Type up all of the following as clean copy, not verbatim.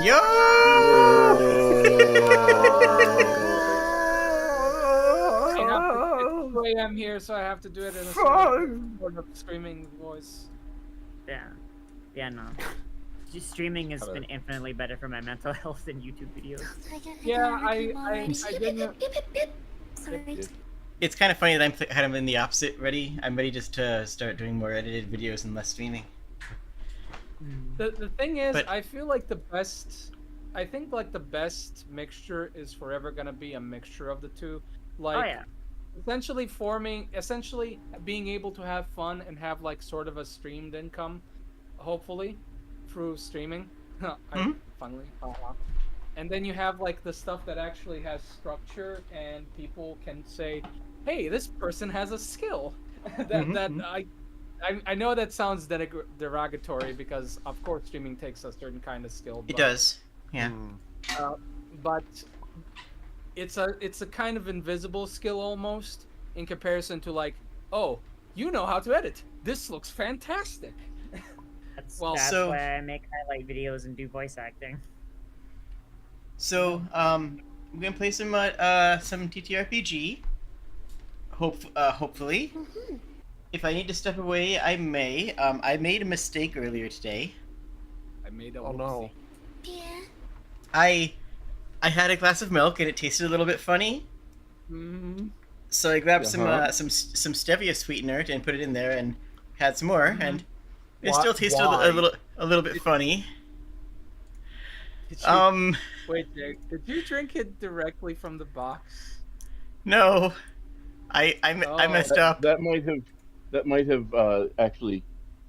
Yo! It's 2 a.m. here, so I have to do it in a sort of screaming voice. Yeah, no. Just streaming has been infinitely better for my mental health than YouTube videos. Yeah, I didn't. Sorry. It's kind of funny that I'm kind of in the opposite ready. I'm ready just to start doing more edited videos and less streaming. The thing is, But- I feel like the best mixture is forever gonna be a mixture of the two. Like, essentially being able to have fun and have like sort of a streamed income, hopefully, through streaming. Finally. And then you have like the stuff that actually has structure and people can say, hey, this person has a skill. I know that sounds derogatory because of course streaming takes a certain kind of skill. It does, yeah. But it's a kind of invisible skill almost in comparison to like, oh, you know how to edit. This looks fantastic. That's so- why I make highlight videos and do voice acting. So, we're gonna play some TTRPG. Hopefully. If I need to step away, I may. I made a mistake earlier today. I made a Oh no. Yeah. I had a glass of milk and it tasted a little bit funny. So I grabbed some stevia sweetener and put it in there and had some more, and it still tasted a little bit funny. Wait, Jake, did you drink it directly from the box? No, I messed up. That might have actually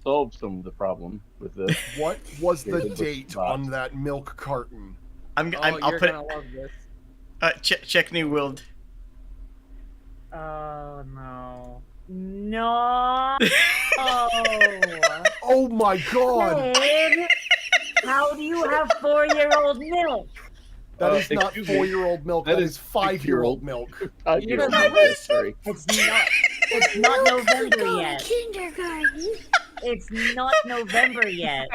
solved some of the problem with this. What was the Yeah, date on that milk carton? I'll You're put gonna love this. check New World. Oh no. No! Oh my god! Babe, how do you have 4-year-old milk? That is not excuse me. 4-year-old milk, that is 5-year-old milk. Sorry. It's not November Go to yet. kindergarten. It's not November yet.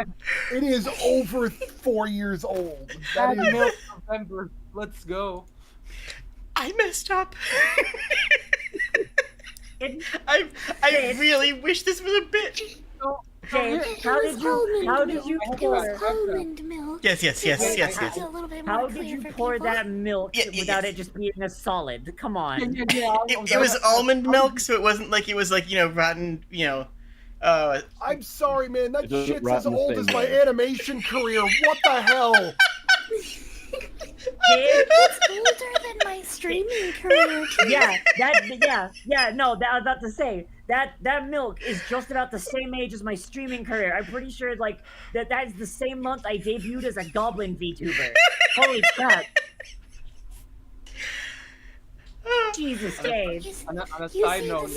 It is over 4 years old. That is... Milk November. Let's go. I messed up. It, I really wish this was a bit. James, how did you It pour? was almond milk. Yes. It's a little bit more How did clear you for pour people. that milk Yeah, without yes. it just being a solid? Come on. It was almond milk, so it wasn't like it was like rotten. I'm sorry, man. That It doesn't shit's rot as in the old same as my way. animation career. What the hell? It's older than my streaming career, too. Yeah, no, I was about to say that milk is just about the same age as my streaming career. I'm pretty sure like that is the same month I debuted as a goblin VTuber. Holy crap. Jesus, Dave. On a You side see, note,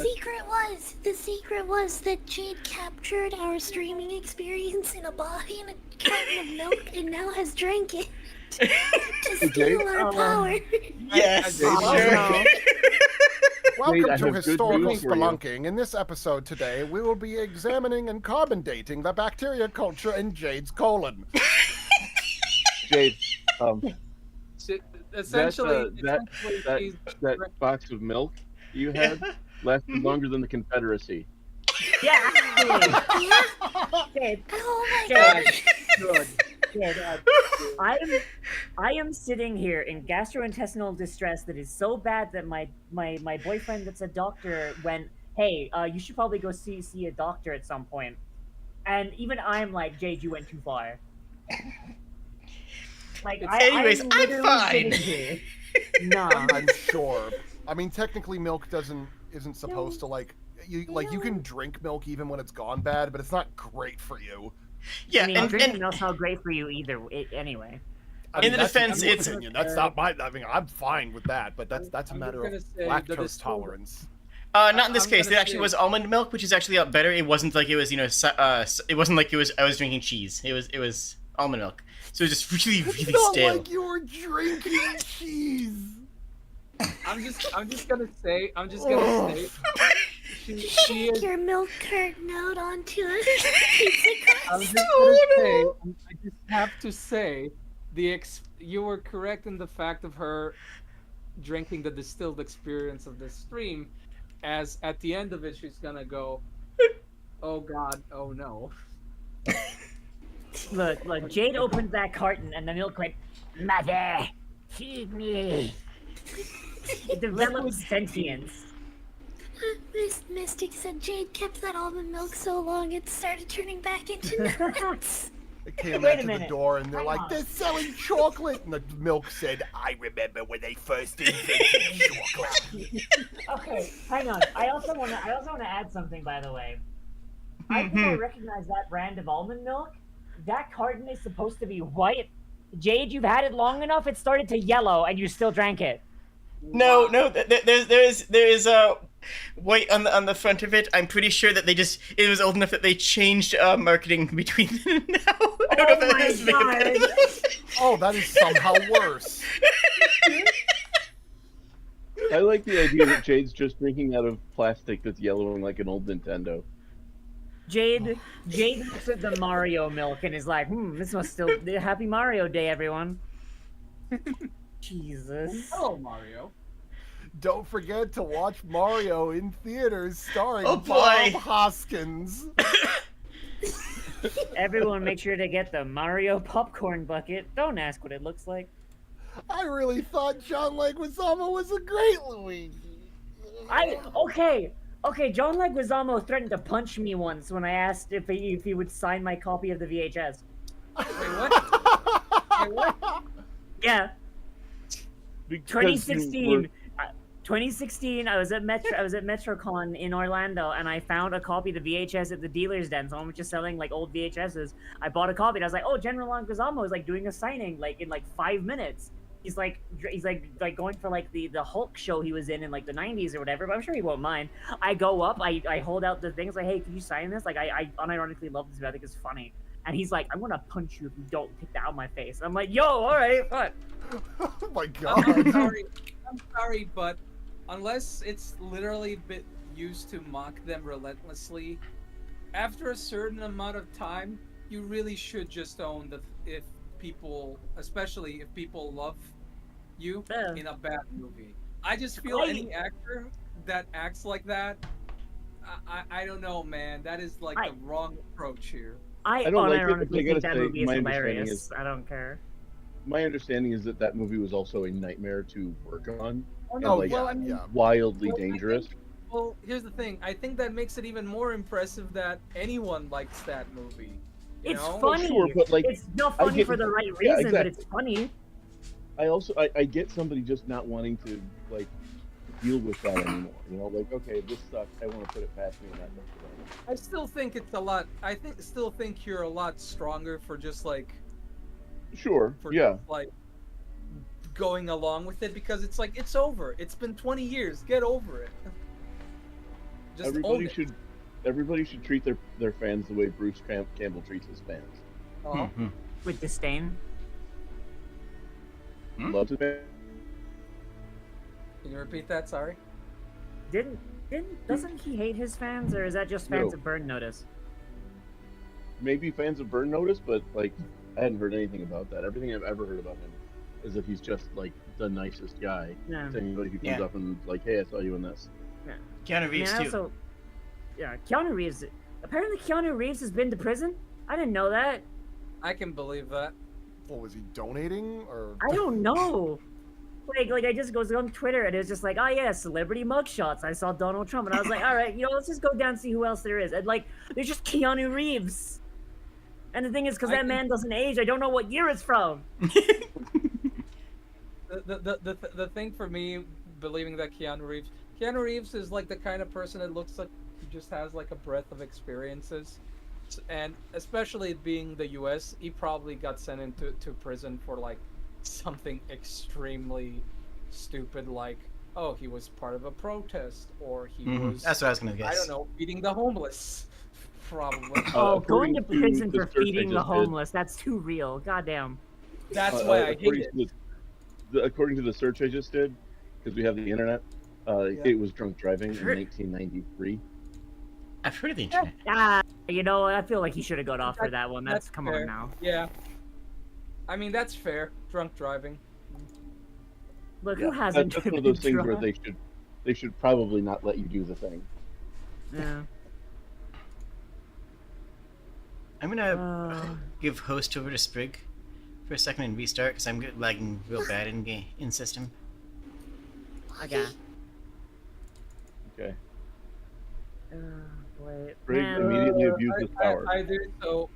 the secret was that Jade captured our streaming experience in a carton of milk and now has drank it to steal our power. Yes, Jade, sure. Welcome I to have good Historical news for you. Spelunking. In this episode today, we will be examining and carbon dating the bacteria culture in Jade's colon. Jade, essentially, that box of milk you had lasted longer than the Confederacy. Yeah, actually. Dave, Oh my Dave, gosh. good. Dave, I am sitting here in gastrointestinal distress that is so bad that my boyfriend that's a doctor went, hey, you should probably go see a doctor at some point. And even I'm like, Jade, you went too far. Like, Anyways, I'm literally fine. sitting here. Nah. I'm sure. I mean, technically, milk isn't supposed to you can drink milk even when it's gone bad, but it's not great for you. Yeah, I mean, and drinking milk's not great for you either. Anyway. I In the that's defense, your it's- opinion. That's not my. I mean, I'm fine with that, but that's a I'm matter of just gonna say that lactose it's tolerance. not in this I'm case. It gonna actually say- was almond milk, which is actually a lot better. It wasn't like it was it wasn't like I was drinking cheese. It was almond milk. So it was just really It's really not stale. like you were drinking cheese. I'm just gonna say. She Shake is. your milk carton out onto a pizza I'm crust. just gonna say. I just have to say you were correct in the fact of her drinking the distilled experience of this stream, as at the end of it she's gonna go, oh god, oh no. Look, Jade opened that carton and the milk went, Mother, feed me. It developed sentience. Miss Mystic said Jade kept that almond milk so long it started turning back into nuts. They came Wait out a to the minute. door and they're Hang like, on. they're selling chocolate. And the milk said, I remember when they first invented chocolate. Okay, hang on. I also want to add something, by the way. I think I recognize that brand of almond milk. That carton is supposed to be white. Jade, you've had it long enough. It started to yellow, and you still drank it. No, there is white on the front of it. I'm pretty sure that it was old enough that they changed marketing between them now. I don't know if that is God. Oh, that is somehow worse. I like the idea that Jade's just drinking out of plastic that's yellowing like an old Nintendo. Jade looks at the Mario milk and is like, this must still be a happy Mario Day, everyone. Jesus. Hello, Mario. Don't forget to watch Mario in theaters starring Oh, boy. Bob Hoskins. Everyone make sure to get the Mario popcorn bucket. Don't ask what it looks like. I really thought John Leguizamo was a great Luigi. Okay, John Leguizamo threatened to punch me once when I asked if he would sign my copy of the VHS. Wait, what? Wait, what? Yeah, Because you 2016. 2016, I was at MetroCon in Orlando, and I found a copy of the VHS at the dealer's den. Someone was just selling like old VHSs. I bought a copy, and I was like, "Oh, General Leguizamo is like doing a signing like in like 5 minutes." He's like going for like the Hulk show he was in like the 90s or whatever. But I'm sure he won't mind. I go up, I hold out the things like, "Hey, can you sign this?" Like I unironically love this, but I think it's funny. And he's like, "I'm gonna punch you if you don't take that out of my face." I'm like, "Yo, all right, what?" Oh my god. I'm sorry, but unless it's literally been used to mock them relentlessly, after a certain amount of time, you really should just own if people, especially if people love you in a bad movie. I just feel any actor that acts like that, I don't know, man. That is like the wrong approach here. I don't like it, but I unironically gotta think that say, movie is my understanding hilarious. is- I don't care. My understanding is that movie was also a nightmare to work on. Oh, and no, like well, I mean, wildly well, I dangerous. Well, here's the thing. I think that makes it even more impressive that anyone likes that movie. You It's know? funny. Sure, but like It's not funny get- for the right yeah, reason, but exactly. it's funny. I also I get somebody just not wanting to like deal with that anymore. You know, like okay, this sucks. I want to put it past me and not look at it. I still think it's a lot. Still think you're a lot stronger for just like Sure. for Yeah. just, like going along with it, because it's like it's over. It's been 20 years. Get over it. Just own it. Everybody should treat their fans the way Bruce Campbell treats his fans. Uh-huh. With disdain. Loves his fans. Can you repeat that? Sorry. Doesn't he hate his fans, or is that just fans No. of Burn Notice? Maybe fans of Burn Notice, but like I hadn't heard anything about that. Everything I've ever heard about him is that he's just like the nicest guy Yeah. to anybody who comes Yeah. up and like, hey, I saw you in this. Keanu Reeves too. Keanu Reeves. Apparently, Keanu Reeves has been to prison. I didn't know that. I can believe that. What was he donating or? I don't know. Like I just goes on Twitter and it's just like, oh yeah, celebrity mugshots. I saw Donald Trump and I was like, all right, let's just go down and see who else there is. And like, there's just Keanu Reeves. And the thing is, because that man doesn't age, I don't know what year it's from. The thing for me believing that Keanu Reeves is like the kind of person that looks like he just has like a breadth of experiences, and especially being the U.S., he probably got sent into prison for like something extremely stupid, like he was part of a protest, or he was, That's what I was gonna guess. I don't know, feeding the homeless, probably. Going to according prison to for the search I feeding the just did- homeless, that's too real. Goddamn. That's why I hate it. According to the search I just did, because we have the internet, it was drunk driving in 1993. I've heard of the internet. I feel like he should have got off for that one. That's come fair. on now. Yeah. I mean, that's fair. Drunk driving. Look, Yeah, who hasn't that's one of been those things where drunk? they should probably not let you do the thing. Yeah. I'm gonna give host over to Sprig for a second and restart because I'm lagging real bad in system. Okay. Okay. Wait. Sprig Man, immediately abuses power. I do so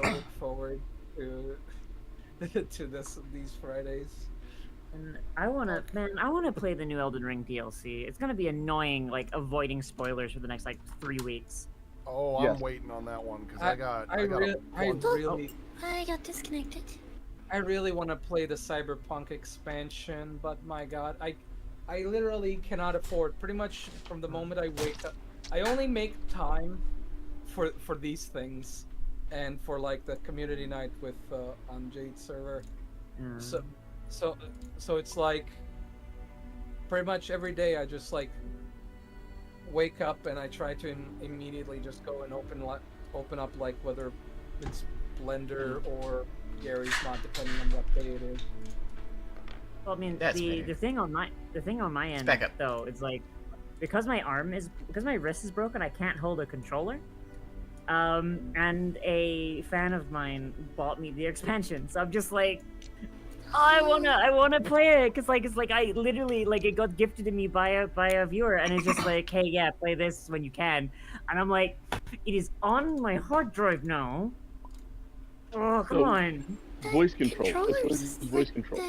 look forward to to these Fridays. and I wanna play the new Elden Ring DLC. It's gonna be annoying, like avoiding spoilers for the next like 3 weeks. Oh, I'm Yes. waiting on that one because I I got I a really I got disconnected. I really want to play the Cyberpunk expansion, but my God, I literally cannot afford. Pretty much from the moment I wake up, I only make time for these things, and for like the community night with on Jade server. So it's like pretty much every day I just like wake up and I try to immediately just go and open up like whether it's Blender or Gary's mod, depending on what day it is. Well, I mean, That's the fair. thing on my end back up. though, it's like because my wrist is broken, I can't hold a controller. And a fan of mine bought me the expansion, so I'm just like, I wanna play it, cause like it's like I literally like it got gifted to me by a viewer, and it's just like, hey, yeah, play this when you can, and I'm like, it is on my hard drive now. Oh, come So- on. Voice control. It's Controllers, voice control.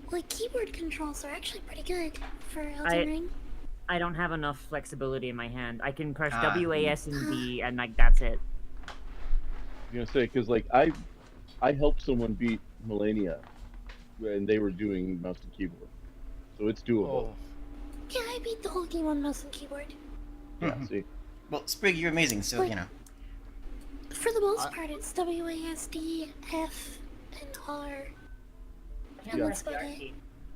like keyboard controls are actually pretty good for Elden I- Ring. I don't have enough flexibility in my hand. I can press Ah. W, A, S, and B, and like that's it. I'm gonna say because like I helped someone beat Millennia when they were doing mouse and keyboard, so it's doable. Oh, Yeah, I beat the whole game on mouse and keyboard. Yeah, Mhm. see, Well, Sprig, you're amazing, so you know. For the most I- part, it's WASD, F, and R. I can't press the the R R key.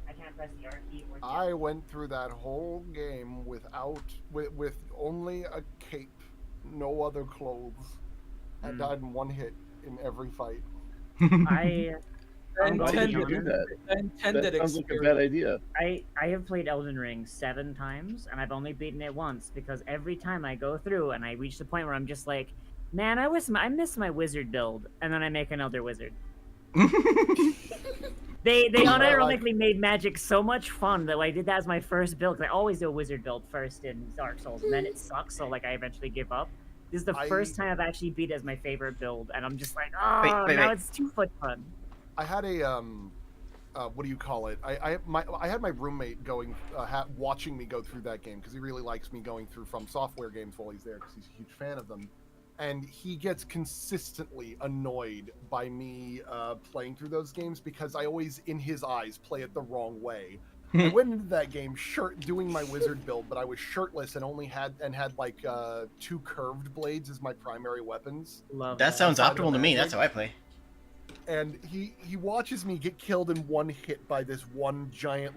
I can't press the R key or I went through that whole game with only a cape, no other clothes. I Mm. died in one hit in every fight. I I'm why going did to you be do honest. that? Intended That sounds like a experience. bad idea. I have played Elden Ring 7 times, and I've only beaten it once because every time I go through and I reach the point where I'm just like, man, I miss my wizard build, and then I make another wizard. They unironically made magic so much fun that I did that as my first build. Cause I always do a wizard build first in Dark Souls, and then it sucks, so like I eventually give up. This is the first time I've actually beat it as my favorite build, and I'm just like, oh, wait, now wait. it's too much fun. I had a what do you call it? I had my roommate going watching me go through that game because he really likes me going through From Software games while he's there because he's a huge fan of them, and he gets consistently annoyed by me playing through those games because I always, in his eyes, play it the wrong way. I went into that game doing my wizard build, but I was shirtless and only had like 2 curved blades as my primary weapons. Love That sounds Outside of optimal to me. magic. That's how I play. And he watches me get killed in one hit by this one giant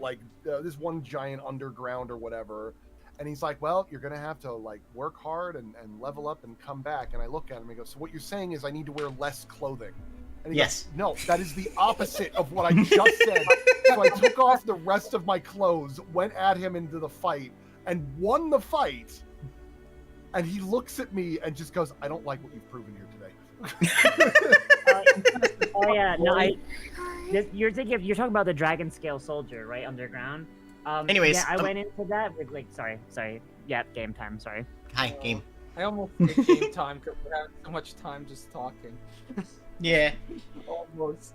underground or whatever, and he's like, well, you're gonna have to like work hard and level up and come back. And I look at him and he goes, so what you're saying is I need to wear less clothing? And he Yes. goes, no, that is the opposite of what I just said. So I took off the rest of my clothes, went at him into the fight, and won the fight. And he looks at me and just goes, I don't like what you've proven here today. Oh yeah, no, Hi. you're talking about the dragon scale soldier, right, underground. Anyways, yeah, I went into that with like, sorry, yeah, game time, sorry. Hi, game. I almost hate game time because we're having so much time just talking. Yeah. Almost.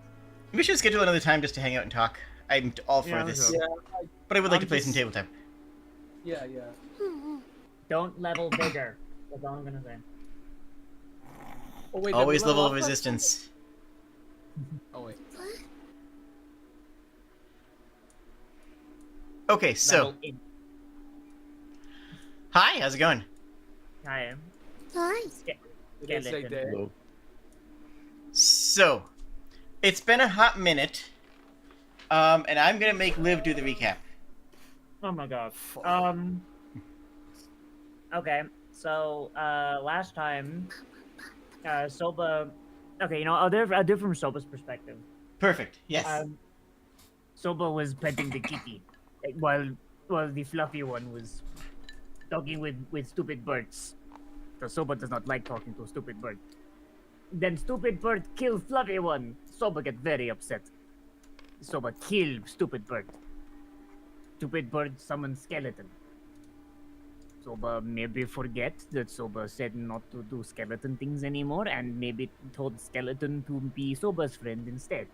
We should schedule another time just to hang out and talk. I'm all for Yeah, this. Yeah, But I would like I'm to play some just- tabletop. yeah. Don't level bigger. That's all I'm gonna say. Oh, wait, did we Always level up of last resistance. time? Oh wait. What? Okay, so. Level in. Hi, how's it going? I am. Nice. It is a day. So, So, it's been a hot minute. And I'm gonna make Liv do the recap. Oh my god. Okay, so last time, Soba Okay, I'll do from Soba's perspective. Perfect. Yes. Soba was petting the kitty, while the fluffy one was talking with stupid birds. So Soba does not like talking to a stupid bird. Then stupid bird kill fluffy one. Soba get very upset. Soba kill stupid bird. Stupid bird summon skeleton. Soba maybe forget that Soba said not to do skeleton things anymore, and maybe told skeleton to be Soba's friend instead.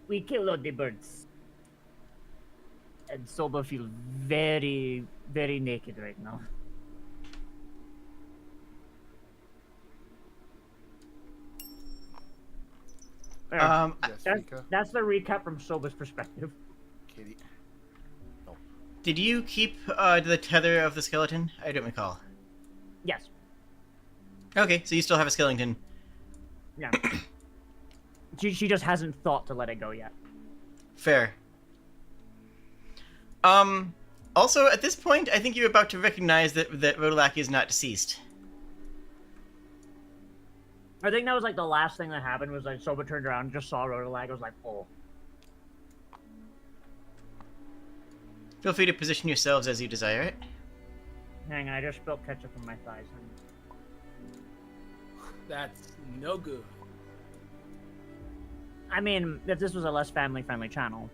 We kill all the birds. And Soba feel very, very naked right now. Yes, That's, Mika. that's the recap from Soba's perspective. Kitty. Did you keep the tether of the skeleton? I don't recall. Yes. Okay, so you still have a skeleton. Yeah. She just hasn't thought to let it go yet. Fair. Also, at this point, I think you're about to recognize that Rodolaki is not deceased. I think that was like the last thing that happened was like Soba turned around and just saw Rotolag. I was like, oh. Feel free to position yourselves as you desire it. Hang on, I just spilled ketchup on my thighs. That's no good. I mean, if this was a less family-friendly channel.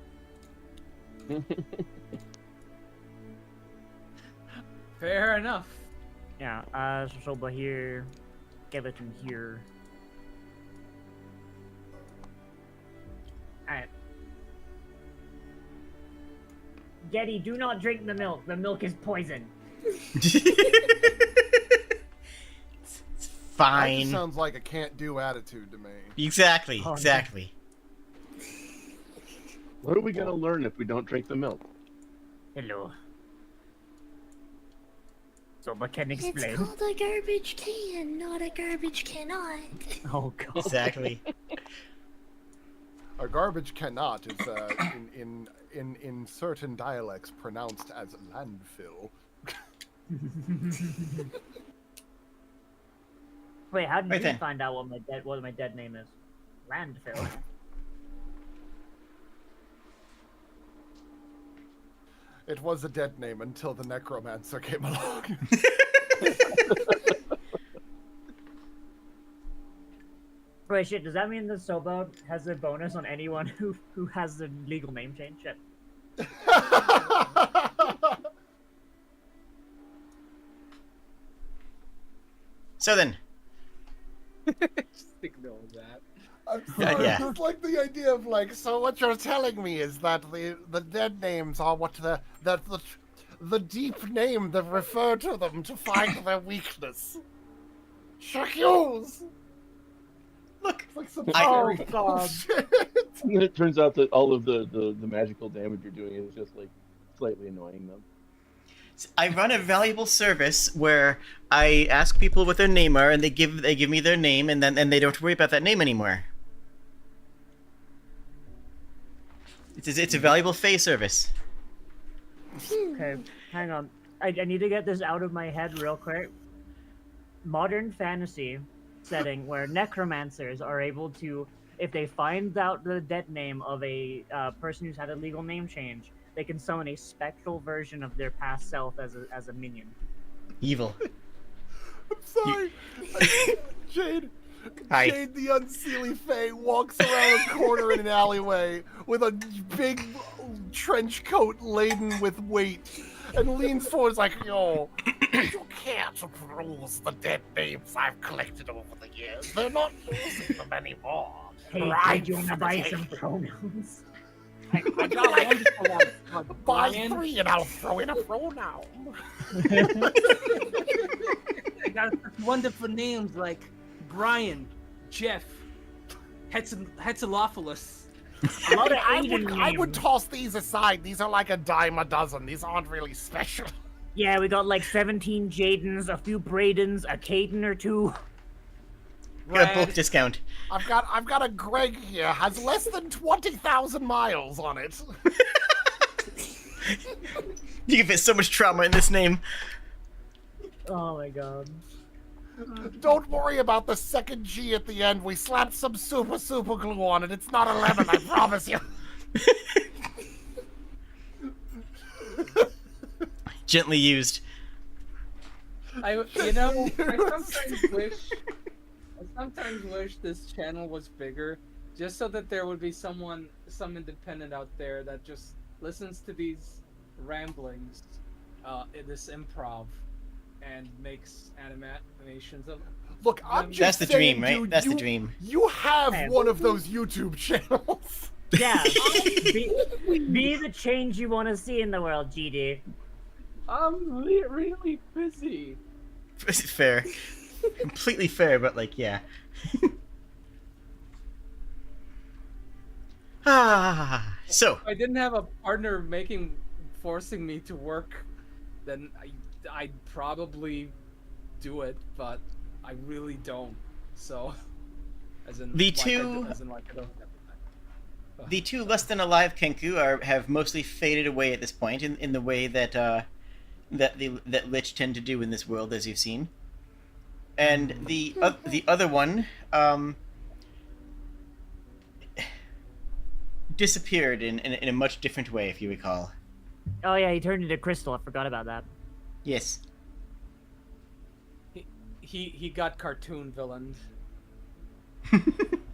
Fair enough. Yeah, so Soba here, skeleton here. Alright. Getty, do not drink the milk. The milk is poison. It's That fine. just sounds like a can't-do attitude to me. Exactly, Oh, no. exactly. What are we gonna learn if we don't drink the milk? Hello. Soba can It's explain. called a garbage can, not a garbage cannot. Oh god. Exactly. A garbage cannot is in certain dialects pronounced as landfill. Wait, how did Right you then. find out what my dead name is? Landfill. It was a dead name until the necromancer came along. Wait, shit, does that mean that Soba has a bonus on anyone who has the legal name change? Shit. So then, Just ignore that. I'm sorry, Yeah. I just like the idea of like, so what you're telling me is that the dead names are what the deep name that refer to them to find their weakness. Shakyoos! look, It's like some I- scary Oh, God. bullshit. And then it turns out that all of the magical damage you're doing is just like slightly annoying them. I run a valuable service where I ask people what their name are, and they give me their name, and then they don't have to worry about that name anymore. It's a valuable Fey service. Okay, hang on. I need to get this out of my head real quick. Modern fantasy setting where necromancers are able to, if they find out the dead name of a person who's had a legal name change, they can summon a spectral version of their past self as a minion. Evil. I'm sorry. Jade. Hi. Jade the Unseelie Fae walks around a corner in an alleyway with a big trench coat laden with weight and leans forward like, yo, you can't peruse the dead names I've collected over the years. They're not using them anymore. Hey, Right. do you wanna buy some pronouns? I got one for like Buy Brian. 3 and I'll throw in a pronoun. I got wonderful names like Brian, Jeff, Hetzelophilus. A lot of I Asian would names. toss these aside. These are like a dime a dozen. These aren't really special. Yeah, we got like 17 Jadens, a few Bradens, a Caden or two. Got a bulk Brad, discount. I've got a Greg here. Has less than 20,000 miles on it. You can fit so much trauma in this name. Oh my god. Don't worry about the second G at the end. We slapped some super glue on it. It's not a lemon, I promise you. Gently used. I sometimes wish this channel was bigger, just so that there would be some independent out there that just listens to these ramblings, in this improv, and makes animations of. Look, I'm just That's the saying, dream, right? dude, That's the dream. You have one of those YouTube channels. Yeah, be the change you want to see in the world, GD. I'm really busy. Fair. Completely fair, but like, yeah. So. If I didn't have a partner forcing me to work, then I'd probably do it, but I really don't. So, as in The like two- I don't have time. The two less than alive Kenku have mostly faded away at this point in the way that Lich tend to do in this world, as you've seen. And the other one disappeared in a much different way, if you recall. Oh yeah, he turned into crystal. I forgot about that. Yes. He got cartoon villained.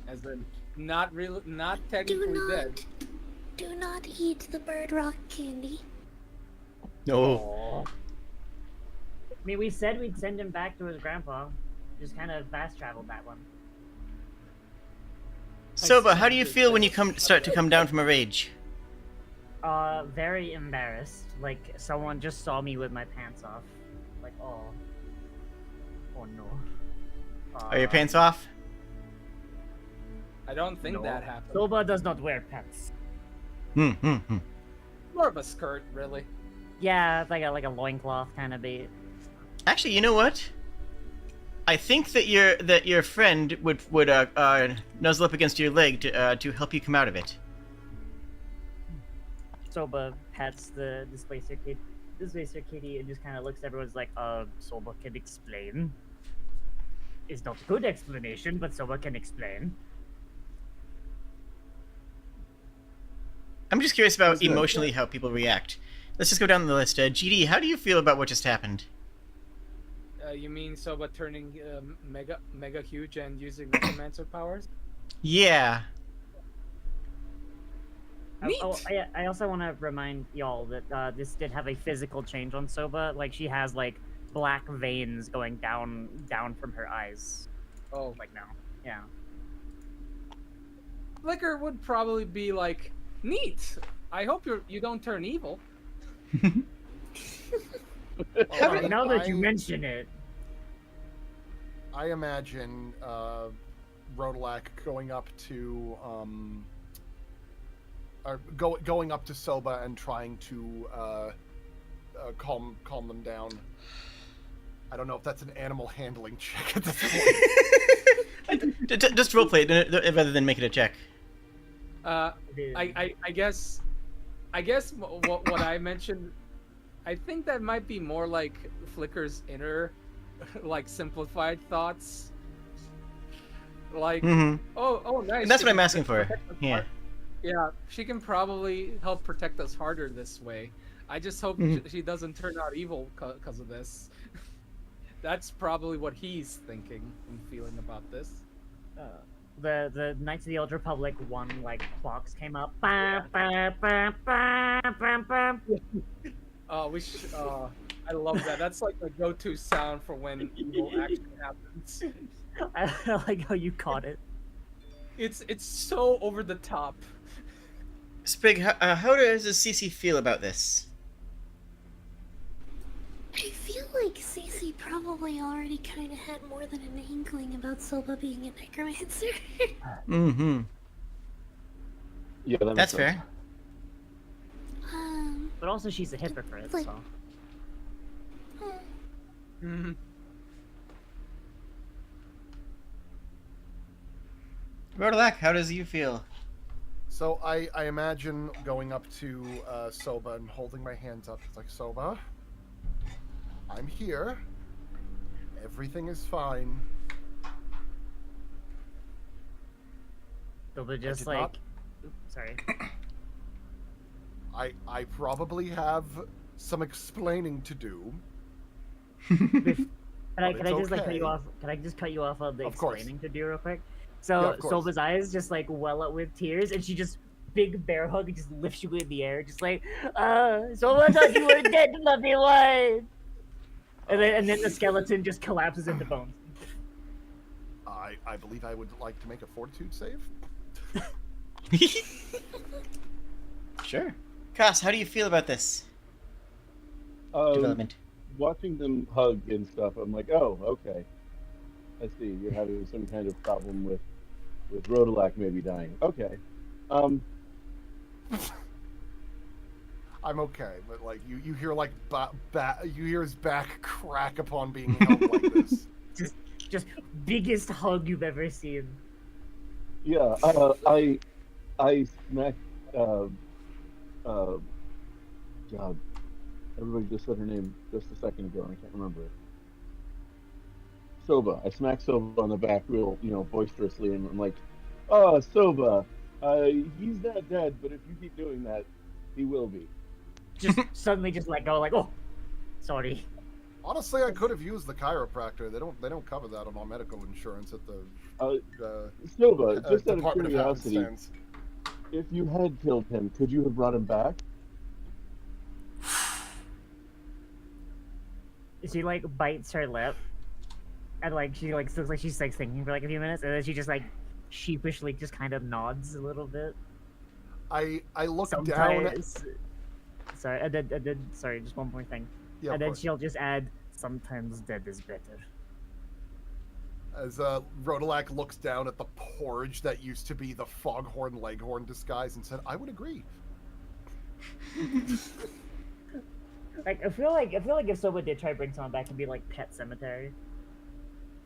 As in, not technically dead. Do not eat the bird rock candy. No. I mean, we said we'd send him back to his grandpa. Just kind of fast traveled that one. Soba, how do you feel when you start to come down from a rage? Very embarrassed. Like someone just saw me with my pants off. Like, oh no. Are your pants off? I don't think No. that happened. Soba does not wear pants. More of a skirt, really. Yeah, it's like a loincloth kind of bait. Actually, you know what? I think that your friend would nuzzle up against your leg to help you come out of it. Soba pets the displacer kitty and just kind of looks at everyone's like, Soba can explain. It's not a good explanation, but Soba can explain. I'm just curious about That's good. emotionally how people react. Let's just go down the list. GD, how do you feel about what just happened? You mean Soba turning mega huge and using necromancer powers? Yeah. I also want to remind y'all that this did have a physical change on Soba. Like, she has, like, black veins going down from her eyes. Oh, Like, now. Yeah. Flicker would probably be like, neat. I hope you don't turn evil. Now that you mention it. I imagine Rodalak going up to going up to Soba and trying to calm them down. I don't know if that's an animal handling check at this point. Just roleplay it rather than make it a check. I guess what I mentioned, I think that might be more like Flicker's inner, like, simplified thoughts. Like, oh, nice. And that's she what I'm can asking for. protect us Yeah. Yeah, she can probably help protect us harder this way. I just hope she doesn't turn out evil because of this. That's probably what he's thinking and feeling about this. The Knights of the Old Republic one, like, clocks came up. Ba, ba, ba, ba, ba, ba. I love that. That's like the go-to sound for when evil actually happens. I like how you caught it. It's so over the top. Sprig, how does Cece feel about this? I feel like Cece probably already kind of had more than an inkling about Soba being a necromancer. Yeah, that makes That's sense. fair. But also she's a hypocrite, Like- so. Rodalak, how does you feel? So I imagine going up to Soba and holding my hands up. It's like, Soba, I'm here. Everything is fine. They'll be just did like, not- Oops, sorry. I probably have some explaining to do. Can I But just it's like cut you okay. off? Can I just cut you off on the Of course. explaining to do real quick? Yeah, So of course. Soba's eyes just like well up with tears, and she just big bear hug and just lifts you in the air, just like, Soba thought you were dead, lovely one. And then the skeleton just collapses into bones. I believe I would like to make a fortitude save. Sure. Koss, how do you feel about this development? Watching them hug and stuff, I'm like, oh, okay. I see. You're having some kind of problem with Rodelac maybe dying. Okay. I'm okay, but like you hear like you hear his back crack upon being held like this. Just biggest hug you've ever seen. Yeah. I smacked. God. Everybody just said her name just a second ago, and I can't remember it. Soba. I smacked Soba on the back real, boisterously, and I'm like, "Oh, Soba, he's not dead, but if you keep doing that, he will be." Just suddenly just let go, like, oh, sorry. Honestly, I could have used the chiropractor. They don't cover that on our medical insurance at the Soba, just out of Department of curiosity, Happenstance. if you had killed him, could you have brought him back? She like bites her lip, and like she like looks like she's like thinking for like a few minutes, and then she just like sheepishly just kind of nods a little bit. I look down. Sometimes, sorry, and then sorry, just one more thing, Yeah, of and then course. she'll just add, "Sometimes dead is better." As Rodelac looks down at the porridge that used to be the foghorn leghorn disguise and said, "I would agree." Like I feel like if someone did try to bring someone back, it'd be like Pet Cemetery.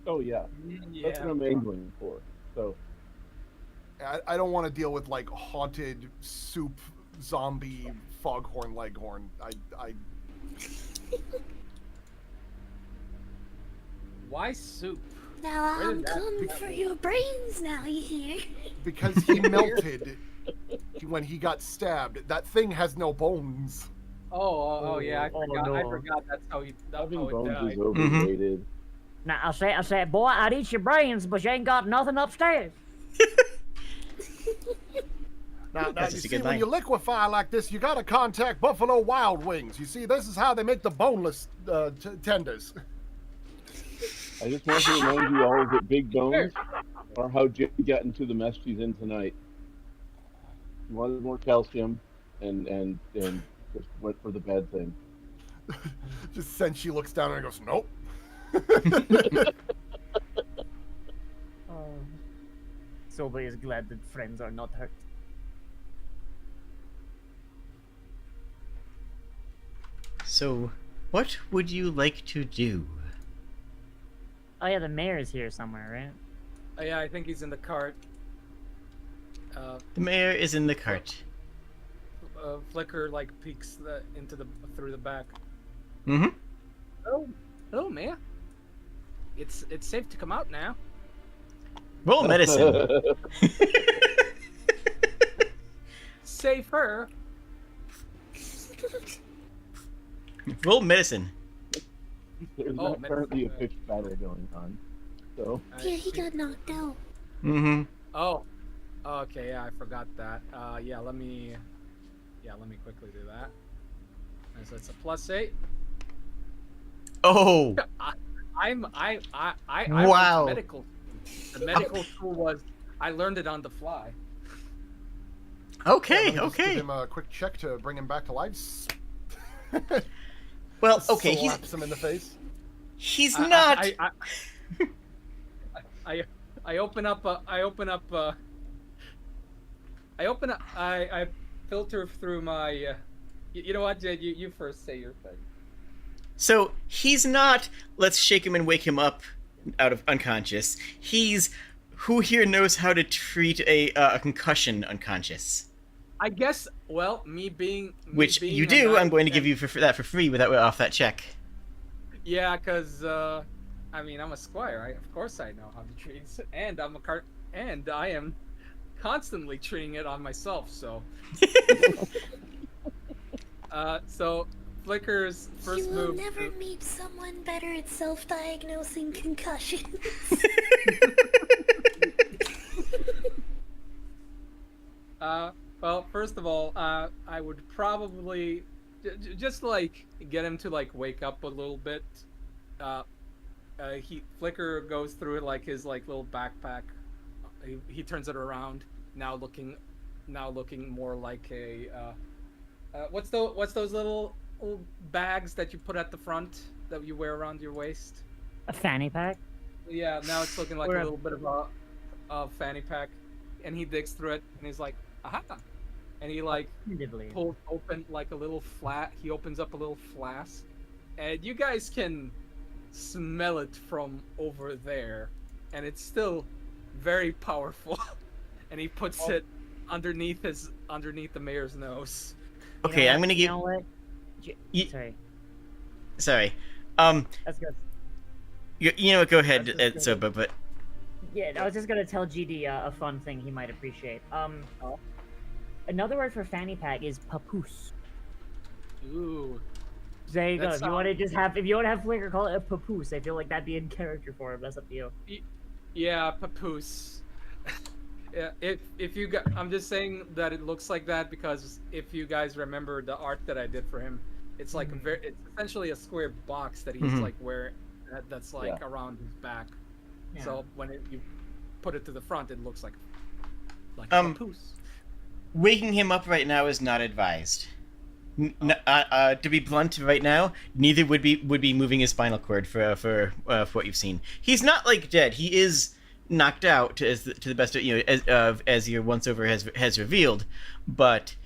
Oh yeah, Yeah. that's what I'm angling for. So I don't want to deal with like haunted soup zombie foghorn leghorn. I Why soup? Now Where I'm did that coming come for from? your brains now, you hear? because he melted when he got stabbed. That thing has no bones. Oh yeah, I Oh, forgot. I no. forgot that's how he having bones died. is overrated. Now I said, boy, I'd eat your brains, but you ain't got nothing upstairs. Now That's you just a see, good when line. you liquefy like this, you gotta contact Buffalo Wild Wings. You see, this is how they make the boneless tenders. I just want to remind you all that big bones are how Jim got into the mess she's in tonight. She wanted more calcium, and just went for the bad thing. Just then she looks down and goes, "Nope." Soba is glad that friends are not hurt. So, what would you like to do? Oh yeah, the mayor's here somewhere, right? Oh, yeah, I think he's in the cart. The mayor is in the cart. Flicker like peeks through the back. Mm-hmm. Oh, hello, Mayor. It's safe to come out now. Roll medicine. Safer. Roll medicine. There's Oh, not currently a pitched battle going on, so Yeah, he got knocked out. Mm-hmm. Oh, okay. Yeah, I forgot that. Yeah, let me quickly do that. And so it's a +8. Oh! I Wow. went to medical. The medical school was I learned it on the fly. Okay, Let me just okay. Give him a quick check to bring him back to life. Well, okay, Slaps him in the face. he's not. I open up. I filter through my. You know what, Jed? You first say your thing. So he's not. Let's shake him and wake him up out of unconscious. He's who here knows how to treat a concussion unconscious. I guess. Well, me being You a do. knight I'm going to give and- you that for free without off that check. Yeah, because I mean, I'm a squire. Of course I know how to treat it, and and I am constantly treating it on myself. So, so Flicker's first You will move. never meet someone better at self-diagnosing concussions. Well, first of all, I would probably just like get him to like wake up a little bit. Flicker goes through it like his like little backpack. He turns it around, now looking more like a what's those little bags that you put at the front that you wear around your waist? A fanny pack? Yeah, now it's looking like a little bit of a fanny pack, and he digs through it, and he's like, aha! And he like pulls open like a little he opens up a little flask, and you guys can smell it from over there, and it's still very powerful. And he puts it underneath the mayor's nose. Okay, I'm gonna give. Sorry. That's good. You know what? Go ahead, Soba. But yeah, I was just gonna tell GD a fun thing he might appreciate. Another word for fanny pack is papoose. Ooh. There you go. If you want to have Flicker call it a papoose, I feel like that'd be in character for him. That's up to you. Yeah, papoose. Yeah, if you got, I'm just saying that it looks like that because if you guys remember the art that I did for him, it's like it's essentially a square box that he's like wearing, that's like around his back. Yeah. So when you put it to the front, it looks like a papoose. Waking him up right now is not advised. To be blunt, right now, neither would be moving his spinal cord for what you've seen. He's not like dead. He is knocked out to the best of as your once over has revealed, but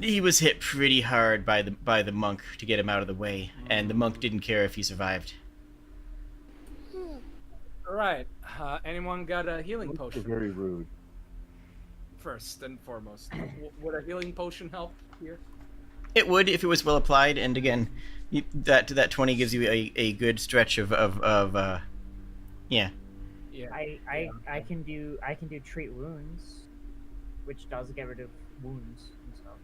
he was hit pretty hard by the monk to get him out of the way, and the monk didn't care if he survived. Right. Anyone got a healing potion? Very rude. First and foremost, would a healing potion help here? It would if it was well applied, and again, that 20 gives you a good stretch of yeah. Yeah. I can do treat wounds, which does get rid of wounds and stuff.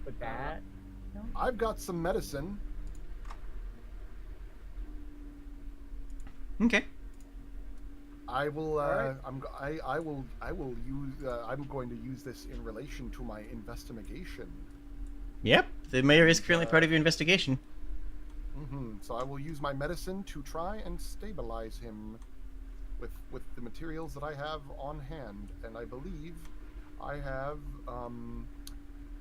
With that, no? I've got some medicine. Okay. I will. Right. I will use. I'm going to use this in relation to my investigation. Yep. The mayor is currently part of your investigation. So I will use my medicine to try and stabilize him with the materials that I have on hand, and I believe I have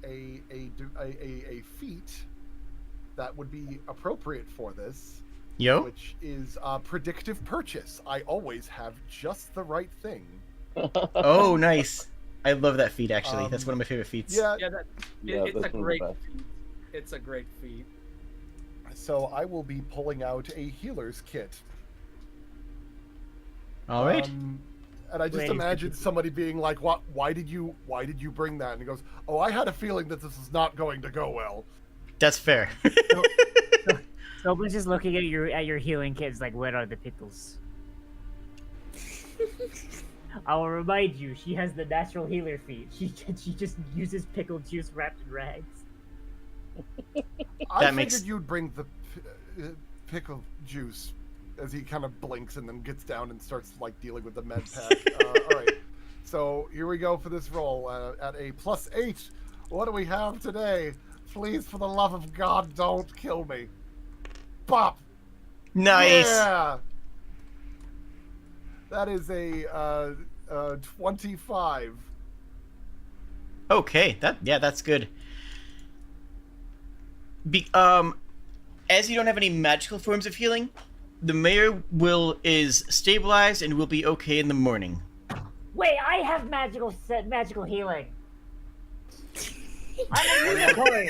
a feat that would be appropriate for this. Yo. Which is predictive purchase. I always have just the right thing. Oh, nice. I love that feat, actually. That's one of my favorite feats. Yeah, it's a great feat. It's a great feat. So I will be pulling out a healer's kit. All right. And I just imagine somebody being like, "What? Why did you bring that?" And he goes, "Oh, I had a feeling that this is not going to go well." That's fair. Soba's just looking at your healing kits like, where are the pickles? I will remind you, she has the natural healer feat. She just uses pickle juice wrapped in rags. I figured you'd bring the pickle juice, as he kind of blinks and then gets down and starts like dealing with the med pack. All right, so here we go for this roll at a +8. What do we have today? Please, for the love of God, don't kill me. Bop. Nice. Yeah. That is a 25. Okay. That's good. As you don't have any magical forms of healing, the mayor is stabilized and will be okay in the morning. Wait, I have magical healing. I'm a unicorn.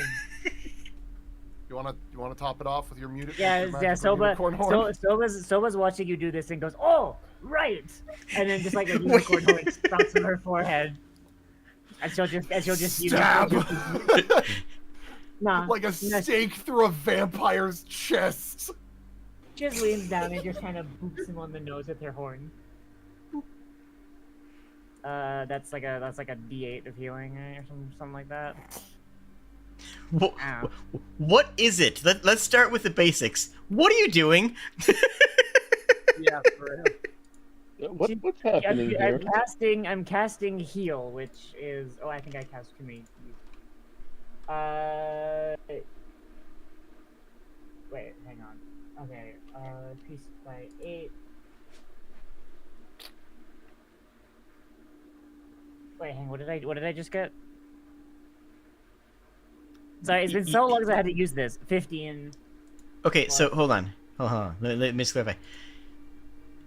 You wanna top it off with your muted? Yeah. Soba's watching you do this and goes, "Oh, right," and then just like a unicorn horn stops on her forehead, and she'll just stab. Nah, like a stake through a vampire's chest. just leans down and just kind of boops him on the nose with her horn. That's like a D8 of healing or something like that. What is it? Let's start with the basics. What are you doing? Yeah, for real. What's happening here? I'm casting heal, which is I think I cast too many. Wait, hang on. Okay, increased by 8. Wait, hang on, what did I just get? Sorry, it's been so long since I had to use this. 15. Okay, so hold on. Let me just clarify.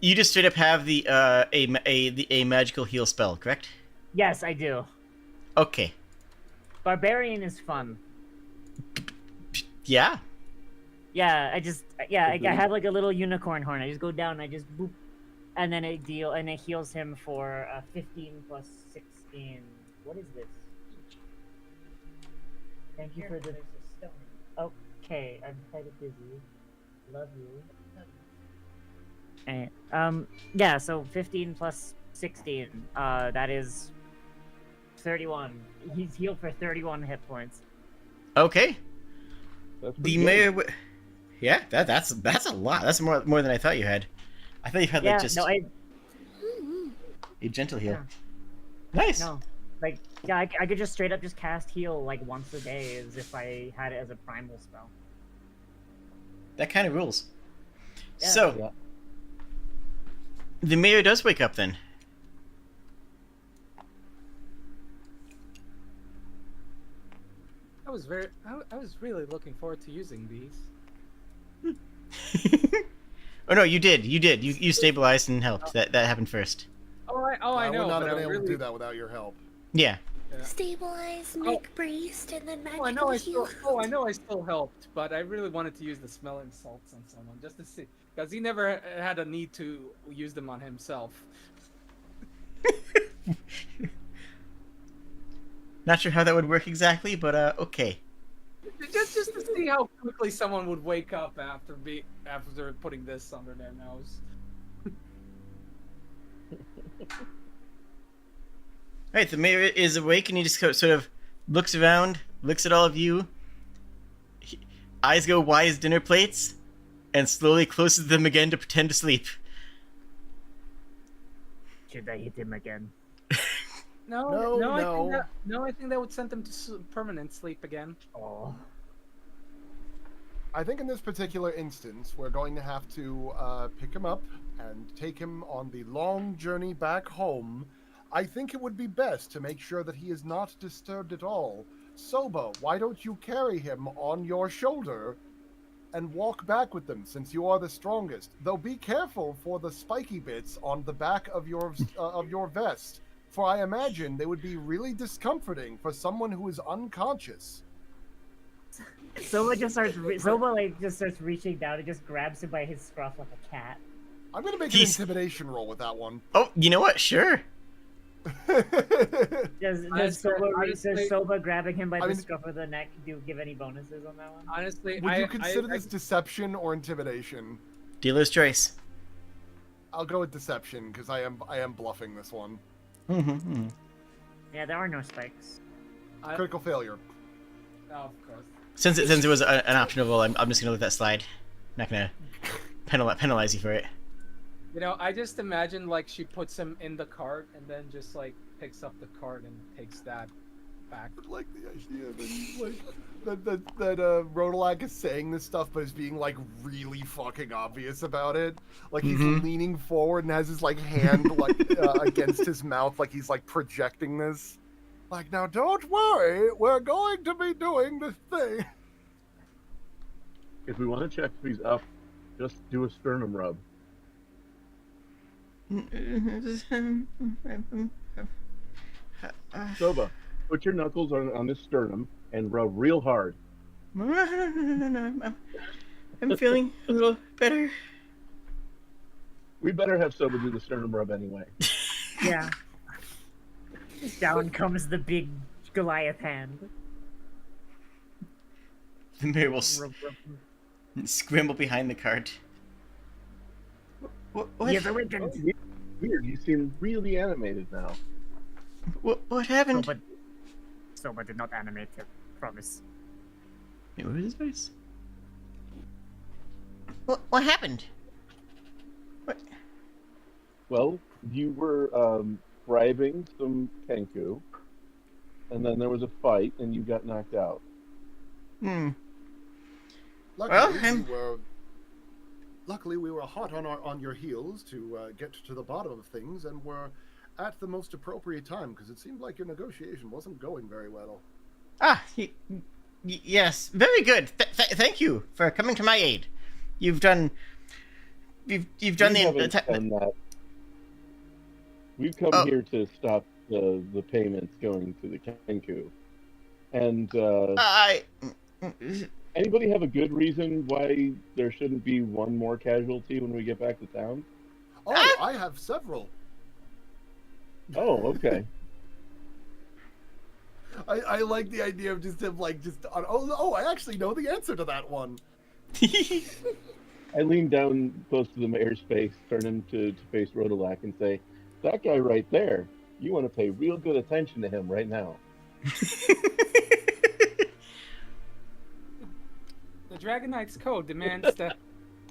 You just straight up have the a magical heal spell, correct? Yes, I do. Okay. Barbarian is fun. Yeah. Yeah, I have like a little unicorn horn. I just go down, I just boop, and then it heals him for 15 plus 16. What is this? Thank you for the stone. Okay, I'm kind of busy. Love you. Alright. Yeah, so 15 plus 16. That is 31. He's healed for 31 hit points. Okay. The mayor. Yeah, that's a lot. That's more than I thought you had. I thought you had like just a gentle heal. Yeah. Nice. No, like I could just straight up just cast heal like once a day as if I had it as a primal spell. That kind of rules. Yeah. So, the mayor does wake up then. I was really looking forward to using these. Oh no, you did. You stabilized and helped. That happened first. I know. I would not but have been able really... to do that without your help. Yeah. Stabilized, neck braced, and then magical I know I still helped, but I really wanted to use the smelling salts on someone just to see, because he never had a need to use them on himself. Not sure how that would work exactly, but okay. Just to see how quickly someone would wake up after putting this under their nose. Right, the mayor is awake and he just sort of looks around, looks at all of you. Eyes go wide as dinner plates, and slowly closes them again to pretend to sleep. Should I hit him again? No. I think that would send them to permanent sleep again. Oh. I think in this particular instance, we're going to have to pick him up and take him on the long journey back home. I think it would be best to make sure that he is not disturbed at all. Soba, why don't you carry him on your shoulder and walk back with them, since you are the strongest? Though be careful for the spiky bits on the back of your vest, for I imagine they would be really discomforting for someone who is unconscious. Soba just starts reaching down and just grabs him by his scruff like a cat. I'm gonna make an intimidation roll with that one. Oh, you know what? Sure. Does Soba grabbing him by the scruff of the neck give any bonuses on that one? Honestly, would you consider this deception or intimidation? Dealer's choice. I'll go with deception because I am bluffing this one. Yeah, there are no spikes. Critical failure. Oh, of course. Since it was an optional roll, I'm just gonna let that slide. I'm not gonna penalize you for it. You know, I just imagine like she puts him in the cart and then just like picks up the cart and takes that back. Like the idea that he's like that Rodalag is saying this stuff, but is being like really fucking obvious about it. Like he's leaning forward and has his like hand like against his mouth, like he's like projecting this. Like, now don't worry, we're going to be doing this thing. If we want to check if he's up, just do a sternum rub. Soba, put your knuckles on this sternum and rub real hard. I'm feeling a little better. We better have Soba do the sternum rub anyway. Yeah. Down comes the big Goliath hand. The mayor will scramble behind the cart. What? He is awakened. Weird. You seem really animated now. What happened? Soba did not animate it. Promise. Wait, what was his voice? What happened? What? Well, you were bribing some Kenku, and then there was a fight, and you got knocked out. Hmm. Luckily, we were hot on your heels to get to the bottom of things, and were at the most appropriate time, because it seemed like your negotiation wasn't going very well. Yes, very good. Thank you for coming to my aid. You've done Done that. We've come here to stop the payments going to the Kenku. And anybody have a good reason why there shouldn't be one more casualty when we get back to town? Oh, I have several. Oh, okay. I like the idea of just him I actually know the answer to that one. I lean down close to the mayor's face, turn him to face Rodelac, and say, "That guy right there, you want to pay real good attention to him right now." The Dragon Knight's code demands that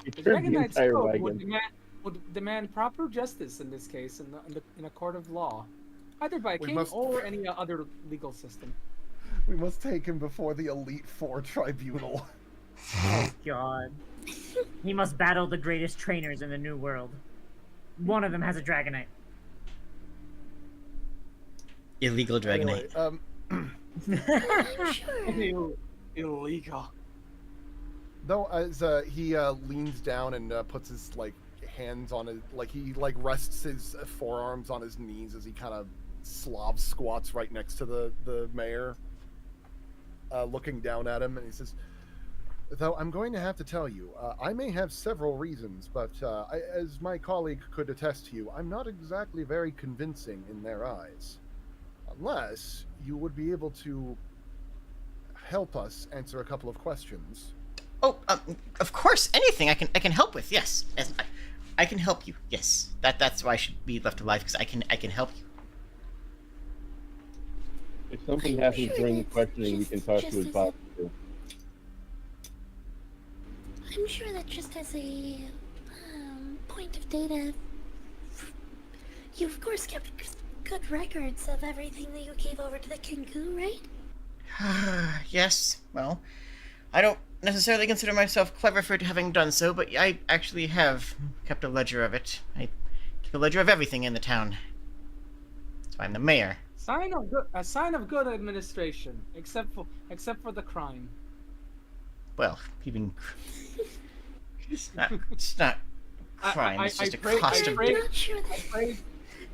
The Dragon Knight's code would demand proper justice in this case in a court of law, either by a king or any other legal system. We must take him before the Elite Four tribunal. Oh God. He must battle the greatest trainers in the New World. One of them has a Dragonite. Illegal Dragonite. Anyway, Sure. Illegal. though, as he leans down and puts his hands on his he rests his forearms on his knees as he kind of Slav squats right next to the mayor, looking down at him, and he says, "Though I'm going to have to tell you, I may have several reasons, but as my colleague could attest to you, I'm not exactly very convincing in their eyes. Unless you would be able to help us answer a couple of questions." Oh, of course, anything I can help with. Yes, I can help you. Yes, that's why I should be left alive, because I can help you. If something happens during the questioning, we can talk to his boss too. I'm sure that just as a point of data, you of course kept good records of everything that you gave over to the Kenku, right? Yes, well, I don't necessarily consider myself clever for having done so, but I actually have kept a ledger of it. I keep a ledger of everything in the town. That's why I'm the mayor. A sign of good administration, except for the crime. Well, even it's not crime. It's just a cost of. I'm not sure that...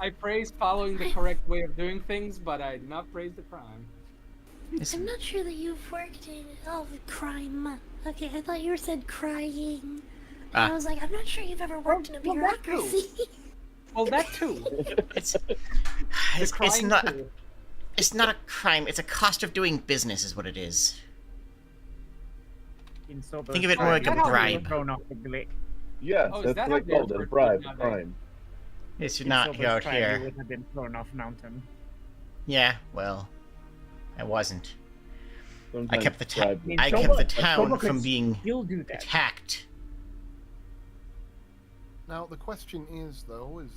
I praise following the correct way of doing things, but I do not praise the crime. I'm not sure that you've worked in crime. Okay, I thought you said crying. And I was like, I'm not sure you've ever worked in a bureaucracy. Well, that too. It's not a crime. It's a cost of doing business, is what it is. Think of it more like a bribe. Yes, Oh, that's that what I called it, a bribe, a crime. It should not go out here. Would have been thrown off mountain. Yeah, well, I wasn't. I Sometimes kept the bribe- I kept the town from being attacked. Now, the question is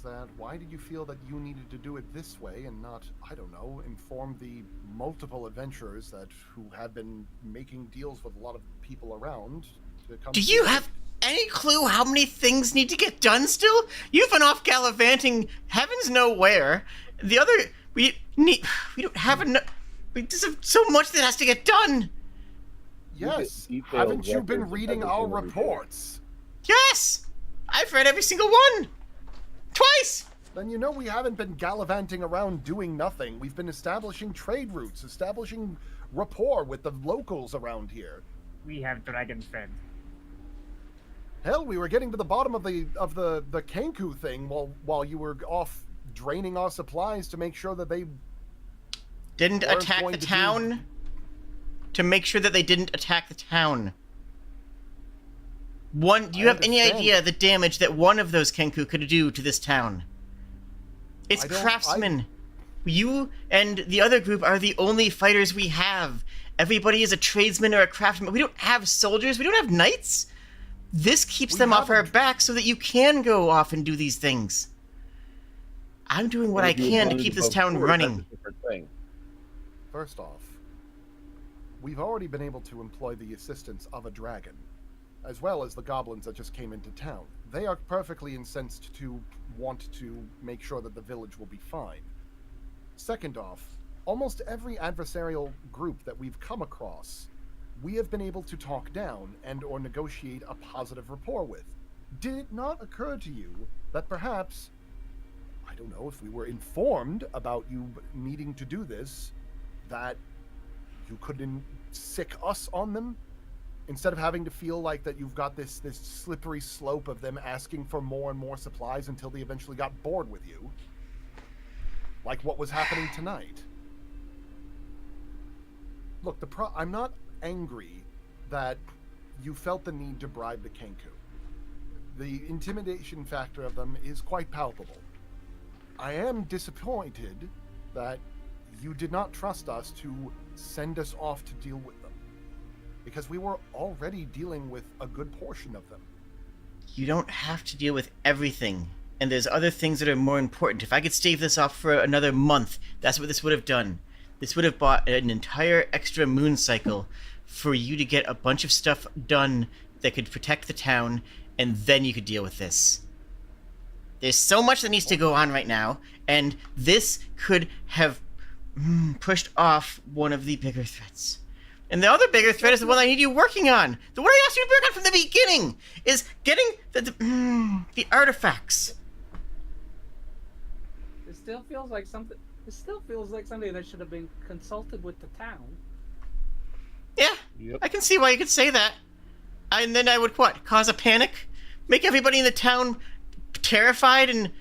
that why did you feel that you needed to do it this way and not, I don't know, inform the multiple adventurers who have been making deals with a lot of people around to come? Do you have any clue how many things need to get done still? You've been off gallivanting heavens know where. We don't have enough. We just have so much that has to get done. Yes. Detailed Haven't you been records of reading our everything every day. reports? Yes, I've read every single one. Twice. Then you know we haven't been gallivanting around doing nothing. We've been establishing trade routes, establishing rapport with the locals around here. We have dragon friend. Hell, we were getting to the bottom of the Kenku thing while you were off draining our supplies to make sure that they Didn't weren't attack going the to do- town. To make sure that they didn't attack the town. Do you have any idea the damage that one of those Kenku could do to this town? It's craftsmen. You and the other group are the only fighters we have. Everybody is a tradesman or a craftsman. We don't have soldiers. We don't have knights. This keeps them off our back so that you can go off and do these things. I'm doing what I can to keep this town running. First off, we've already been able to employ the assistance of a dragon, as well as the goblins that just came into town. They are perfectly incensed to want to make sure that the village will be fine. Second off, almost every adversarial group that we've come across, we have been able to talk down and or negotiate a positive rapport with. Did it not occur to you that perhaps, I don't know, if we were informed about you needing to do this, that you could sick us on them? Instead of having to feel like that you've got this slippery slope of them asking for more and more supplies until they eventually got bored with you. Like what was happening tonight. Look, I'm not angry that you felt the need to bribe the Kenku. The intimidation factor of them is quite palpable. I am disappointed that you did not trust us to send us off to deal with them, because we were already dealing with a good portion of them. You don't have to deal with everything, and there's other things that are more important. If I could stave this off for another month, that's what this would have done. This would have bought an entire extra moon cycle for you to get a bunch of stuff done that could protect the town, and then you could deal with this. There's so much that needs to go on right now, and this could have pushed off one of the bigger threats. And the other bigger threat is the one I need you working on. The one I asked you to work on from the beginning is getting the artifacts. It still feels like something. It still feels like something that should have been consulted with the town. Yeah, yep. I can see why you could say that. And then I would what? Cause a panic? Make everybody in the town terrified, and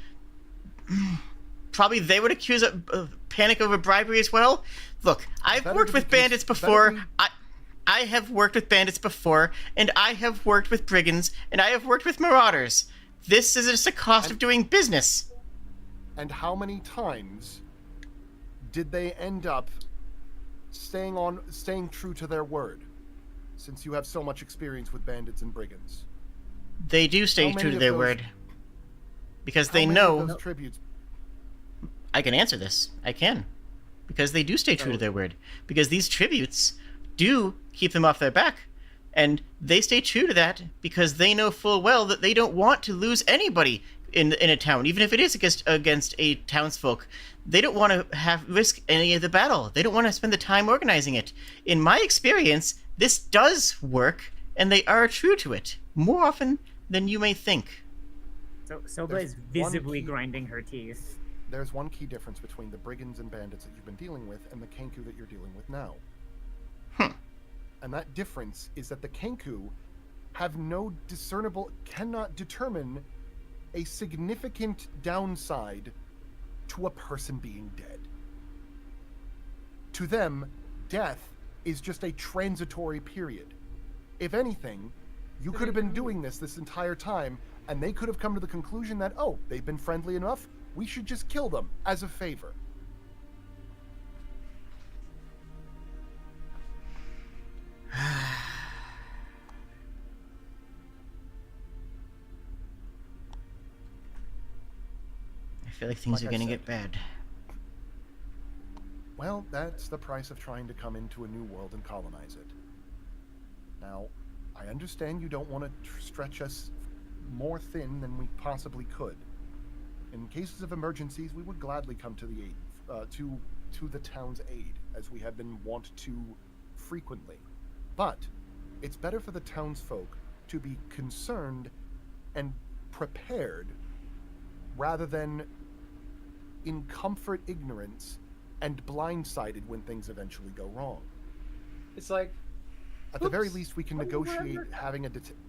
probably they would accuse of panic over bribery as well. Look, I've worked with bandits before. I have worked with bandits before, and I have worked with brigands, and I have worked with marauders. This is just a cost of doing business. And how many times did they end up staying true to their word, since you have so much experience with bandits and brigands? They do stay true to their word. Because they know... Those tributes... I can answer this. I can. Because they do stay true to their word. Because these tributes do keep them off their back. And they stay true to that because they know full well that they don't want to lose anybody in a town, even if it is against a townsfolk. They don't want to risk any of the battle. They don't want to spend the time organizing it. In my experience, this does work, and they are true to it more often than you may think. So Soba is visibly grinding her teeth. There's one key difference between the brigands and bandits that you've been dealing with and the Kenku that you're dealing with now. And that difference is that the Kenku have cannot determine a significant downside to a person being dead. To them, death is just a transitory period. If anything, you could have been doing this entire time, and they could have come to the conclusion that, oh, they've been friendly enough, we should just kill them as a favor. I feel like things are going to get bad. Well, that's the price of trying to come into a new world and colonize it. Now, I understand you don't want to stretch us more thin than we possibly could. In cases of emergencies, we would gladly come to the aid, to the town's aid, as we have been wont to frequently. But it's better for the townsfolk to be concerned and prepared rather than in comfort ignorance and blindsided when things eventually go wrong. It's like, at the very least, we can negotiate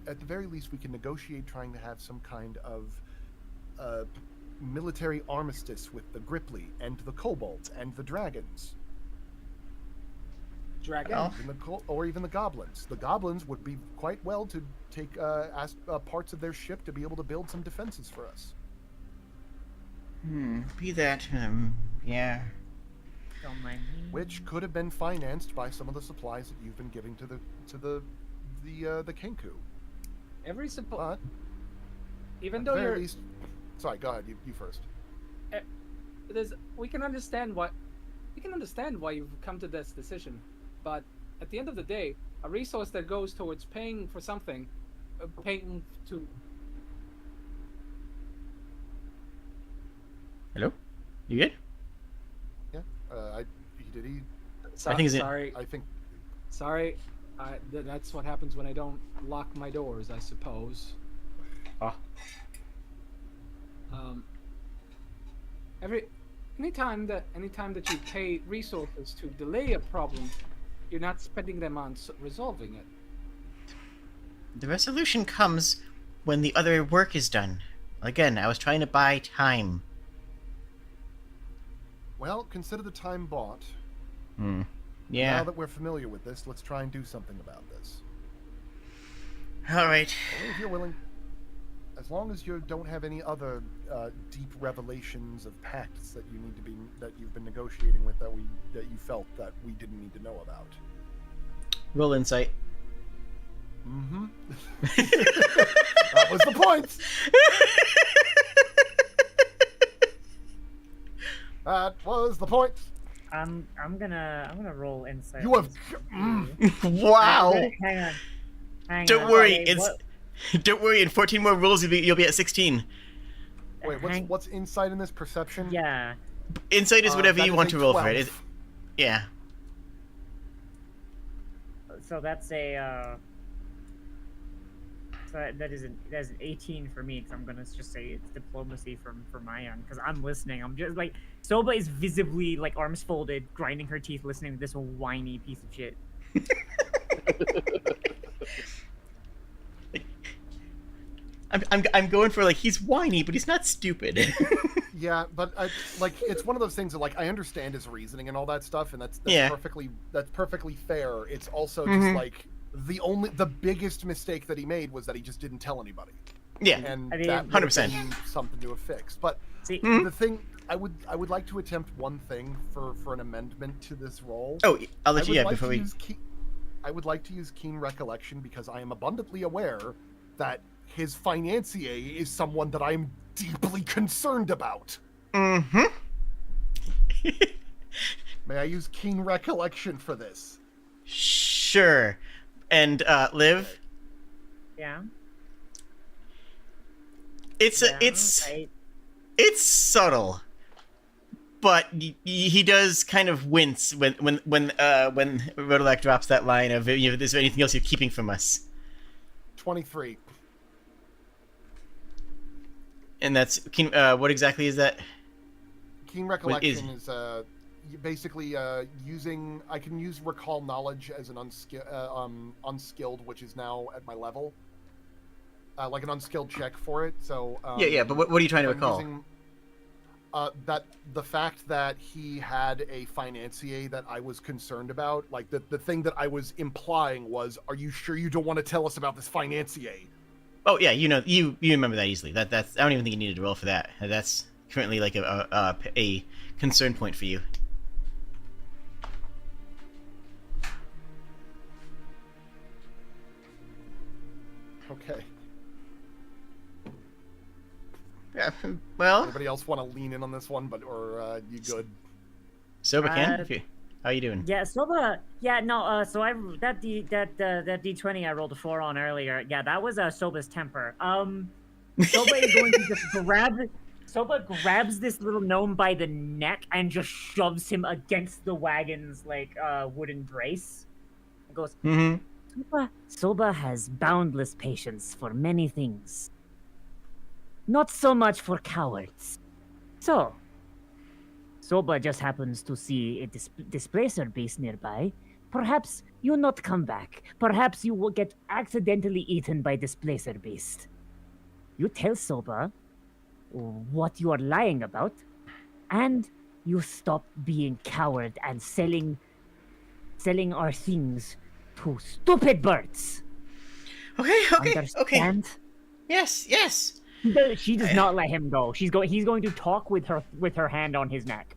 at the very least, we can negotiate trying to have some kind of military armistice with the Gripply and the Kobolds and the Dragons. dragon. Oh. Or even the goblins. The goblins would be quite well to take parts of their ship to be able to build some defenses for us. Be that. Yeah. Don't mind me. Which could have been financed by some of the supplies that you've been giving to the Kenku. But even at though the very you're, least, sorry, go ahead. You first. we can understand why you've come to this decision, but at the end of the day, a resource that goes towards paying for something, paying to. Hello? You good? Yeah. Did he? I think it's sorry. I think. Sorry. That's what happens when I don't lock my doors, I suppose. Ah. Anytime that you pay resources to delay a problem, you're not spending them on resolving it. The resolution comes when the other work is done. Again, I was trying to buy time. Well, consider the time bought. Yeah. Now that we're familiar with this, let's try and do something about this. All right. Only if you're willing. As long as you don't have any other deep revelations of pacts that you've been negotiating with that you felt that we didn't need to know about. Roll insight. Mm-hmm. That was the point. That was the point. I'm gonna roll insight. You have. Wow. Hang on. Don't worry. Okay, Don't worry. In 14 more rolls, you'll be at 16. Wait, what's insight in this? Perception? Yeah. Insight is whatever you want to roll for it. 12. Yeah. So that's a. So that's an 18 for me, because I'm gonna just say it's diplomacy for my end, because I'm listening. I'm just like, Soba is visibly like arms folded, grinding her teeth, listening to this whiny piece of shit. I'm going for like he's whiny, but he's not stupid. Yeah, but it's one of those things that I understand his reasoning and all that stuff, and that's yeah. perfectly fair. It's also just like the biggest mistake that he made was that he just didn't tell anybody. Yeah, and that 100% something to have fixed. But See, the thing I would like to attempt one thing for an amendment to this roll. Oh, I'll let you before we. I would like to use keen recollection because I am abundantly aware that his financier is someone that I am deeply concerned about. Mm-hmm. May I use keen recollection for this? Sure. And Liv? Yeah. It's subtle, but he does kind of wince when Rodolak drops that line of, is there anything else you're keeping from us? 23. And that's what exactly is that? Keen recollection is basically using. I can use recall knowledge as an unskilled, which is now at my level. Like an unskilled check for it. So yeah. But what are you trying to recall? Using, that the fact that he had a financier that I was concerned about, like the thing that I was implying was, are you sure you don't want to tell us about this financier? Oh yeah, you remember that easily. That's I don't even think you needed to roll for that. That's currently like a concern point for you. Okay. Yeah. Well. Anybody else want to lean in on this one, or you good? Soba can. How you doing? Yeah, Soba. Yeah, no. So that D20 I rolled a 4 on earlier. Yeah, that was Soba's temper. Soba is going to just Soba grabs this little gnome by the neck and just shoves him against the wagon's wooden brace. And goes. Mm-hmm. Soba has boundless patience for many things. Not so much for cowards. So, Soba just happens to see a displacer beast nearby. Perhaps you not come back. Perhaps you will get accidentally eaten by displacer beast. You tell Soba what you are lying about, and you stop being coward and selling selling our things to stupid birds. Okay. Understand? Yes. She does not let him go. He's going to talk with her hand on his neck.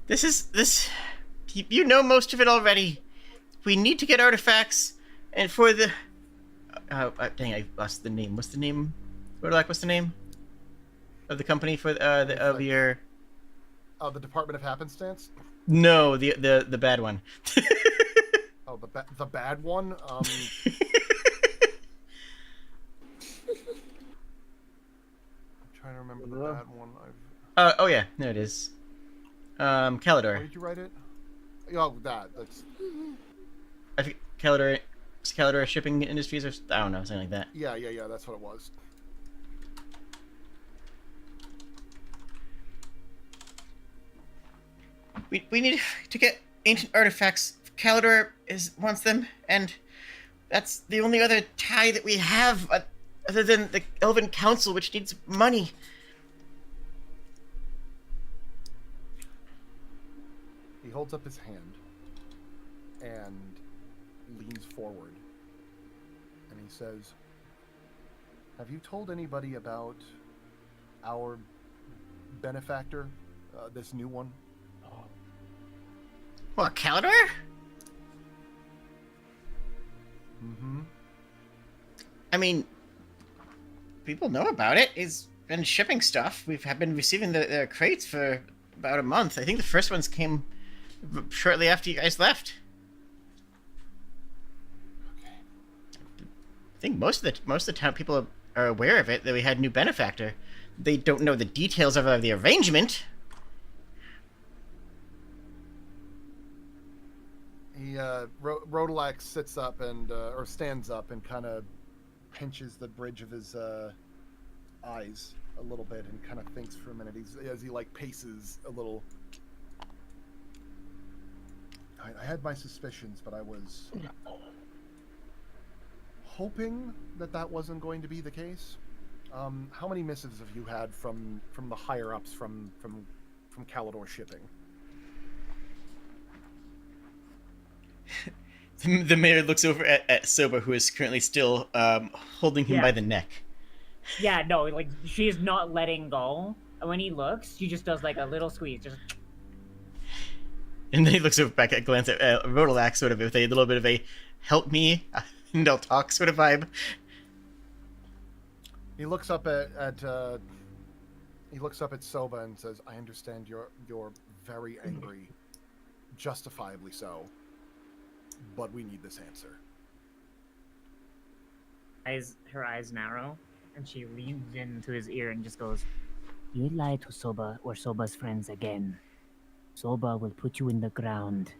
This. You know most of it already. We need to get artifacts, and for the. Dang! I lost the name. What's the name? What's the name of the company for of your? Oh, the Department of Happenstance. No, the bad one. Oh, the bad one. I'm trying to remember the bad one. Oh yeah, there it is. Calidor. Where did you write it? Oh, that's. I think Calidor Shipping Industries, or I don't know, something like that. Yeah. That's what it was. We need to get ancient artifacts. Calidor wants them, and that's the only other tie that we have other than the Elven Council, which needs money. He holds up his hand and leans forward, and he says, "Have you told anybody about our benefactor, this new one?" What, Calidor? Mm-hmm. I mean, people know about it. He's been shipping stuff. We've been receiving the crates for about a month. I think the first ones came shortly after you guys left. Okay. I think most of the town people are aware of it, that we had a new benefactor. They don't know the details of the arrangement. He Rodelax sits up and or stands up and kind of pinches the bridge of his eyes a little bit and kind of thinks for a minute. As he like paces a little. I had my suspicions, but I was hoping that wasn't going to be the case. How many missives have you had from the higher ups from Calidor Shipping? The mayor looks over at Soba, who is currently still holding him by the neck. Yeah, no, like, she is not letting go. And when he looks, she just does like a little squeeze, just. And then he looks over back at glance at Rodelax, sort of with a little bit of a "help me" and I'll talk sort of vibe. He looks up at Soba and says, "I understand you're very angry, justifiably so. But we need this answer." Her eyes narrow, and she leans into his ear and just goes, "You lie to Soba or Soba's friends again. Soba will put you in the ground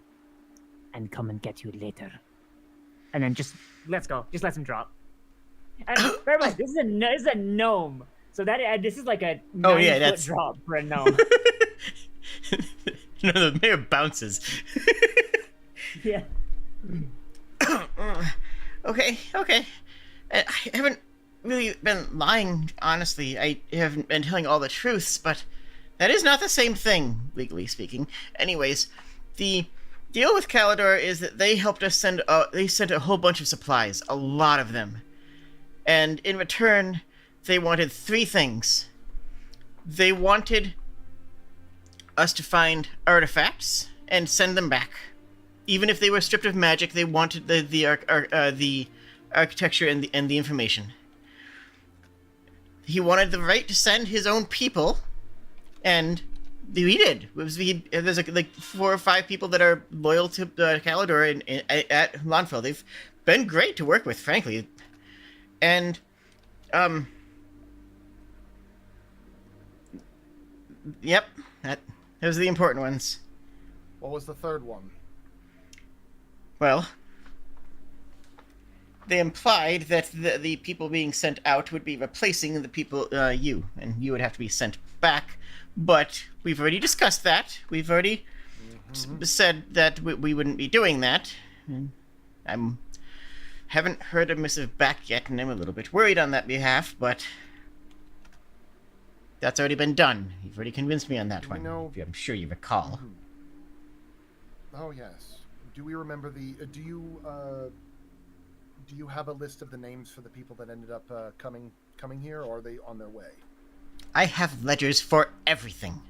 and come and get you later." And then just let's go. Just let him drop. And remember, this is a gnome, so that this is like a 9-foot drop for a gnome. No, the mayor bounces. Yeah. Okay. I haven't really been lying, honestly. I haven't been telling all the truths, but that is not the same thing, legally speaking. Anyways, the deal with Calidor is that they helped us sent a whole bunch of supplies, a lot of them. And in return, they wanted 3 things. They wanted us to find artifacts and send them back. Even if they were stripped of magic, they wanted the architecture and the information. He wanted the right to send his own people, and we did. There's like 4 or 5 people that are loyal to Calidor at Lonfell. They've been great to work with, frankly. And yep, those are the important ones. What was the third one? Well, they implied that the people being sent out would be replacing the people, and you would have to be sent back. But we've already discussed that. We've already said that we wouldn't be doing that. Haven't heard a missive back yet, and I'm a little bit worried on that behalf, but that's already been done. You've already convinced me on that one. I'm sure you recall. Oh yes. Do we remember the? Do you have a list of the names for the people that ended up coming here, or are they on their way? I have ledgers for everything.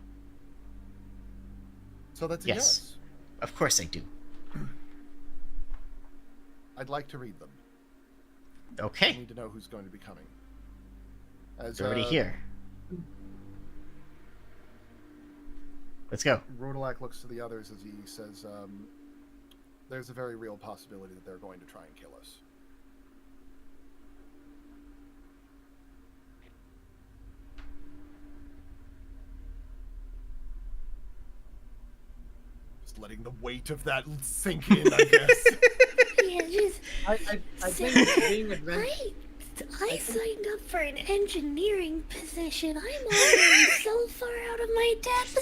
So that's a Yes. yes. Of course I do. I'd like to read them. I Okay. need to know who's going to be coming. As It's already here. Let's go. Rodelac looks to the others as he says, there's a very real possibility that they're going to try and kill us. Just letting the weight of that sink in, I guess. Yeah, just. I think being adventurous. I signed up for an engineering position. I'm already so far out of my depth.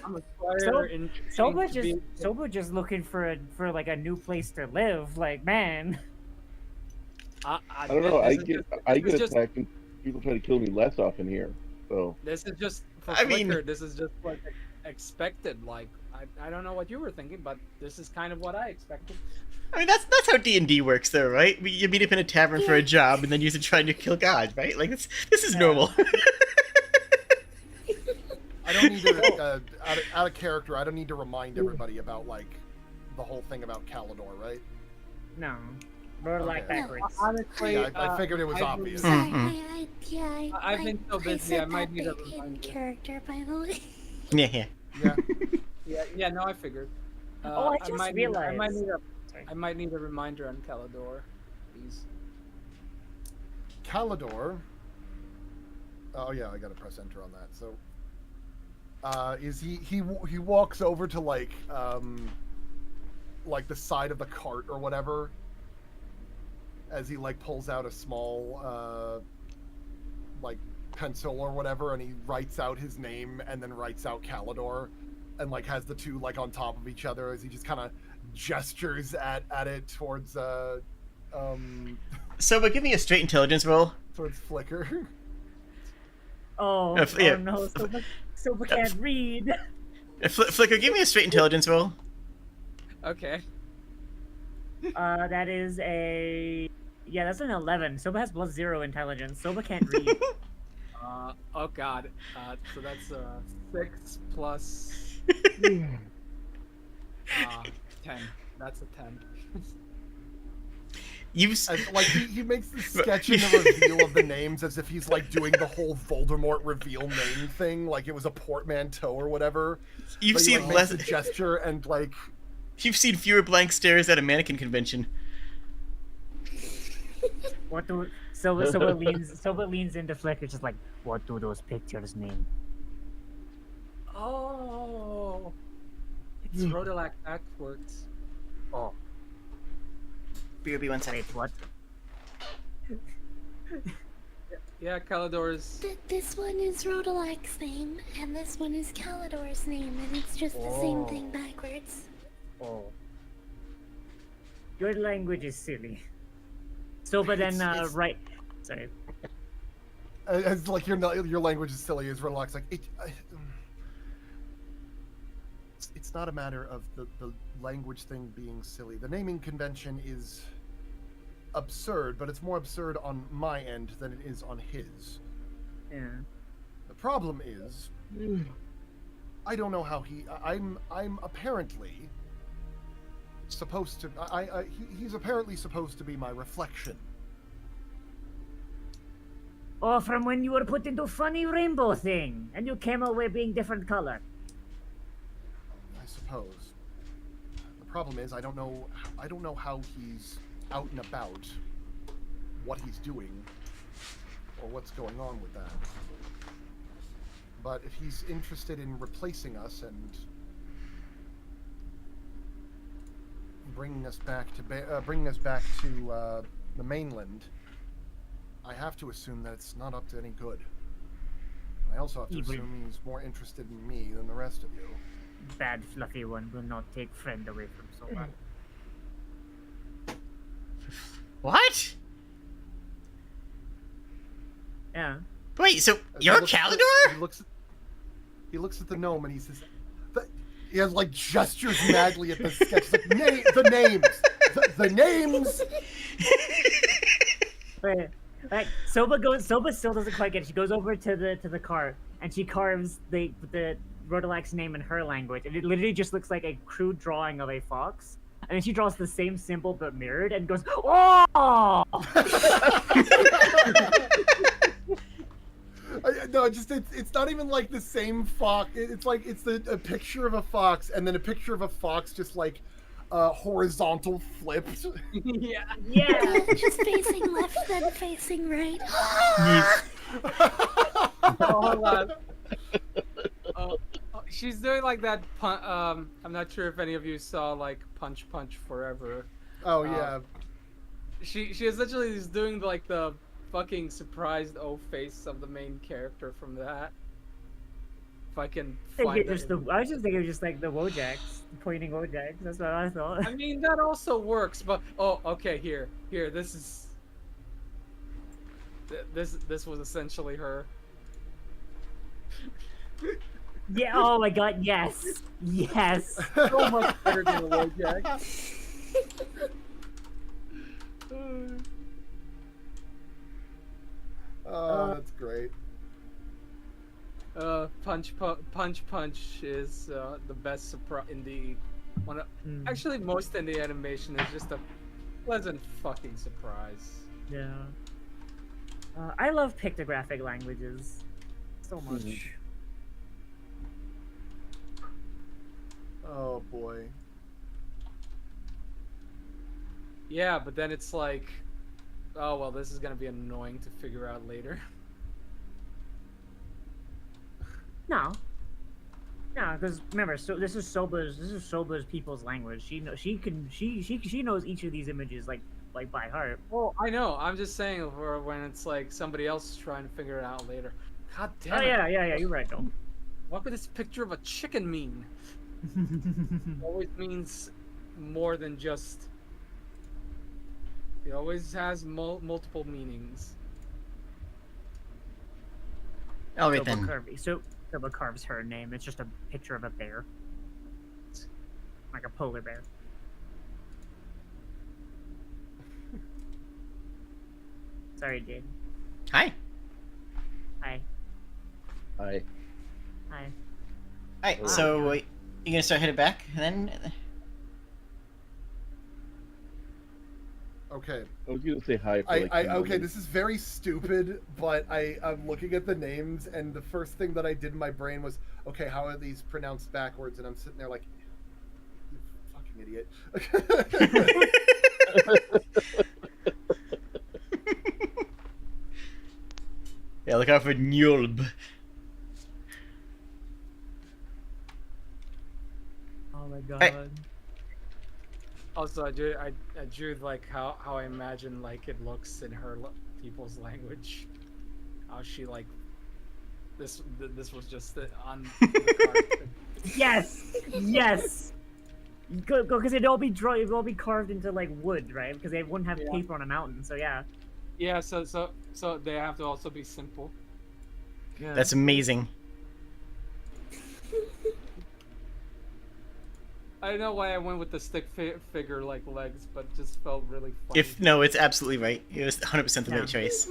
I'm a fire in. Soba just looking for like a new place to live. Like, man. I don't know. I get attacked and people try to kill me less often here. So This is just for I mean- Flicker. This is just like expected. Like I don't know what you were thinking, but this is kind of what I expected. I mean, that's how D&D works, though, right? You meet up in a tavern for a job, and then you're trying to kill God, right? Like, this is normal. I don't need to, out of character, I don't need to remind everybody about, like, the whole thing about Calidor, right? No. Rodelac Okay. backwards. Honestly, Yeah, I figured it was obvious. Sorry, Mhm. I've been so busy, said I might that need a bit in reminder. character, by the way. Yeah. Yeah. No, I figured. Oh, I just realized. I might need a reminder on Calidor, please. Calidor. Oh yeah, I gotta press enter on that. So, is he walks over to like the side of the cart or whatever, as he like pulls out a small like pencil or whatever, and he writes out his name and then writes out Calidor, and like has the two like on top of each other as he just kind of gestures at it towards So, but give me a straight intelligence roll. towards Flicker. Oh, yeah. oh no, Soba can't read. Flicker, give me a straight intelligence roll. Okay. That is that's an 11. Soba has +0 intelligence. Soba can't read. Oh god. So that's 6 plus 10. That's a 10. Like he makes the sketch in the reveal of the names as if he's like doing the whole Voldemort reveal name thing, like it was a portmanteau or whatever. You've But he, seen like, less. makes a gesture and like You've seen fewer blank stares at a mannequin convention. What do Soba leans into Flicker, just like, what do those pictures mean? Oh. It's Rodelac backwards. Oh, BRB 1 second. wait, what? Yeah, Calidor's. This one is Rodelac's name, and this one is Calidor's name, and it's just the same thing backwards. Oh. Your language is silly. Soba then It's- right. Sorry. as like your language is silly as Rodelac's like it's not a matter of the language thing being silly. The naming convention is absurd, but it's more absurd on my end than it is on his. Yeah. The problem is, I don't know how I'm apparently supposed to. He's apparently supposed to be my reflection. Oh, from when you were put into funny rainbow thing, and you came away being different color. I suppose. The problem is, I don't know how he's out and about, what he's doing, or what's going on with that. But if he's interested in replacing us and bringing us back to the mainland, I have to assume that it's not up to any good. I also have to Evil. assume he's more interested in me than the rest of you. Bad fluffy one will not take friend away from Soba. What? Yeah. Wait, so He you're looks at- Calidor? He looks at the gnome and he says, He has like gestures madly at the sketch. Like, the names. Wait, like Soba still doesn't quite get it. She goes over to the car and she carves the Rodalac's name in her language, and it literally just looks like a crude drawing of a fox. And then she draws the same symbol but mirrored and goes, "Oh!" No, it's not even like the same fox. It's like it's a picture of a fox and then a picture of a fox just like horizontal flipped. Yeah. Yeah. Just facing left, then facing right. Oh, hold on. She's doing like that. I'm not sure if any of you saw like Punch Forever. Oh yeah. She essentially is doing like the fucking surprised O face of the main character from that. If I can find it. I was just thinking just like the Wojaks, pointing Wojaks. That's what I thought. I mean that also works, but okay, here. This is. This was essentially her. Yeah. Oh my God. Yes. Yes. So much better than a Wojak. Oh, that's great. Punch is the best surprise in the one. Actually, most in the animation is just a pleasant fucking surprise. Yeah. I love pictographic languages so much. Oh boy. Yeah, but then it's like, oh well, this is gonna be annoying to figure out later. No, because remember, so this is Soba's people's language. She knows she knows each of these images like by heart. Well, I know. I'm just saying for when it's like somebody else is trying to figure it out later. God damn it. Yeah. You're right, though. What could this picture of a chicken mean? It always means more than just. It always has multiple meanings. All right then. Soba carves her name. It's just a picture of a bear, like a polar bear. Sorry, Jade. Hi. Hi. Hi. Hi. Alright, so you gonna start headed back then? Okay. I was gonna say hi. For like Okay, this is very stupid, but I'm looking at the names, and the first thing that I did in my brain was, okay, how are these pronounced backwards? And I'm sitting there like, you fucking idiot. Yeah, look out for Njolb. Oh my God. Hey. Also, I drew like how I imagine like it looks in her people's language. How she like this was just on the card. Yes. Go because it'd all be carved into like wood, right? Because they wouldn't have paper on a mountain. So yeah. Yeah. So they have to also be simple. Yeah. That's amazing. I don't know why I went with the stick figure like legs, but it just felt really funny. No, it's absolutely right. It was 100% the right choice.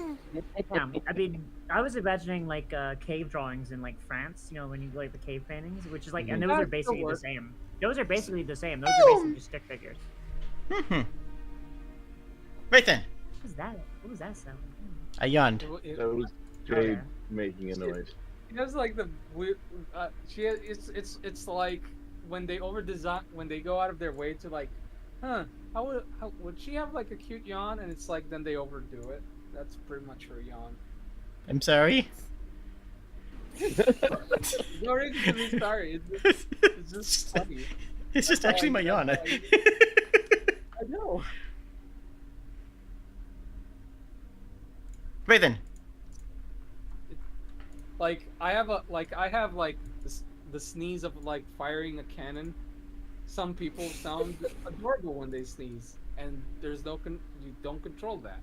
Yeah, I mean, I was imagining like cave drawings in like France, you know, when you like the cave paintings, which is like, and those are basically the same. Those are basically the same. Those are basically just stick figures. Right then. What was that sound? I yawned. That was Jade making a noise. It was like the weird. It's like when they when they go out of their way to like, how would she have like a cute yawn? And it's like then they overdo it. That's pretty much her yawn. I'm sorry. No reason to be sorry. It's just funny. It's just actually my yawn. I know. Right then. Like I have the sneeze of like firing a cannon. Some people sound adorable when they sneeze, and there's you don't control that.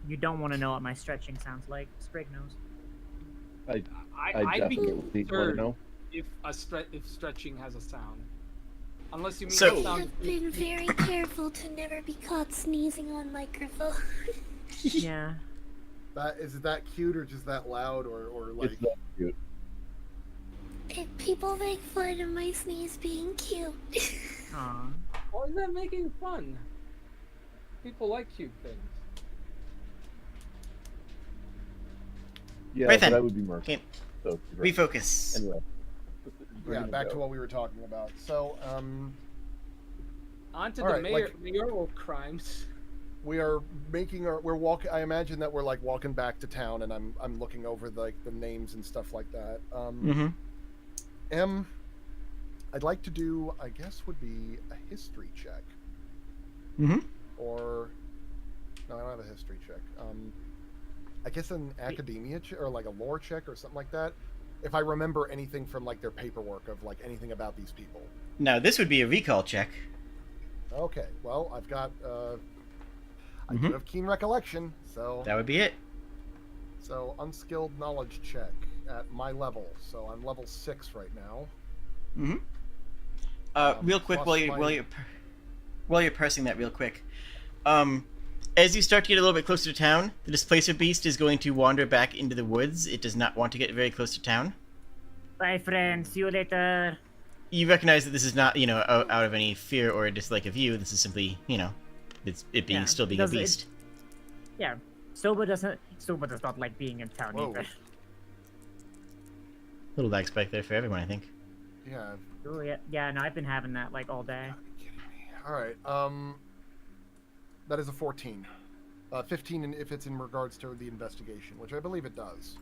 You don't want to know what my stretching sounds like. Sprig knows. I I'd be definitely want to concerned. know. if stretching has a sound. Unless you mean So- the I sound. have been very careful to never be caught sneezing on microphone. Yeah. Is it that cute or just that loud or like? It's not cute. If people make fun of my sneeze being cute. Aw. Why is that making fun? People like cute things. Yeah, Right but then. I would be Merc. Okay, So, refocus. anyway. Yeah, back to what we were talking about. So, On to All the right, mayoral crimes. we are I imagine that we're like walking back to town, and I'm looking over the names and stuff like that. Mm-hmm. I'd like to do, I guess, would be a history check, Mm-hmm. or no, I don't have a history check. I guess an academia or like a lore check or something like that. If I remember anything from like their paperwork of like anything about these people. Now this would be a recall check. Okay, well, I've got I do Mhm. have keen recollection, so That would be it. Unskilled knowledge check at my level. So I'm level 6 right now. Mm-hmm. Real quick, plus while you're parsing that real quick, as you start to get a little bit closer to town, the displacer beast is going to wander back into the woods. It does not want to get very close to town. Bye, friend. See you later. You recognize that this is not, out of any fear or dislike of you. This is simply, still being a beast. Yeah. Soba does not like being in town Whoa. either. Little lag spike there for everyone, I think. Yeah. Oh yeah, yeah. No, I've been having that like all day. All right. That is a 14. 15 if it's in regards to the investigation, which I believe it does.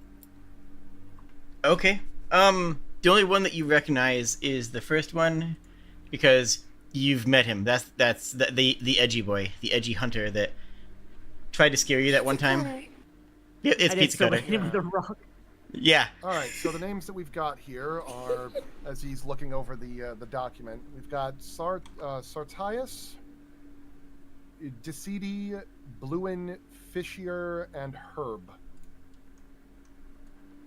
Okay. The only one that you recognize is the first one, because you've met him. That's the edgy boy, the edgy hunter that tried to scare you that one time. Yeah, it's I did Pizza so Cutter. hit him with the rock. Yeah. All right. So the names that we've got here are, as he's looking over the document, we've got Sartius, Decidi, Bluin, Fishier, and Herb.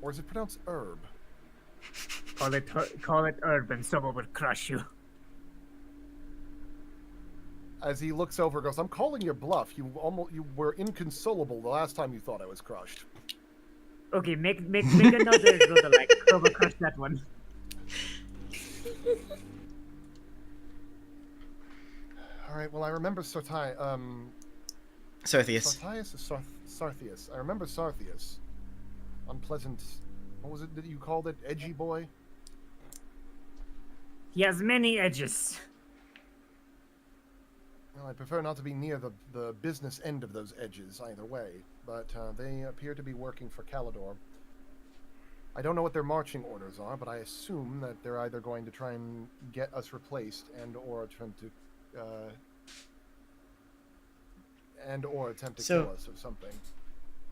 Or is it pronounced Herb? Call it urban. Soba would crush you. As he looks over, goes, "I'm calling your bluff. You were inconsolable the last time you thought I was crushed." Okay, make another little like Soba crush that one. All right. Well, I remember Sarthius. Sartius or Sarthius. I remember Sarthius. Unpleasant. What was it that you called it? Edgy boy? He has many edges. Well, I prefer not to be near the business end of those edges either way, but they appear to be working for Calidor. I don't know what their marching orders are, but I assume that they're either going to try and get us replaced or attempt to kill us or something.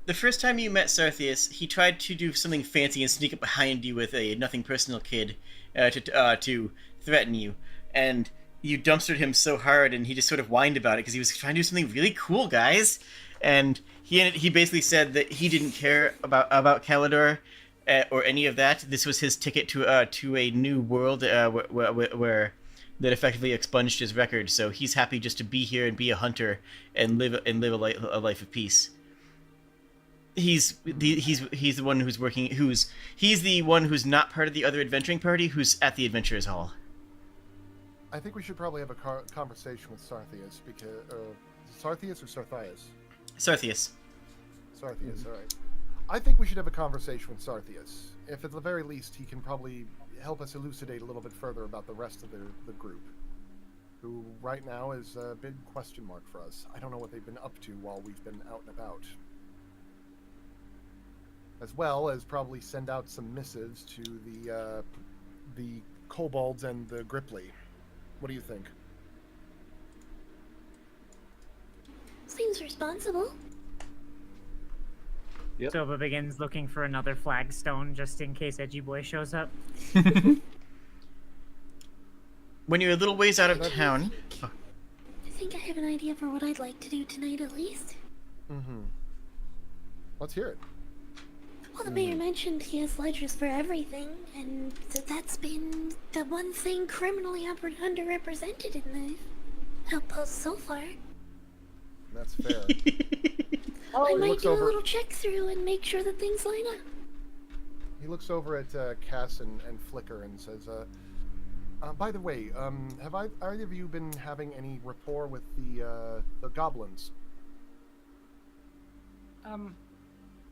The first time you met Sarthius, he tried to do something fancy and sneak up behind you with a nothing personal kid to threaten you, and you dumpstered him so hard, and he just sort of whined about it because he was trying to do something really cool, guys. And he basically said that he didn't care about Calidor or any of that. This was his ticket to a new world where that effectively expunged his record. So he's happy just to be here and be a hunter and live a life of peace. He's the one who's working. He's the one who's not part of the other adventuring party. Who's at the Adventurers Hall. I think we should probably have a conversation with Sarthius because Sarthius or Sarthius? Sarthius. Sarthius. All right. I think we should have a conversation with Sarthius. If at the very least he can probably help us elucidate a little bit further about the rest of the group, who right now is a big question mark for us. I don't know what they've been up to while we've been out and about. As well as probably send out some missives to the Kobolds and the Gripply. What do you think? Seems responsible. Yep. Soba begins looking for another flagstone just in case Edgy Boy shows up. When you're a little ways out of town. I think I have an idea for what I'd like to do tonight at least. Mm-hmm. Let's hear it. Well, the mayor mentioned he has ledgers for everything, and that's been the one thing criminally underrepresented in the outpost so far. That's fair. I he might looks do a over- little check through and make sure that things line up. He looks over at Cass and Flicker and says, by the way, have either of you been having any rapport with the goblins?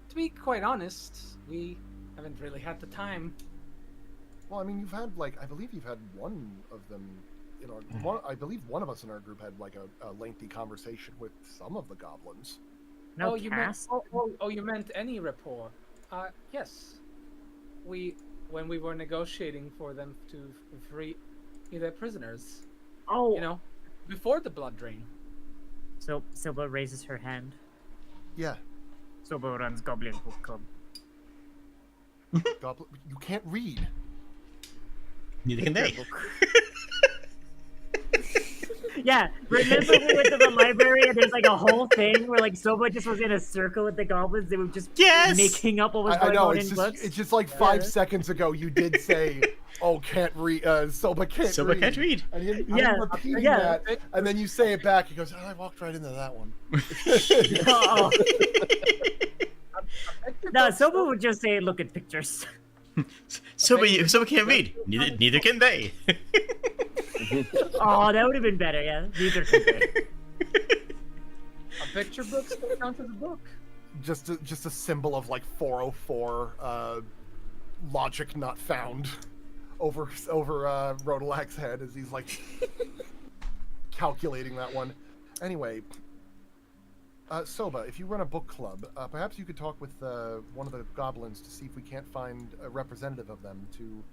To be quite honest, we haven't really had the time. Well, I mean, you've had, like, I believe you've had one of them in our... I believe one of us in our group had, like, a lengthy conversation with some of the goblins. No, you meant, Cass? you meant any rapport? Yes. When we were negotiating for them to free their prisoners. Oh. You know, before the blood drain. So Silva raises her hand. Yeah. Silva runs Goblin Book Club. Goblin... You can't read. Neither can they. Yeah, remember we went to the library and there's like a whole thing where like Silva just was in a circle with the goblins. They were just making up what was I going know, on it's in just, books. it's just like 5 seconds ago you did say, oh, can't read, Soba can't Silva read. can't read. And I'm Yeah, repeating yeah. that, and then you say it back, he goes, oh, I walked right into that one. Oh. No, Silva would just say, look at pictures. Silva can't read. Neither can they. Oh, that would have been better, yeah. Neither can they. A picture book still counts as a book. Just a symbol of like 404 logic not found over Rodolak's head as he's like calculating that one. Anyway, Soba, if you run a book club, perhaps you could talk with one of the goblins to see if we can't find a representative of them to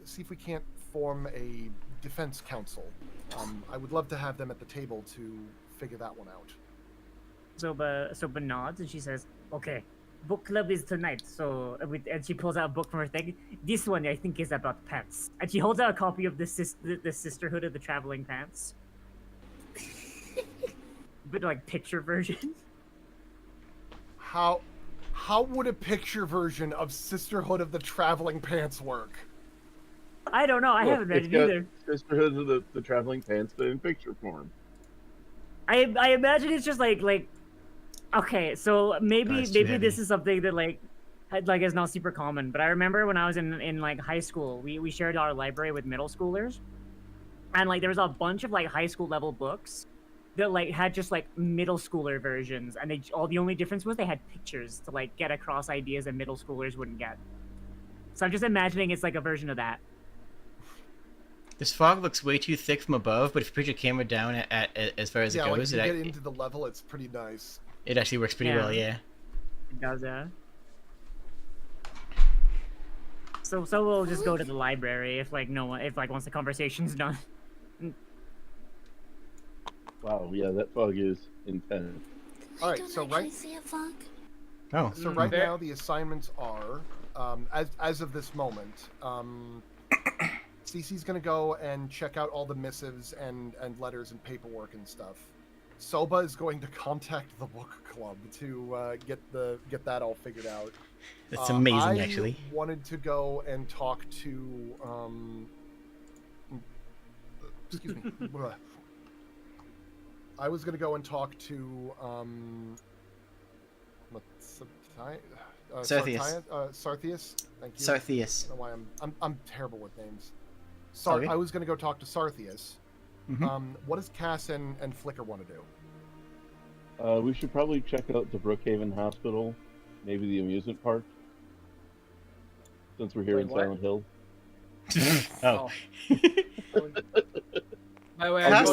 see if we can't form a defense council. I would love to have them at the table to figure that one out. Soba nods and she says, okay, book club is tonight. So, and she pulls out a book from her thing. This one I think is about pants. And she holds out a copy of the Sisterhood of the Traveling Pants. But like picture version. How would a picture version of Sisterhood of the Traveling Pants work? I don't know. I haven't read it either. Sisterhood of the Traveling Pants, but in picture form. I imagine it's just like okay, so maybe this is something that like is not super common. But I remember when I was in like high school, we shared our library with middle schoolers, and like there was a bunch of like high school level books that like had just like middle schooler versions, and the only difference was they had pictures to like get across ideas that middle schoolers wouldn't get. So I'm just imagining it's like a version of that. This fog looks way too thick from above, but if you put your camera down at as far as it goes, like you get into the level, it's pretty nice. It actually works pretty well, yeah. It does, yeah. So we'll just go to the library if once the conversation's done. Wow, yeah, that fog is intense. All right, so right. See a fog. Oh. So right now the assignments are, as of this moment, Cece's gonna go and check out all the missives and letters and paperwork and stuff. Soba is going to contact the book club to get that all figured out. That's amazing, actually. I wanted to go and talk to excuse me. I was gonna go and talk to Sarthius. Sarthius. Thank you. Sarthius. I don't know why I'm terrible with names. Sorry. I was gonna go talk to Sarthius. Mm-hmm. What does Cass and Flicker want to do? We should probably check out the Brookhaven Hospital, maybe the amusement park, since we're here in Silent Hill. Oh. By the way, I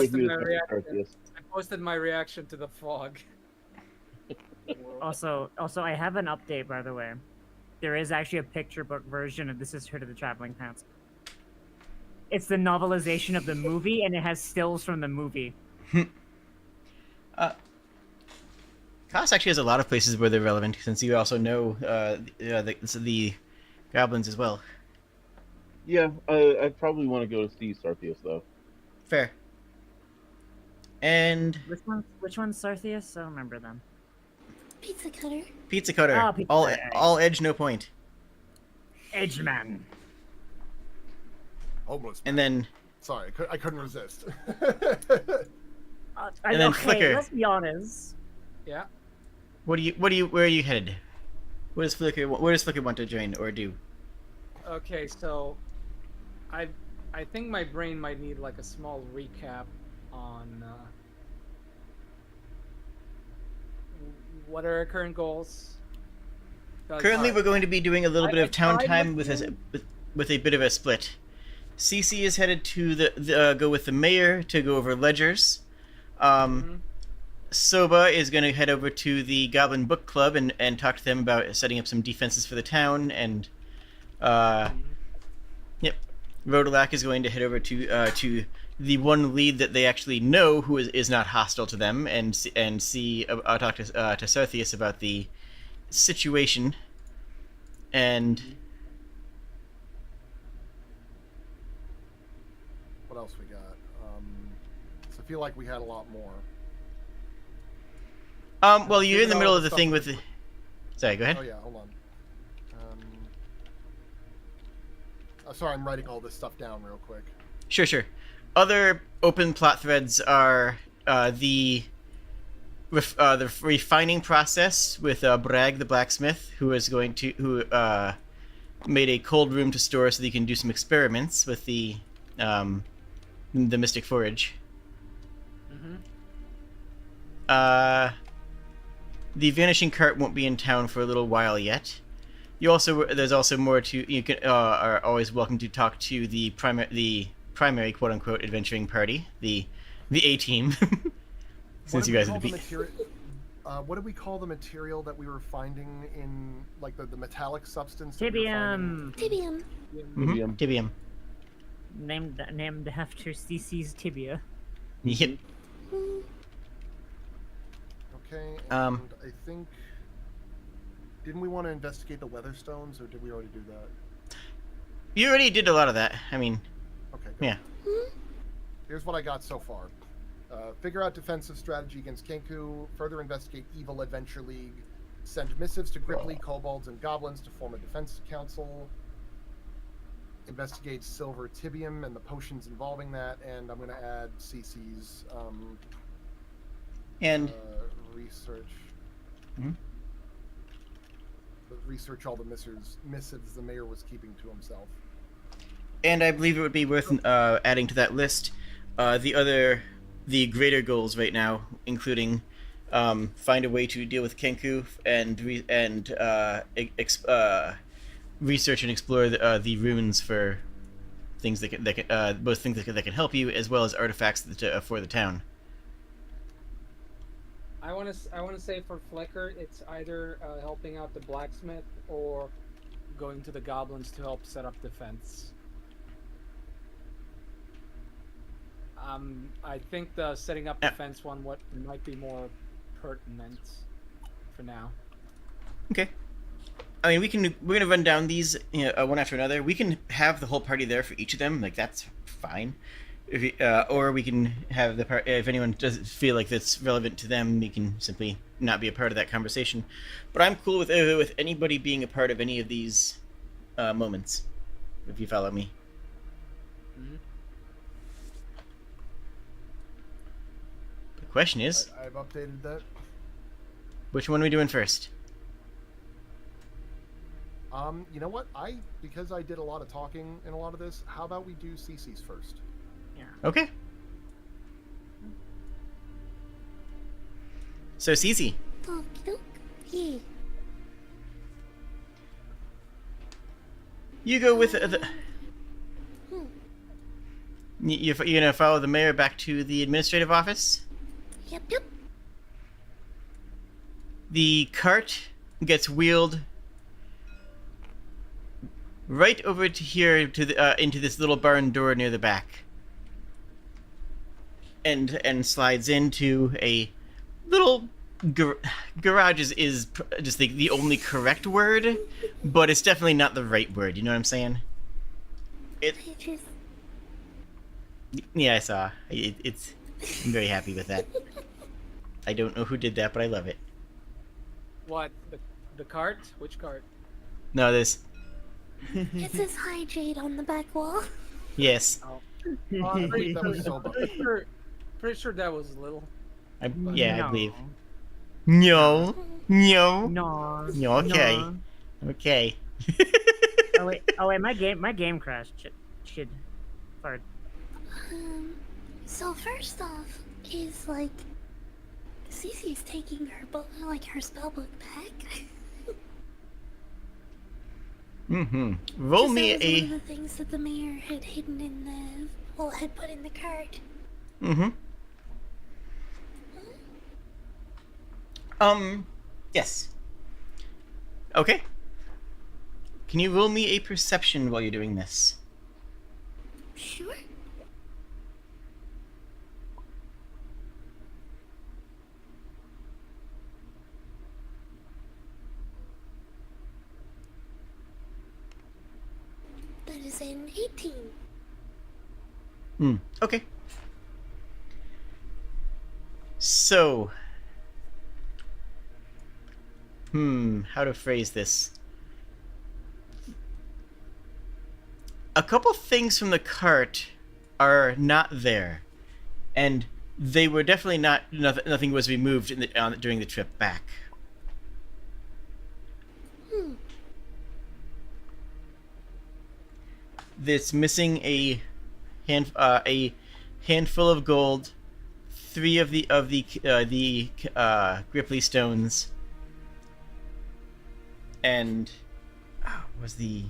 posted my reaction to the fog. Also, I have an update, by the way. There is actually a picture book version of The Sisterhood of the Traveling Pants. It's the novelization of the movie, and it has stills from the movie. Cass actually has a lot of places where they're relevant, since you also know the goblins as well. Yeah, I'd probably want to go to see Sarthius, though. Fair. And Which one's Sarthius? I don't remember them. Pizza cutter. Pizza cutter. Ah, pizza all cutter. all edge, no point. Edgeman. Homeless. And man. then Sorry, I couldn't resist. And then okay, Flicker. let's be honest. Yeah. where are you headed? Where does Flicker want to join or do? Okay, so I think my brain might need like a small recap on what are our current goals. 'Cause- Currently, we're going to be doing a little I- bit I of town tried time with with a bit of a split. CC is headed to go with the mayor to go over ledgers. Mhm. Soba is going to head over to the Goblin Book Club and talk to them about setting up some defenses for the town. And yep, Rodolak is going to head over to the one lead that they actually know who is not hostile to them and talk to Sarthius about the situation. And What else we got? So I feel like we had a lot more. well, you're in the middle of the thing with the... Sorry, go ahead. Oh yeah, hold on. Sorry, I'm writing all this stuff down real quick. Sure. Other open plot threads are the refining process with Bragg the blacksmith, who made a cold room to store so that he can do some experiments with the mystic forage. Mhm. The vanishing cart won't be in town for a little while yet. There's also more to you can are always welcome to talk to the primary quote unquote adventuring party, the A team. Since you guys are the what do we call the material that we were finding in like the metallic substance? that we were finding? Tibium. Tibium. Named after CC's tibia. Yep. Okay, and I think didn't we want to investigate the Weatherstones, or did we already do that? You already did a lot of that. I mean, Okay. Good. yeah. Here's what I got so far. Figure out defensive strategy against Kenku, further investigate Evil Adventure League, send missives to Gripply, Kobolds, and Goblins to form a defense council, investigate Silver Tibium and the potions involving that, and I'm going to add CC's And research. Mhm. Research all the missives the mayor was keeping to himself. And I believe it would be worth adding to that list the greater goals right now, including find a way to deal with Kenku and research and explore the runes for things that can help you, as well as artifacts for the town. I want to say for Flicker, it's either helping out the blacksmith or going to the goblins to help set up defense. I think the setting up defense one might be more pertinent for now. Okay. I mean, we're gonna run down these one after another. We can have the whole party there for each of them. Like, that's fine. Or we can have if anyone doesn't feel like that's relevant to them, we can simply not be a part of that conversation. But I'm cool with anybody being a part of any of these moments, if you follow me. Mm-hmm. The question is, I've updated that. which one are we doing first? You know what? Because I did a lot of talking in a lot of this, how about we do CC's first? Okay. So, Cece. Yeah. You go with you're gonna follow the mayor back to the administrative office. Yep. The cart gets wheeled right over to here to into this little barn door near the back, and slides into a little garage. Is just the only correct word, but it's definitely not the right word. You know what I'm saying? Yeah, I saw. I'm very happy with that. I don't know who did that, but I love it. What? The cart? Which cart? No, this. It says hi Jade on the back wall. Yes. That was so bad. Pretty sure that was little. Yeah, I believe. No. No. No. No, okay. No. Okay. Oh wait, my game crashed. Should. Sorry. So first off, is like Cece's taking her book, like her spell book back. Mm-hmm. Roll me That was a. one of the things that the mayor had hidden in the, well, had put in the cart. Mm-hmm. Yes. Okay. Can you roll me a perception while you're doing this? Sure. That is an 18. Okay. So. How to phrase this? A couple things from the cart are not there, and they were definitely not. Nothing was removed during the trip back. It's missing a handful of gold, 3 of the Gripply stones, and was the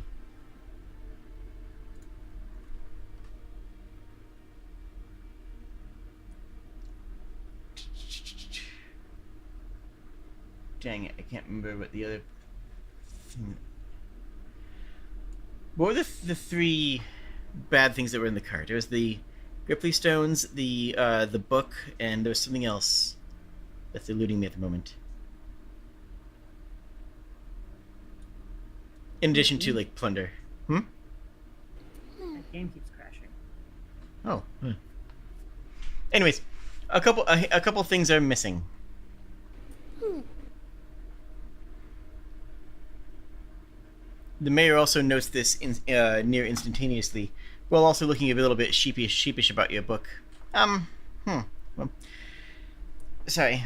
dang it, I can't remember what the other thing. What were the 3 bad things that were in the cart? It was the Gripply stones, the book, and there was something else that's eluding me at the moment. In addition to like plunder. My game keeps crashing. Oh. Anyways, a couple things are missing. The mayor also notes this near instantaneously, while also looking a little bit sheepish about your book. Well, sorry,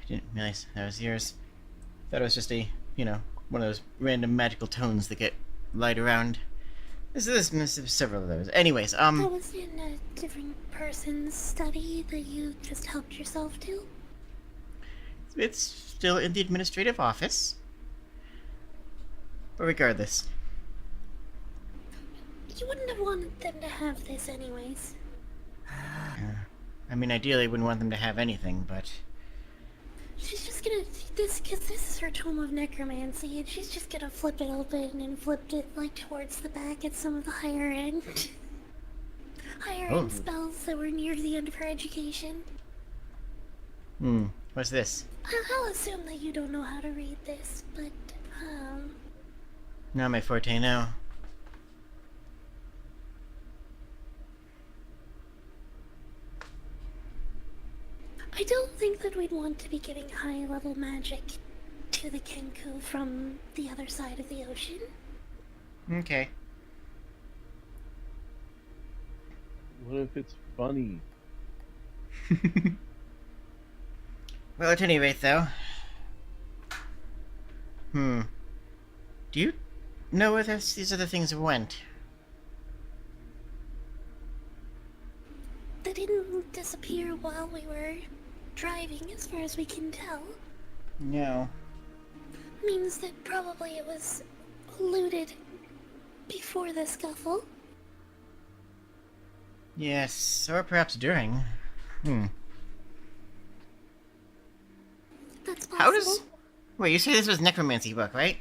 didn't realize that was yours. Thought it was just a, one of those random magical tones that get light around. This is several of those. Anyways, That was in a different person's study that you just helped yourself to? it's still in the administrative office. But regardless. You wouldn't have wanted them to have this anyways. I mean, ideally, I wouldn't want them to have anything, but... She's just gonna, because this is her tome of necromancy, and she's just gonna flip it open and flip it, like, towards the back at some of the higher end spells that were near the end of her education. What's this? I'll assume that you don't know how to read this, but, Not my forte now. I don't think that we'd want to be giving high-level magic to the Kenku from the other side of the ocean. Okay. What if it's funny? Well, at any rate, though... Do you know where these other things went? They didn't disappear while we were driving, as far as we can tell. No. Means that probably it was looted before the scuffle. Yes, or perhaps during. That's possible. How does... Wait, you say this was necromancy book, right?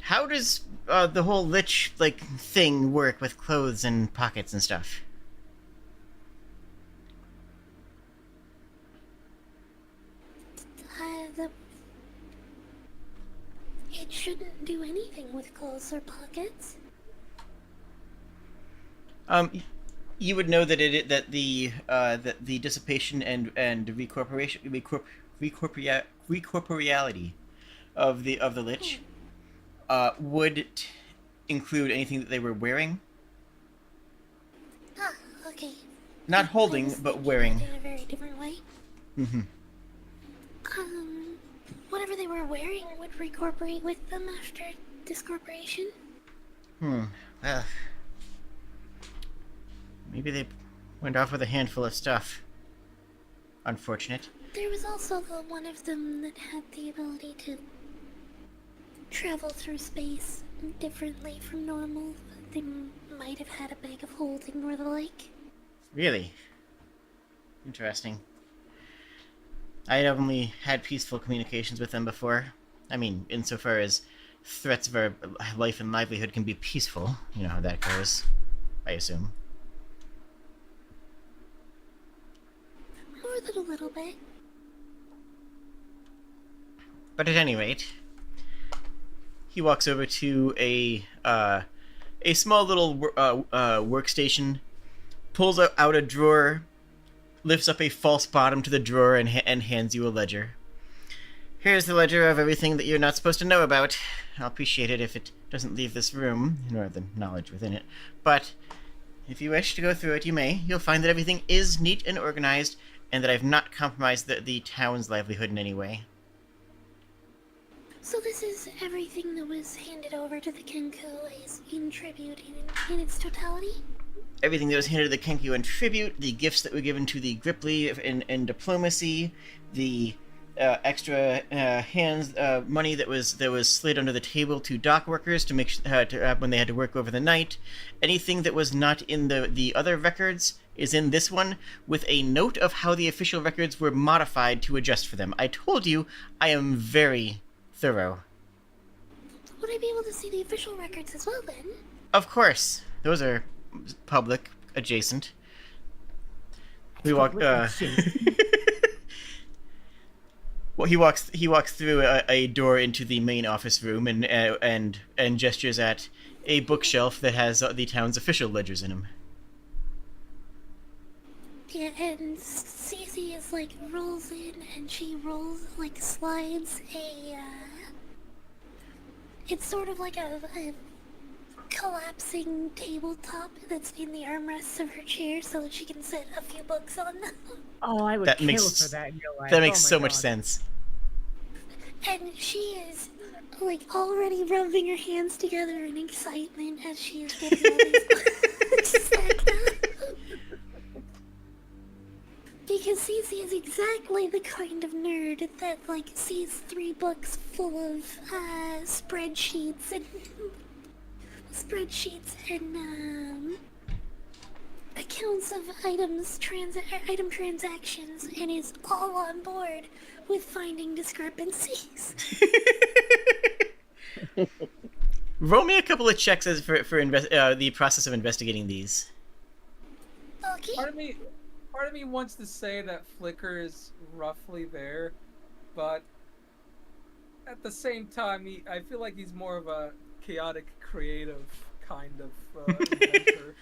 How does the whole lich, thing work with clothes and pockets and stuff? It shouldn't do anything with clothes or pockets. You would know that that the dissipation and recorporeality of the lich would include anything that they were wearing. Ah, okay. Not I holding, was but thinking wearing. it in a very different way. Mm-hmm. Whatever they were wearing would recorporate with them after discorporation. Well, maybe they went off with a handful of stuff. Unfortunate. There was also the one of them that had the ability to travel through space differently from normal. They might have had a bag of holding or the like. Really? Interesting. I had only had peaceful communications with them before. I mean, insofar as threats of our life and livelihood can be peaceful. You know how that goes, I assume. More than a little bit. But at any rate, he walks over to a small little workstation, pulls out a drawer, lifts up a false bottom to the drawer, and hands you a ledger. Here's the ledger of everything that you're not supposed to know about. I'll appreciate it if it doesn't leave this room, nor the knowledge within it. But if you wish to go through it, you may. You'll find that everything is neat and organized, and that I've not compromised the town's livelihood in any way. So this is everything that was handed over to the Kenku is in tribute in its totality? Everything that was handed to the Kenku in tribute, the gifts that were given to the Gripply in diplomacy, the extra money that was slid under the table to dock workers to make when they had to work over the night. Anything that was not in the other records is in this one, with a note of how the official records were modified to adjust for them. I told you, I am very thorough. Would I be able to see the official records as well then? Of course, those are public adjacent. We walk. Well, he walks through a door into the main office room and gestures at a bookshelf that has the town's official ledgers in them. Yeah, and Cece is like rolls in and she slides it's sort of like a collapsing tabletop that's in the armrests of her chair so that she can set a few books on. Oh, I would That kill makes- for that in real life. That makes Oh my so much God. sense. And she is like already rubbing her hands together in excitement as she is getting all these books stacked up. Because Cece is exactly the kind of nerd that sees 3 books full of spreadsheets and accounts of item transactions and is all on board with finding discrepancies. Roll me a couple of checks as for the process of investigating these. Okay. Part of me wants to say that Flicker is roughly there, but at the same time, I feel like he's more of a chaotic, creative kind of inventor.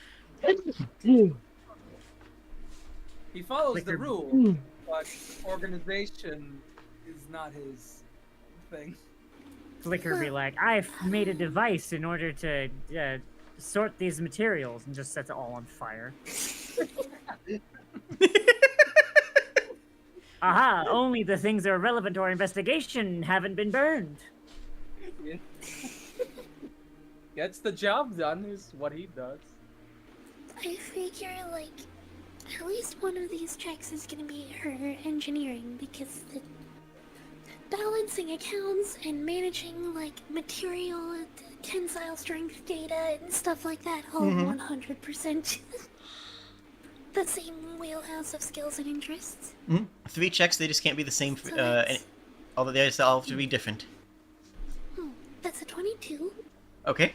He follows the Flicker. rules, but organization is not his thing. Flicker be like, I've made a device in order to sort these materials, and just sets it all on fire. Aha! Only the things that are relevant to our investigation haven't been burned. Gets the job done is what he does. I figure, at least one of these checks is gonna be her engineering, because the balancing accounts and managing, material, tensile strength data and stuff like that, all 100% the same wheelhouse of skills and interests. 3 checks, they just can't be the same. So that's- Although they all have to be different. That's a 22. Okay.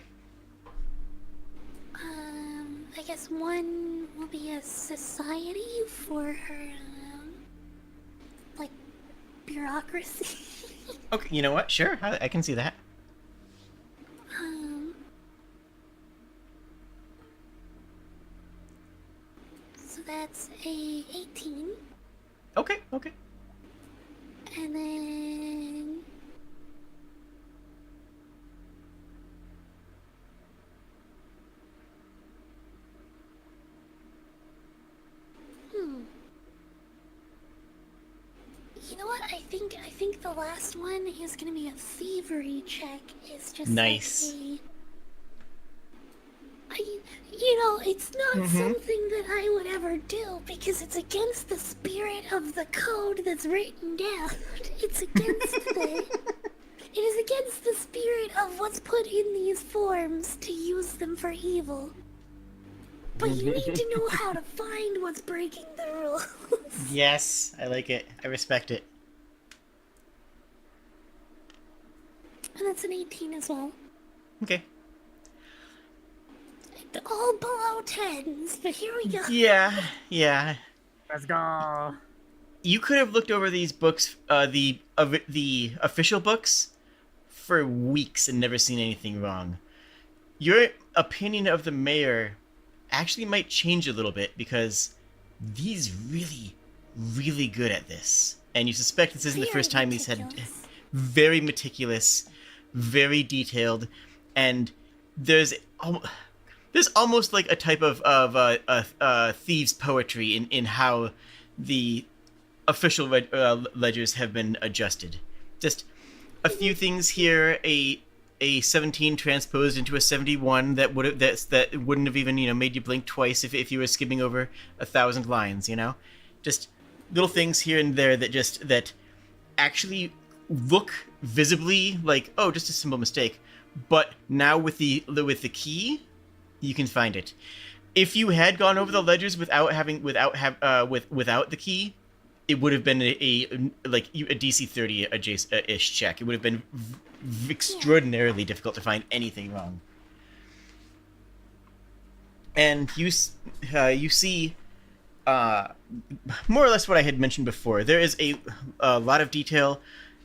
I guess one will be a society for her, bureaucracy. Okay, you know what? Sure, I can see that. that's a 18. Okay. And then... You know what? I think the last one is gonna be a thievery check. It's just nice. It's not something that I would ever do because it's against the spirit of the code that's written down. It's against it is against the spirit of what's put in these forms to use them for evil. But you need to know how to find what's breaking the rules. Yes, I like it. I respect it. And that's an 18 as well. Okay. All below 10s, but here we go. Yeah. Let's go. You could have looked over these books, the official books, for weeks and never seen anything wrong. Your opinion of the mayor actually might change a little bit because he's really, really good at this. And you suspect this isn't the first time he's had very meticulous, very detailed, and there's almost like a type of thieves' poetry in how the official ledgers have been adjusted. Just a few things here, a 17 transposed into a 71 that wouldn't have even made you blink twice if you were skimming over 1,000 lines. Just little things here and there that actually look visibly like, oh, just a simple mistake, but now with the key, you can find it. If you had gone over the ledgers without the key, it would have been a DC 30 ish check. It would have been extraordinarily difficult to find anything wrong. And you see more or less what I had mentioned before. There is a lot of detail,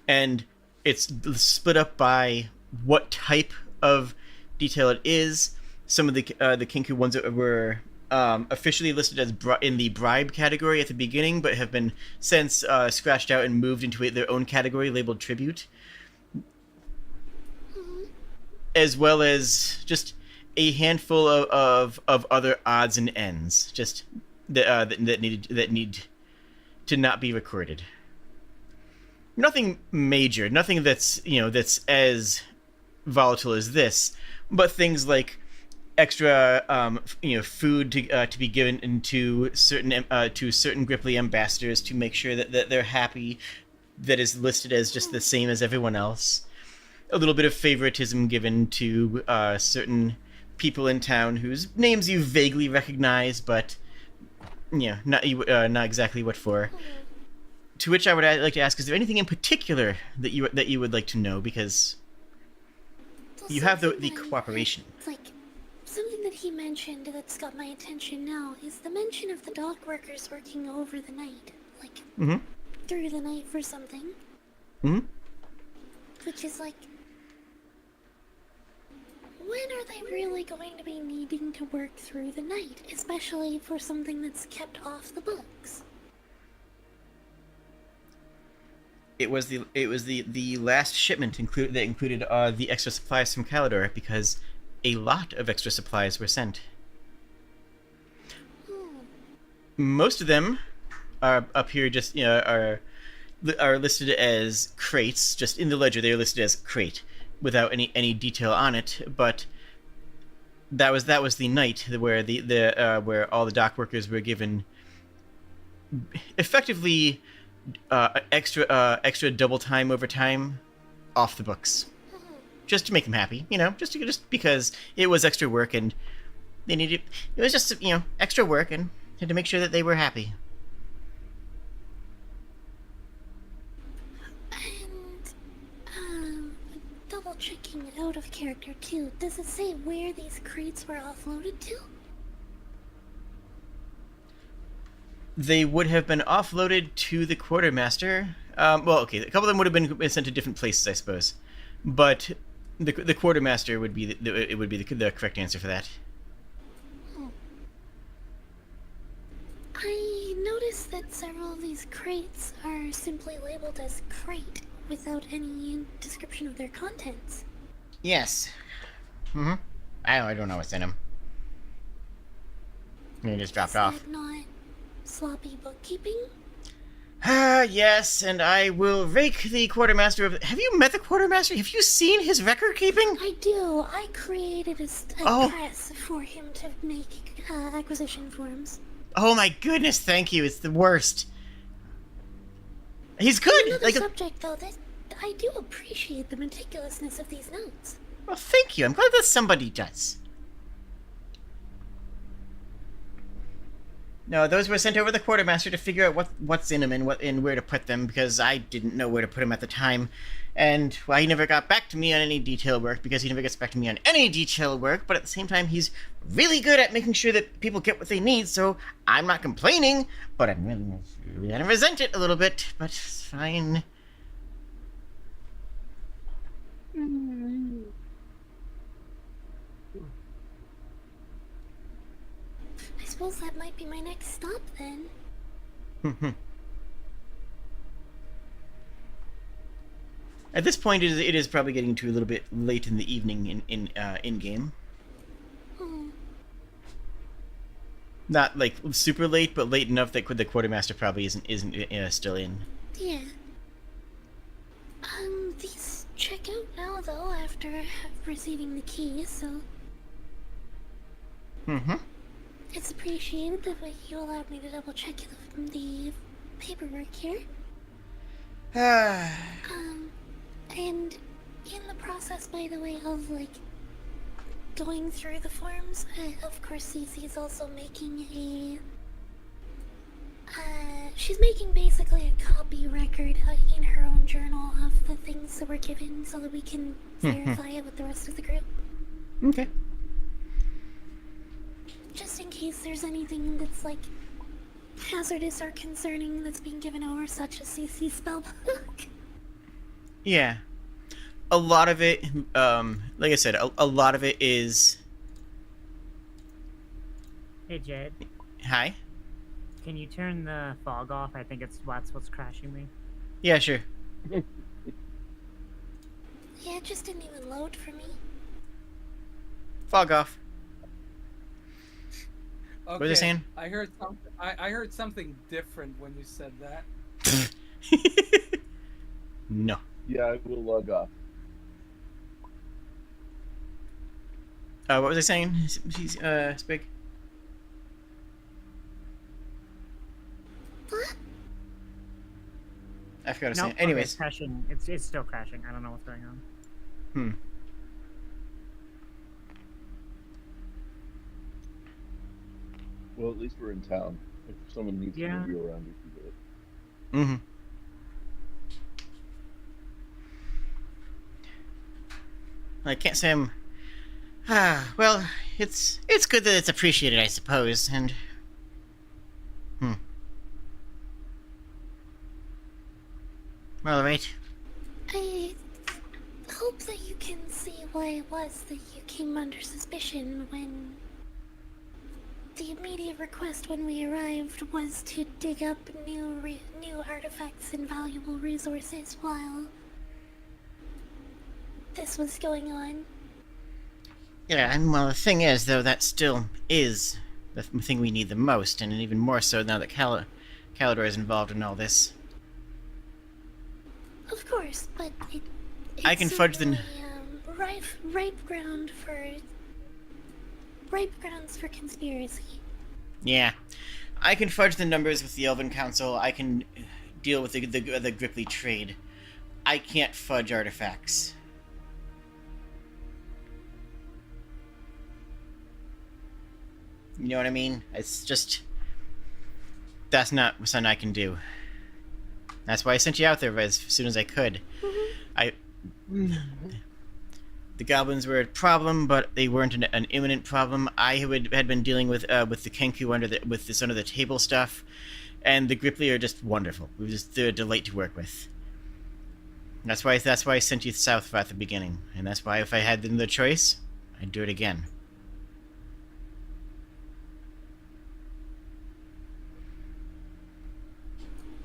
and it's split up by what type of detail it is. Some of the Kinku ones that were officially listed as in the bribe category at the beginning, but have been since scratched out and moved into their own category labeled tribute, as well as just a handful of other odds and ends, just that need to not be recorded. Nothing major, nothing that's as volatile as this, but things like extra food to be given into certain Gripply ambassadors to make sure that they're happy, that is listed as just the same as everyone else. A little bit of favoritism given to certain people in town whose names you vaguely recognize, but not exactly what for. To which I would like to ask: is there anything in particular that you would like to know? Because you have the cooperation. Something that he mentioned that's got my attention now is the mention of the dock workers working over the night, through the night for something. Which is when are they really going to be needing to work through the night, especially for something that's kept off the books? It was the last shipment that included the extra supplies from Calidor, because a lot of extra supplies were sent. Most of them are up here are listed as crates. Just in the ledger, they are listed as crate without any detail on it. But that was the night where where all the dock workers were given effectively extra double time overtime off the books. Just to make them happy, just because it was extra work and they needed. It was just extra work and had to make sure that they were happy. And double checking out of character too. Does it say where these crates were offloaded to? They would have been offloaded to the quartermaster. Well, okay, a couple of them would have been sent to different places, I suppose, but the quartermaster would be the correct answer for that. I noticed that several of these crates are simply labeled as crate without any description of their contents. Yes. Mm-hmm. I don't know what's in them. And he just dropped off. Is that not sloppy bookkeeping? Yes, and I will rake the quartermaster of... Have you met the quartermaster? Have you seen his record keeping? I do. I created a press for him to make acquisition forms. Oh my goodness, thank you. It's the worst. He's good. Another Like subject, though, that I do appreciate the meticulousness of these notes. Well, thank you. I'm glad that somebody does. No, those were sent over the quartermaster to figure out what's in them and where to put them, because I didn't know where to put them at the time. And, well, he never got back to me on any detail work, because he never gets back to me on any detail work, but at the same time, he's really good at making sure that people get what they need, so I'm not complaining, but I'm really gonna resent it a little bit, but it's fine. I suppose that might be my next stop, then. At this point, it is probably getting to a little bit late in the evening in game. Not like super late, but late enough that the quartermaster probably isn't still in. Yeah. These check out now, though, after receiving the key, so... It's appreciated that you allowed me to double-check the paperwork here. And in the process, by the way, of, like, going through the forms, of course, Cece's also making she's making basically a copy record in her own journal of the things that were given so that we can verify it with the rest of the group. Okay. Just in case there's anything that's, like, hazardous or concerning that's being given over, such as Cece's spellbook. Yeah. A lot of it, like I said, a lot of it is... Hey, Jed. Hi? Can you turn the fog off? I think that's what's crashing me. Yeah, sure. Yeah, it just didn't even load for me. Fog off. Okay, What are they saying? I heard something different when you said that. No. Yeah, I will log off. What was I saying? Spig? What? I forgot to say. Nope, Anyways. it's crashing. It's still crashing. I don't know what's going on. Well, at least we're in town. If someone needs to move you around, we can do it. I can't say I'm... well, it's good that it's appreciated, I suppose, and... Well, alright. I hope that you can see why it was that you came under suspicion when the immediate request when we arrived was to dig up new artifacts and valuable resources while this was going on. Yeah, and well, the thing is, though, that still is the thing we need the most, and even more so now that Calidor is involved in all this. Of course, but I can fudge the... ripe grounds for conspiracy. Yeah. I can fudge the numbers with the Elven Council, I can deal with the Gripply trade. I can't fudge artifacts. You know what I mean? It's just... That's not something I can do. That's why I sent you out there as soon as I could. The goblins were a problem, but they weren't an imminent problem. I had been dealing with the Kenku under the table stuff, and the Gripply are just wonderful. They're a delight to work with. That's why I sent you south at the beginning, and that's why if I had the choice, I'd do it again.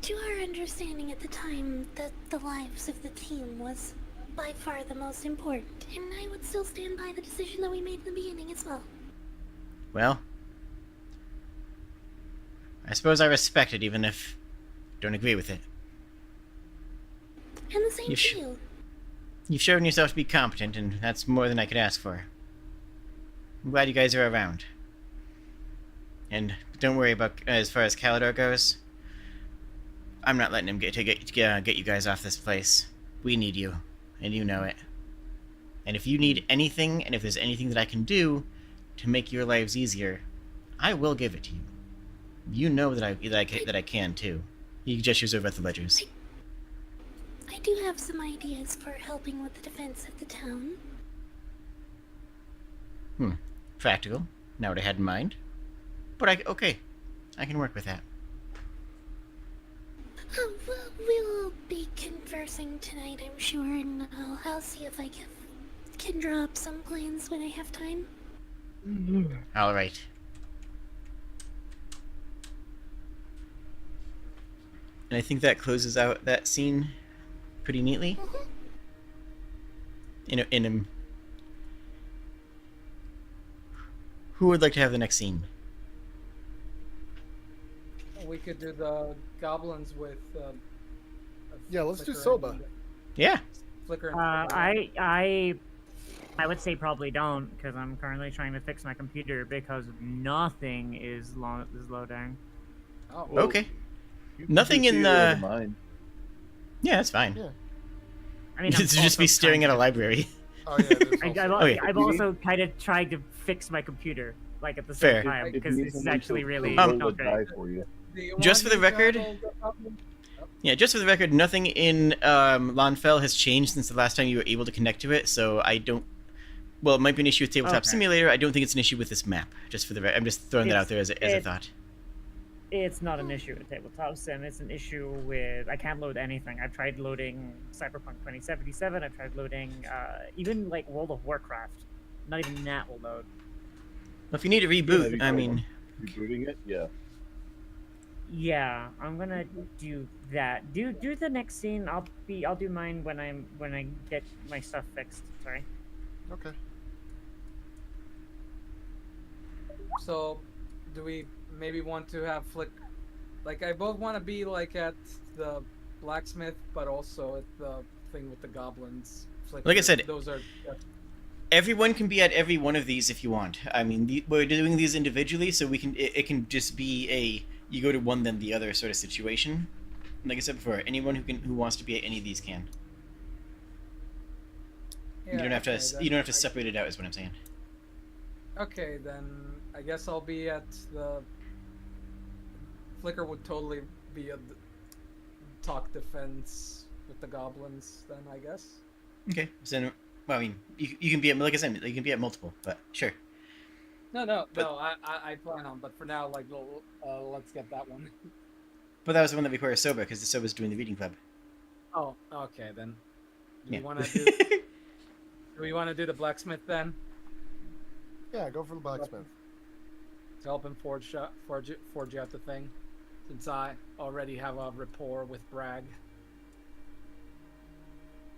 to our understanding at the time that the lives of the team was by far the most important, and I would still stand by the decision that we made in the beginning as well. Well, I suppose I respect it, even if I don't agree with it. And the same to you. You've shown yourself to be competent, and that's more than I could ask for. I'm glad you guys are around. And don't worry about as far as Calidor goes. I'm not letting him get you guys off this place. We need you, and you know it. And if you need anything, and if there's anything that I can do to make your lives easier, I will give it to you. You know that I can too. He gestures over at the ledgers. I do have some ideas for helping with the defense of the town. Practical. Not what I had in mind. But okay. I can work with that. Well, we'll be conversing tonight, I'm sure, and I'll see if I can draw up some plans when I have time. All right. And I think that closes out that scene pretty neatly. Who would like to have the next scene? We could do the goblins with. Yeah, let's do Flicker Soba. and- Yeah. Flicker. And I would say probably don't, because I'm currently trying to fix my computer because nothing is loading. Oh. Okay. You can Nothing do in theater the- of mind. Yeah, that's fine. Yeah. I mean, To I'm just be also staring at a trying library. Oh yeah. There's I've, also- Okay. I've also kind of tried to fix my computer, like at the Fair. same time, If because you need it's someone actually to really roll not a die great. for you. Do you Just want for the me to record- handle the goblin? Yeah, just for the record, nothing in Lonfell has changed since the last time you were able to connect to it, so I don't... Well, it might be an issue with Tabletop Okay. Simulator. I don't think it's an issue with this map. Just for the I'm just throwing that out there as a It's- thought. It's not an issue with Tabletop Sim. It's an issue with I can't load anything. I've tried loading Cyberpunk 2077. I've tried loading even like World of Warcraft. Not even that will load. Well, if you need to Yeah, reboot, you I can. mean... Rebooting it? Yeah. Yeah, I'm gonna do that. Do the next scene. I'll do mine when I get my stuff fixed. Sorry. Okay. So, do we maybe want to have Flick? Like, I both want to be like at the blacksmith, but also at the thing with the goblins. Flicker. Like I said, those are. Everyone can be at every one of these if you want. I mean, we're doing these individually, so we can. It can just be a you go to one then the other sort of situation. Like I said before, anyone who wants to be at any of these can. Yeah, You don't have to. okay, You don't have to then separate it out. Is what I'm saying. Okay, then I guess I'll be at the. Flicker would totally be a talk defense with the goblins. Then I guess. Okay. So, well, I mean, you can be at like I said, you can be at multiple, but sure. No. But- I plan on, but for now, like, let's get that one. But that was the one that requires Soba because the Soba's doing the reading club. Oh, okay then. Do Yeah. we want to do? Do we want to do the blacksmith then? Yeah, go for the blacksmith. To help him forge out the thing, since I already have a rapport with Bragg.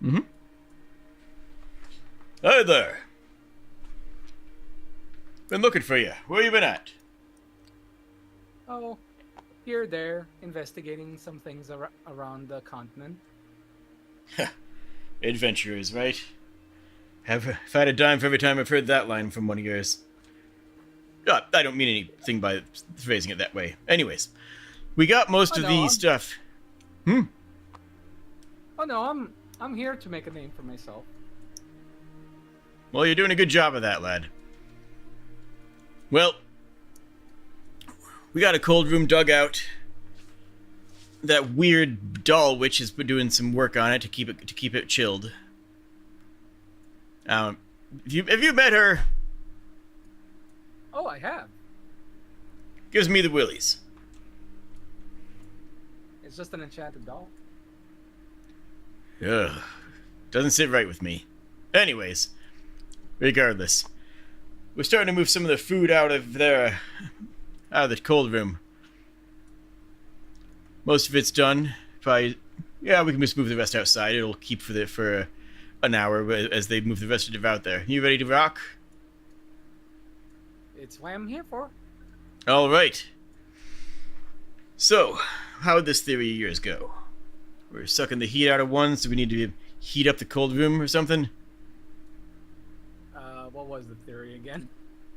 Mm-hmm. Hi there. Been looking for you. Where you been at? Oh, here, there, investigating some things around the continent. Adventurers, right? Have had a dime for every time I've heard that line from one of yours. I don't mean anything by phrasing it that way. Anyways, we got most Oh, of no, the I'm- stuff. Oh no, I'm here to make a name for myself. Well, you're doing a good job of that, lad. Well, we got a cold room dug out. That weird doll witch has been doing some work on it to keep it chilled. Have you met her? Oh, I have. Gives me the willies. It's just an enchanted doll. Ugh. Doesn't sit right with me. Anyways, regardless, we're starting to move some of the food out of the cold room. most of it's done. Probably, yeah, we can just move the rest outside. It'll keep for an hour as they move the rest of it out there. You ready to rock? It's what I'm here for. All right. So, how would this theory of yours go? We're sucking the heat out of one, so we need to heat up the cold room or something? What was the theory again?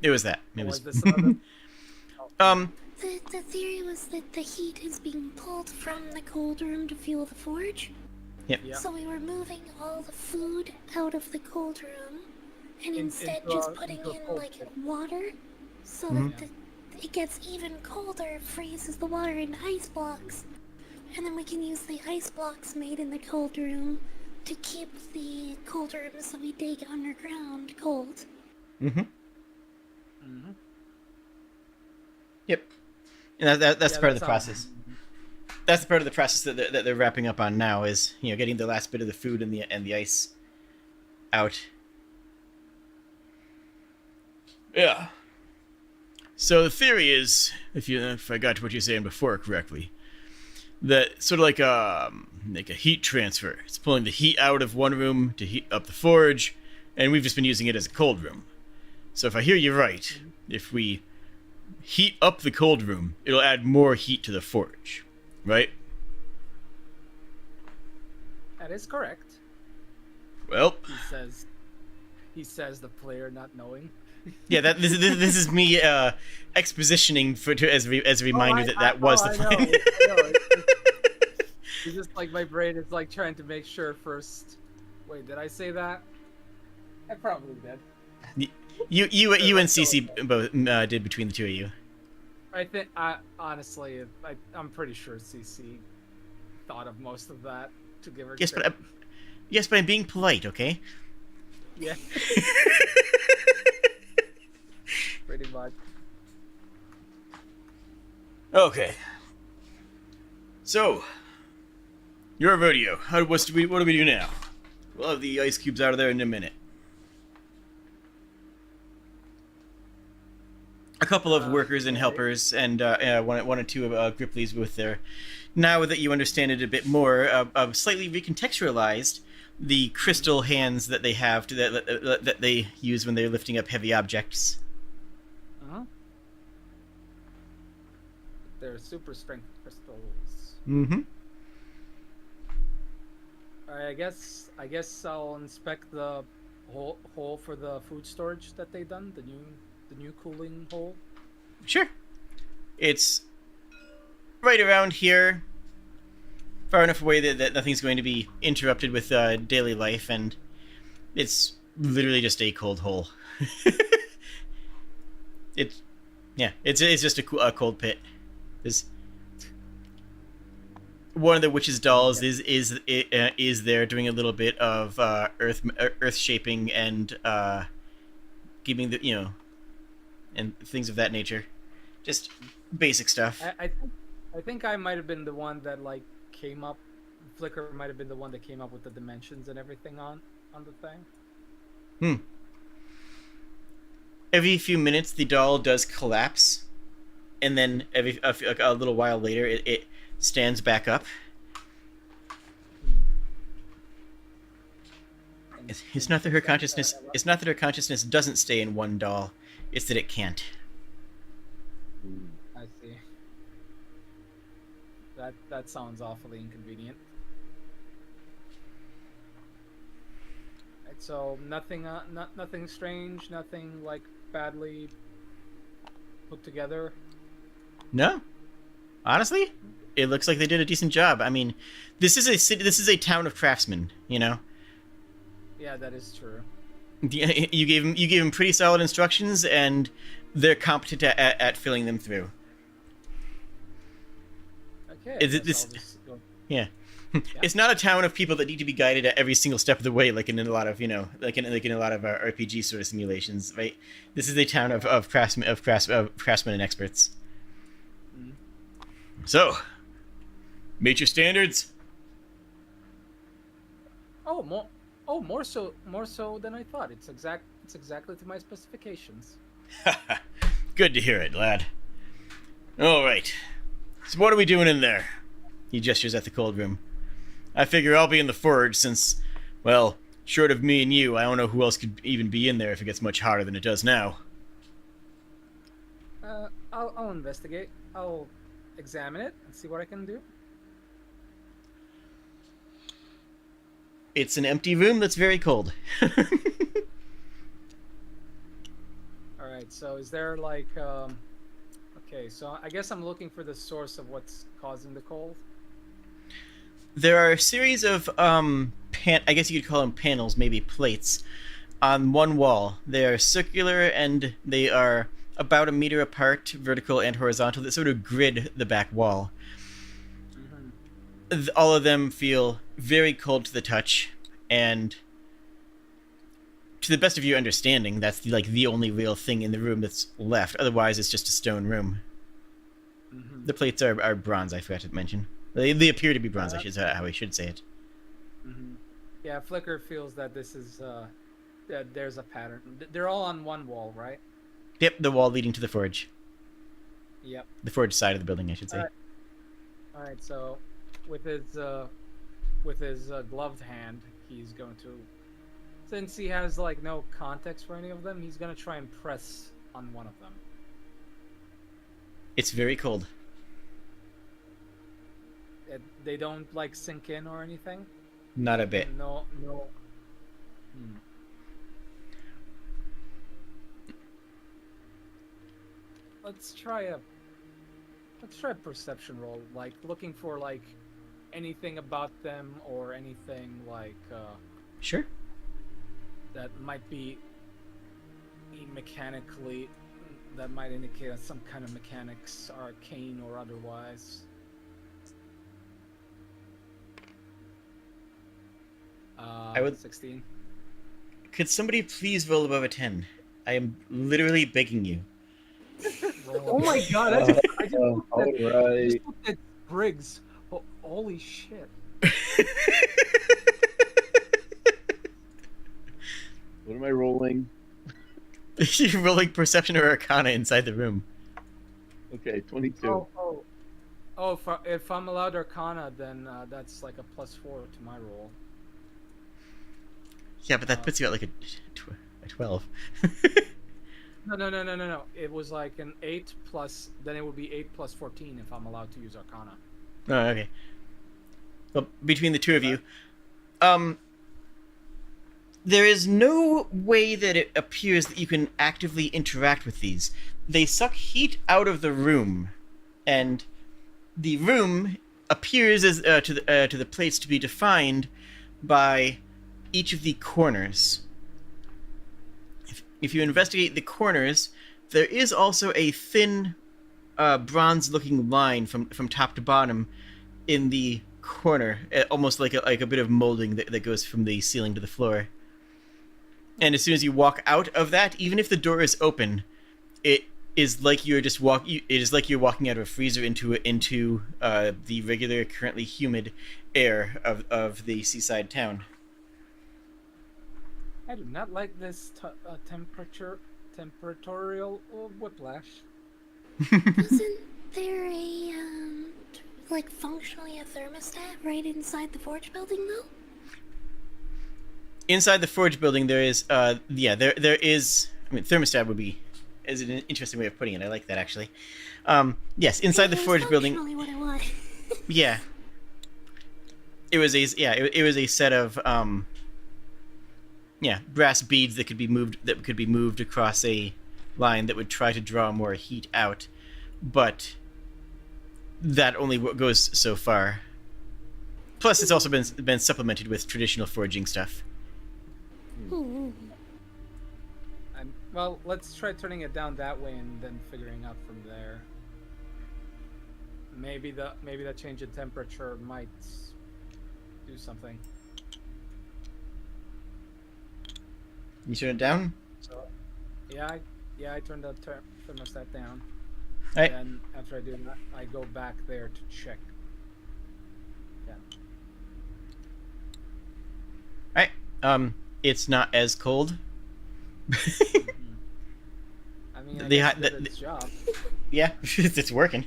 It was that. What It was was... this other... The theory was that the heat is being pulled from the cold room to fuel the forge. Yep. Yeah. So we were moving all the food out of the cold room, and instead into just a- putting into a in cold like room. water, so Mhm. that it gets even colder, freezes the water into ice blocks, and then we can use the ice blocks made in the cold room to keep the cold rooms that we dig underground cold. Mm-hmm. Mhm. Yep. And that's Yeah, part of that the sounds- process. That's the part of the process that they're wrapping up on now is, getting the last bit of the food and the ice out. Yeah. So the theory is, if I got what you're saying before correctly, that sort of like a heat transfer. It's pulling the heat out of one room to heat up the forge, and we've just been using it as a cold room. So if I hear you right, if we heat up the cold room, it'll add more heat to the forge, right? That is correct. Well, He says the player not knowing. yeah. This is me expositioning as a reminder that was the plan. It's just like my brain is like trying to make sure first. Wait, did I say that? I probably did. You and CC both did between the two of you. I think honestly, I'm pretty sure CC thought of most of that to give her. Yes, credit. but I'm being polite, okay? Yeah. Pretty much. Okay. So, your rodeo. What do we do now? We'll have the ice cubes out of there in a minute. A couple of workers and helpers, and one or two of Grippleys with their. Now that you understand it a bit more, slightly recontextualized the crystal hands that they have that they use when they're lifting up heavy objects. Uh-huh. They're super strength crystals. Mm-hmm. Alright, I guess I'll inspect the hole for the food storage that they done. The new cooling hole. Sure. It's right around here, far enough away that nothing's going to be interrupted with daily life, and it's literally just a cold hole. It's just a cold pit. There's one of the witch's dolls is there doing a little bit of earth shaping and keeping the and things of that nature. Just basic stuff. I think I might have been the one that like came up. Flicker might have been the one that came up with the dimensions and everything on the thing. Every few minutes, the doll does collapse, and then a little while later, it stands back up. It's not that her consciousness. It's not that her consciousness doesn't stay in one doll. It's that it can't. I see. That sounds awfully inconvenient. Right, so nothing strange, nothing like badly put together. No, honestly, it looks like they did a decent job. I mean, this is a city. This is a town of craftsmen. Yeah, that is true. You gave them pretty solid instructions, and they're competent at filling them through. Okay. Is it I guess this- I'll just go- Yeah. It's not a town of people that need to be guided at every single step of the way, like in a lot of like in a lot of RPG sort of simulations, right? This is a town of craftsmen and experts. Mhm. So, meet your standards. More so than I thought. It's exactly to my specifications. Good to hear it, lad. All right. So what are we doing in there? He gestures at the cold room. I figure I'll be in the forge since, well, short of me and you, I don't know who else could even be in there if it gets much hotter than it does now. I'll investigate. I'll examine it and see what I can do. It's an empty room that's very cold. Alright, so is there like, okay, so I guess I'm looking for the source of what's causing the cold. There are a series of, I guess you could call them panels, maybe plates, on one wall. They are circular and they are about a meter apart, vertical and horizontal, that sort of grid the back wall. Mm-hmm. All of them feel very cold to the touch, and to the best of your understanding, that's the only real thing in the room that's left. Otherwise, it's just a stone room. Mm-hmm. The plates are bronze, I forgot to mention. They appear to be bronze, I should say, how I should say it. Mm-hmm. Yeah, Flicker feels that this is, that there's a pattern. They're all on one wall, right? Yep, the wall leading to the forge. Yep. The forge side of the building, I should say. All right, so with his gloved hand, he's going to, since he has like no context for any of them, he's going to try and press on one of them. It's very cold. They don't like sink in or anything? Not a bit. No. Let's try a perception roll, like looking for like anything about them or anything like sure, that might be mechanically, that might indicate some kind of mechanics, arcane or otherwise. I would 16. Could somebody please roll above a 10? I am literally begging you. Oh my god, I just looked at Briggs. Oh, holy shit. What am I rolling? You're rolling perception or arcana inside the room. Okay, 22. Oh, if I'm allowed arcana, then that's like a +4 to my roll. Yeah, but that puts you at like a 12. No. It was like an 8 plus, then it would be 8 plus 14 if I'm allowed to use arcana. Oh, okay. Well, between the two of you, there is no way that it appears that you can actively interact with these. They suck heat out of the room, and the room appears as to the plates to be defined by each of the corners. If you investigate the corners, there is also a thin, bronze-looking line from top to bottom in the corner, almost like a bit of molding that goes from the ceiling to the floor. And as soon as you walk out of that, even if the door is open, it is like you're just It is like you're walking out of a freezer into the regular, currently humid air of the seaside town. I do not like this temporal whiplash. Wasn't there a, like functionally a thermostat right inside the forge building though? Inside the forge building, there is, there is. I mean, thermostat is an interesting way of putting it. I like that actually. Yes, inside the forge building. What it was. Yeah. It was a set of brass beads that could be moved across a line that would try to draw more heat out, but that only goes so far. Plus, it's also been supplemented with traditional forging stuff. Well, let's try turning it down that way and then figuring out from there. Maybe the change in temperature might do something. You turn it down? So, I turned the thermostat down. All right. And after I do that, I go back there to check. Yeah. All right. It's not as cold. I mean, I guess it did its job. Yeah, it's working.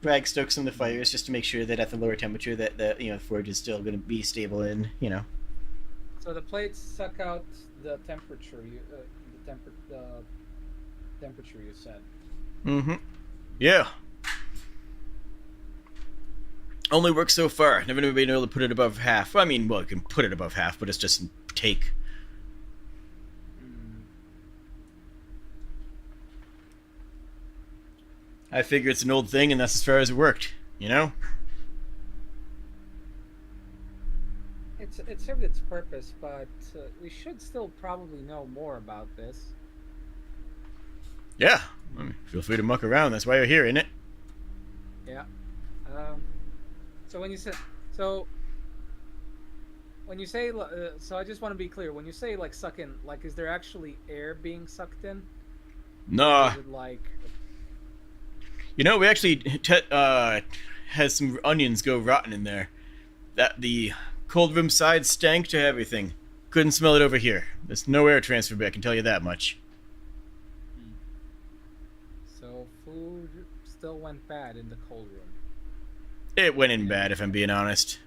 Rag stokes some of the fires just to make sure that at the lower temperature that the forge is still going to be stable and So the plates suck out the temperature. The temperature you said. Mm-hmm. Yeah. Only works so far. Never been able to put it above half. I mean, well, you can put it above half, but it's just take. I figure it's an old thing, and that's as far as it worked. It served its purpose, but we should still probably know more about this. Yeah. I mean, feel free to muck around. That's why you're here, isn't it? Yeah. So when you say so I just want to be clear. When you say like suck in, like is there actually air being sucked in? No. Is it like? We actually had some onions go rotten in there. That the cold room side stank to everything. Couldn't smell it over here. There's no air transfer, but I can tell you that much. So food still went bad in the cold room. It went in bad, if I'm being honest.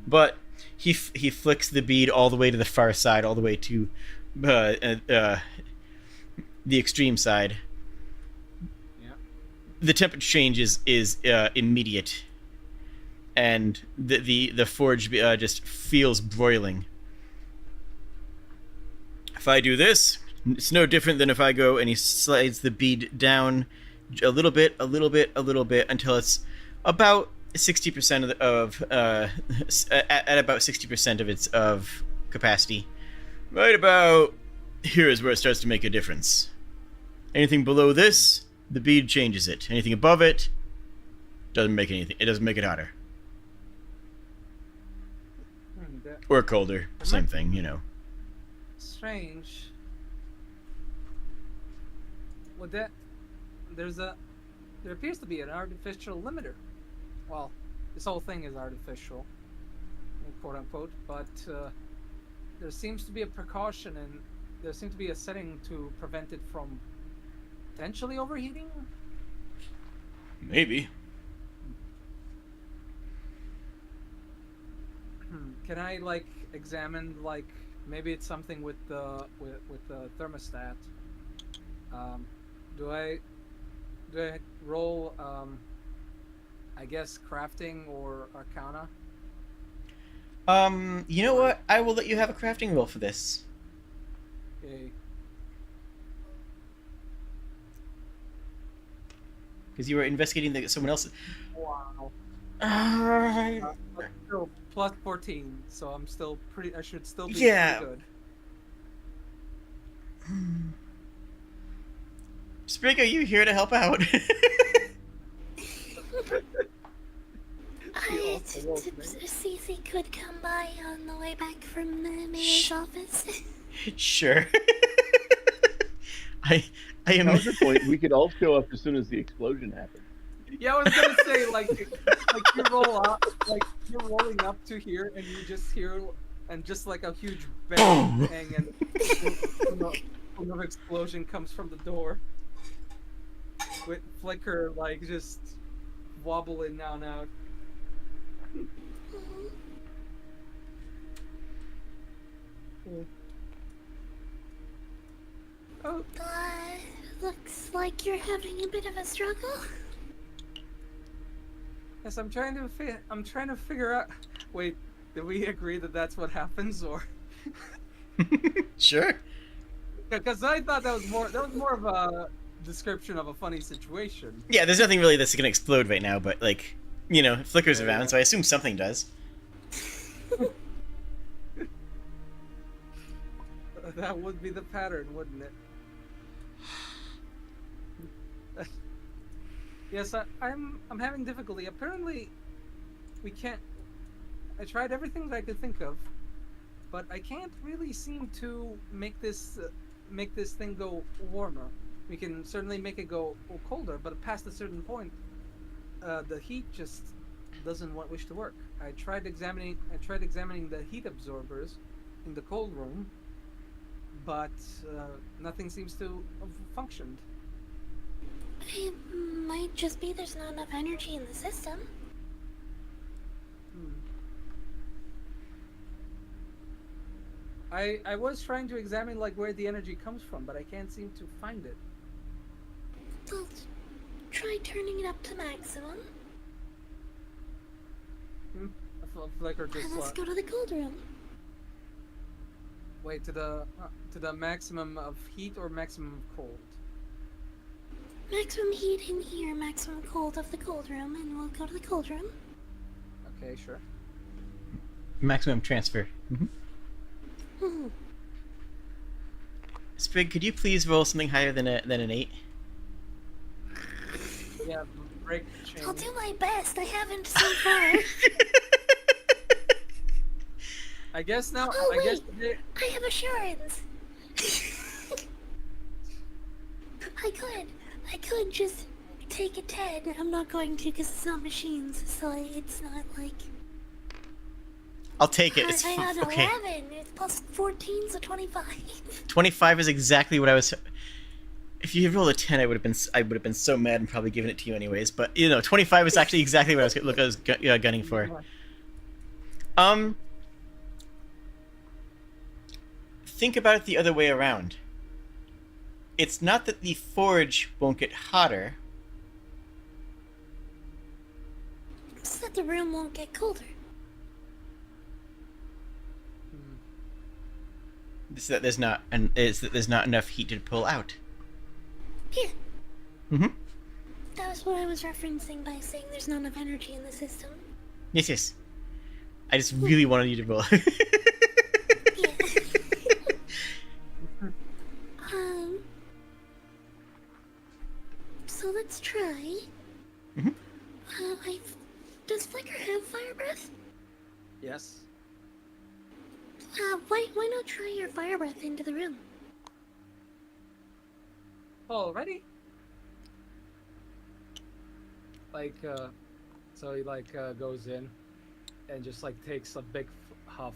But he flicks the bead all the way to the far side, all the way to the extreme side. Yeah. The temperature change is immediate, and the forge just feels broiling. If I do this, it's no different than if I go and he slides the bead down a little bit, until it's about 60% at about 60% of its capacity. Right about here is where it starts to make a difference. Anything below this, the bead changes it. Anything above it, doesn't make anything. It doesn't make it hotter or colder. Same thing, Strange. Would that? There appears to be an artificial limiter. Well, this whole thing is artificial, quote unquote, but there seems to be a precaution and there seems to be a setting to prevent it from potentially overheating? Maybe. Can I examine maybe it's something with the thermostat? Do I roll I guess crafting or arcana? You know what? I will let you have a crafting roll for this. Okay. Because you were investigating someone else's. Wow. Still plus 14, so I'm still pretty. I should still be pretty good. Sprig, are you here to help out? Cece could come by on the way back from the mayor's office. Sure. I am. Counterpoint, we could all show up as soon as the explosion happened. Yeah, I was gonna say you roll up, you're rolling up to here, and you just hear, and just like a huge bang, and another explosion comes from the door. With Flicker just wobbling now and out. Oh. Looks like you're having a bit of a struggle. Yes, I'm trying to figure out. Wait, did we agree that that's what happens, or? Sure. Because I thought that was more of a description of a funny situation. Yeah, there's nothing really that's gonna explode right now, but it flickers around, so I assume something does. That would be the pattern, wouldn't it? Yes, I'm having difficulty. Apparently, we can't. I tried everything that I could think of, but I can't really seem to make this thing go warmer. We can certainly make it go colder, but past a certain point, the heat just doesn't wish to work. I tried examining the heat absorbers in the cold room, but nothing seems to have functioned. It might just be there's not enough energy in the system. I was trying to examine like where the energy comes from, but I can't seem to find it. Well, try turning it up to maximum. A flicker just. And let's go to the cold room. Wait, to the maximum of heat or maximum of cold? Maximum heat in here, maximum cold of the cold room, and we'll go to the cold room. Okay, sure. Maximum transfer. Hmm. Sprig, could you please roll something higher than an 8? Yeah, break chain. I'll do my best. I haven't so far. I guess now. Oh, I guess. I have assurance. I could just take a 10. I'm not going to because it's not machines, so it's not like. I'll take it. It's I had okay. 11. It's plus 14, so 25. 25 is exactly what I was. If you had rolled a 10, I would have been so mad and probably given it to you anyways. But 25 is actually exactly what I was gunning for. Think about it the other way around. It's not that the forge won't get hotter. It's that the room won't get colder. It's that there's not enough heat to pull out. Yeah. Mm-hmm. That was what I was referencing by saying there's not enough energy in the system. Yes. I just really wanted you to roll. Yeah. So let's try. Mhm. Does Flicker have fire breath? Yes. Why not try your fire breath into the room? Already? So he goes in and just takes a big huff.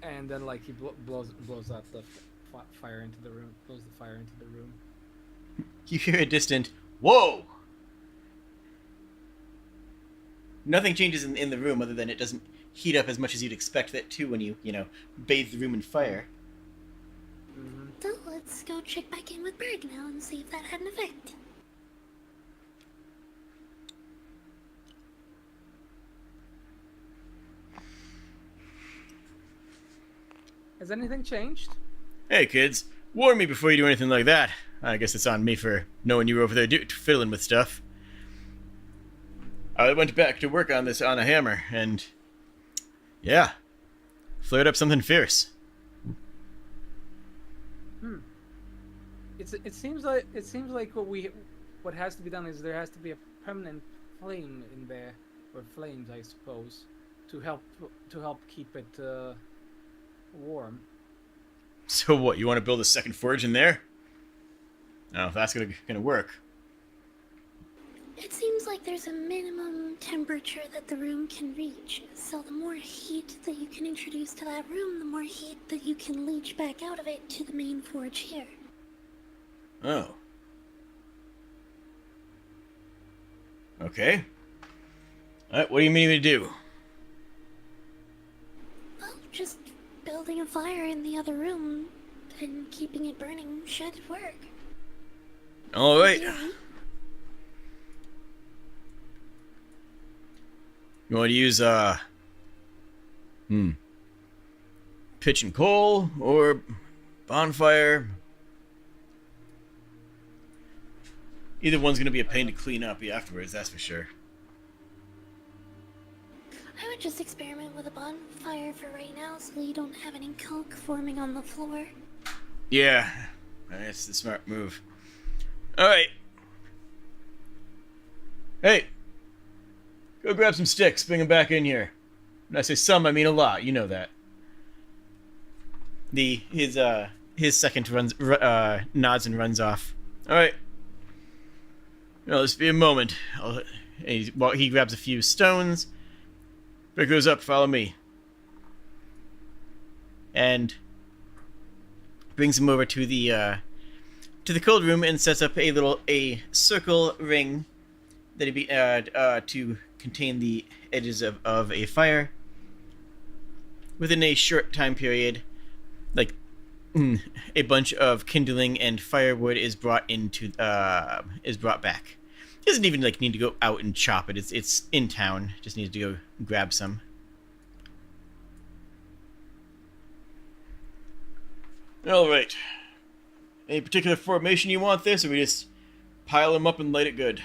And then he blows out the fire into the room. Blows the fire into the room. You hear a distant "Whoa!" Nothing changes in the room other than it doesn't heat up as much as you'd expect that to when you bathe the room in fire. Mm-hmm. So let's go check back in with Berg now and see if that had an effect. Has anything changed? Hey kids, warn me before you do anything like that. I guess it's on me for knowing you were over there fiddling with stuff. I went back to work on this on a hammer, and yeah, flared up something fierce. It seems like what has to be done is there has to be a permanent flame in there, or flames, I suppose, to help keep it warm. So what? You want to build a second forge in there? No, that's gonna work. It seems like there's a minimum temperature that the room can reach, so the more heat that you can introduce to that room, the more heat that you can leach back out of it to the main forge here. Oh. Okay. Alright, what do you mean to do? Well, just building a fire in the other room and keeping it burning should work. Alright. Yeah. You want to use, pitch and coal, or bonfire? Either one's going to be a pain to clean up afterwards, that's for sure. I would just experiment with a bonfire for right now so you don't have any coke forming on the floor. Yeah, that's the smart move. Alright. Hey! Go grab some sticks, bring them back in here. When I say some, I mean a lot, you know that. His second nods and runs off. Alright. This be a moment. He grabs a few stones. Pick those up, follow me. And brings him over to the cold room and sets up a circle ring that be to contain the edges of a fire. Within a short time period, like a bunch of kindling and firewood is brought back. He doesn't even like need to go out and chop it. It's in town. Just needs to go grab some. All right. Any particular formation you want this, or we just pile them up and light it good?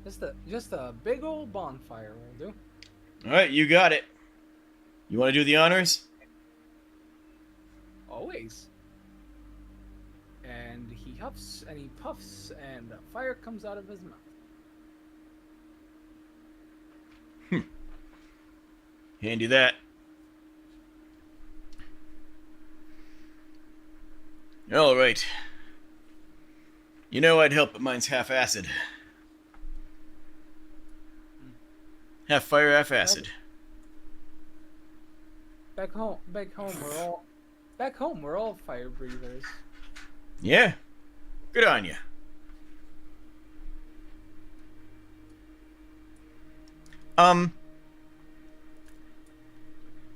Just a big old bonfire will do. All right, you got it. You want to do the honors? Always. And he huffs and he puffs, and fire comes out of his mouth. Handy that. All right. You know I'd help, but mine's half acid. Half fire, half acid. Back home, we're all fire breathers. Yeah. Good on you.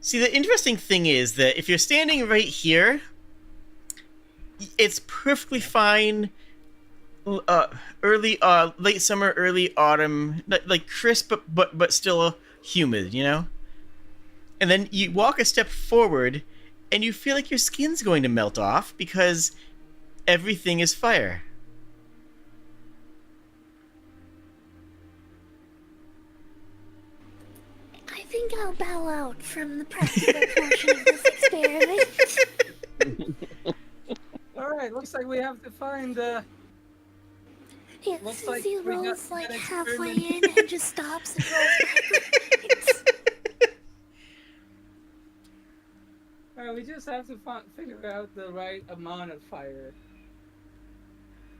See, the interesting thing is that if you're standing right here, it's perfectly fine. Late summer, early autumn, like crisp, but still humid, you know? And then you walk a step forward, and you feel like your skin's going to melt off because everything is fire. I think I'll bow out from the practical portion of this experiment. Alright, looks like we have to find Yeah, looks Susie like we got rolls like an halfway experiment. in and just stops and rolls backwards. Alright, we just have to figure out the right amount of fire.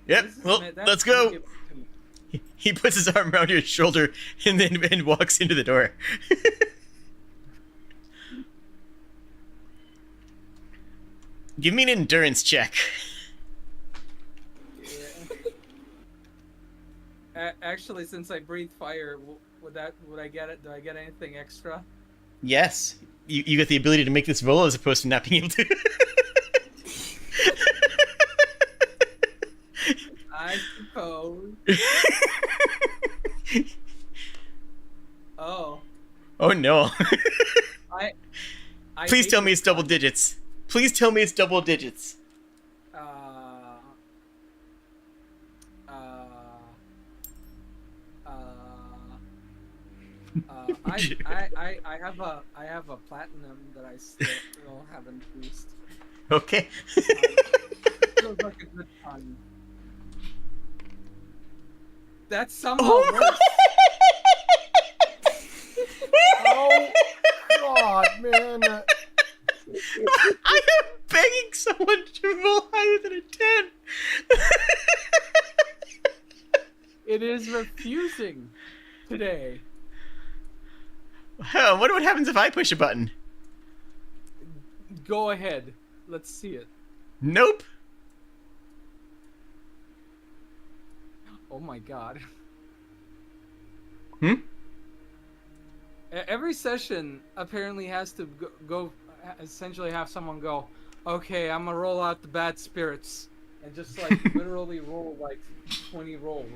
Yep, This is well, that's let's go. gonna get- He puts his arm around your shoulder and walks into the door. Give me an endurance check. Yeah. Actually, since I breathe fire, would I get it? Do I get anything extra? Yes. You get the ability to make this roll as opposed to not being able to. I suppose. Oh. Oh no. I Please hate tell me this it's double digits. Please tell me it's double digits. I have a platinum that I still haven't used. Okay. Feels like a good fun. That's somehow worse. Oh God, man! I am begging someone to roll higher than a 10. It is refusing today. I wonder what happens if I push a button. Go ahead. Let's see it. Nope. Oh my god. Hmm? Every session apparently has to go essentially have someone go, okay, I'm gonna roll out the bad spirits. And just like literally roll like 20 rolls.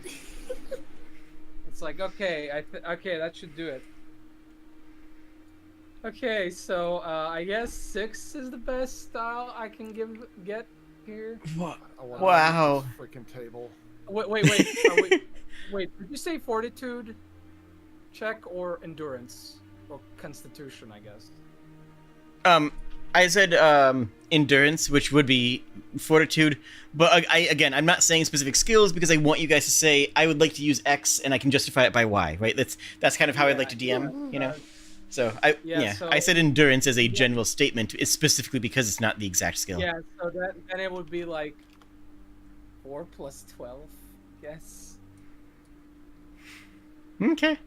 It's like, okay, okay, that should do it. Okay, so I guess 6 is the best style I can get here. Wow. Freaking table. Wait. Wait. Did you say fortitude check or endurance or constitution? I guess. I said endurance, which would be fortitude, but I'm not saying specific skills because I want you guys to say I would like to use X and I can justify it by Y, right? That's kind of how I'd like to DM, you know. So I said endurance as a general statement, is specifically because it's not the exact skill. Yeah, so then it would be like 4 plus 12, yes. Okay.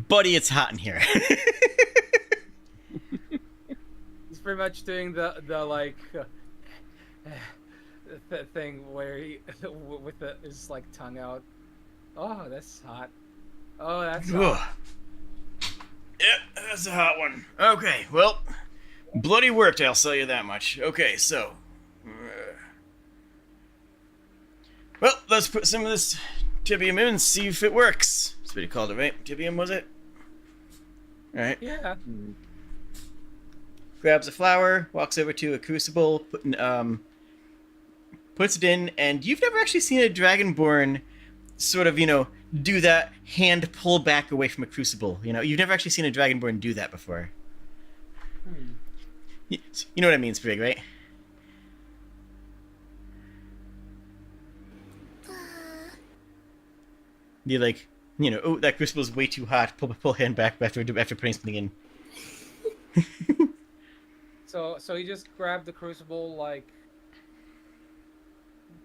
Buddy, it's hot in here. pretty much doing the like the thing where he with his like tongue out. Oh, that's hot. Oh, that's hot. Yeah, that's a hot one. Okay, well, bloody worked, I'll tell you that much. Okay, so... well, let's put some of this tibium in and see if it works. That's what you called it, right? Tibium, was it? Alright. Yeah. Grabs a flower, walks over to a crucible, puts it in, and you've never actually seen a Dragonborn sort of, do that hand pull back away from a crucible. You've never actually seen a Dragonborn do that before. You know what I mean, Sprig, right? You like, oh, that crucible is way too hot. Pull hand back after putting something in. So he just grabbed the crucible like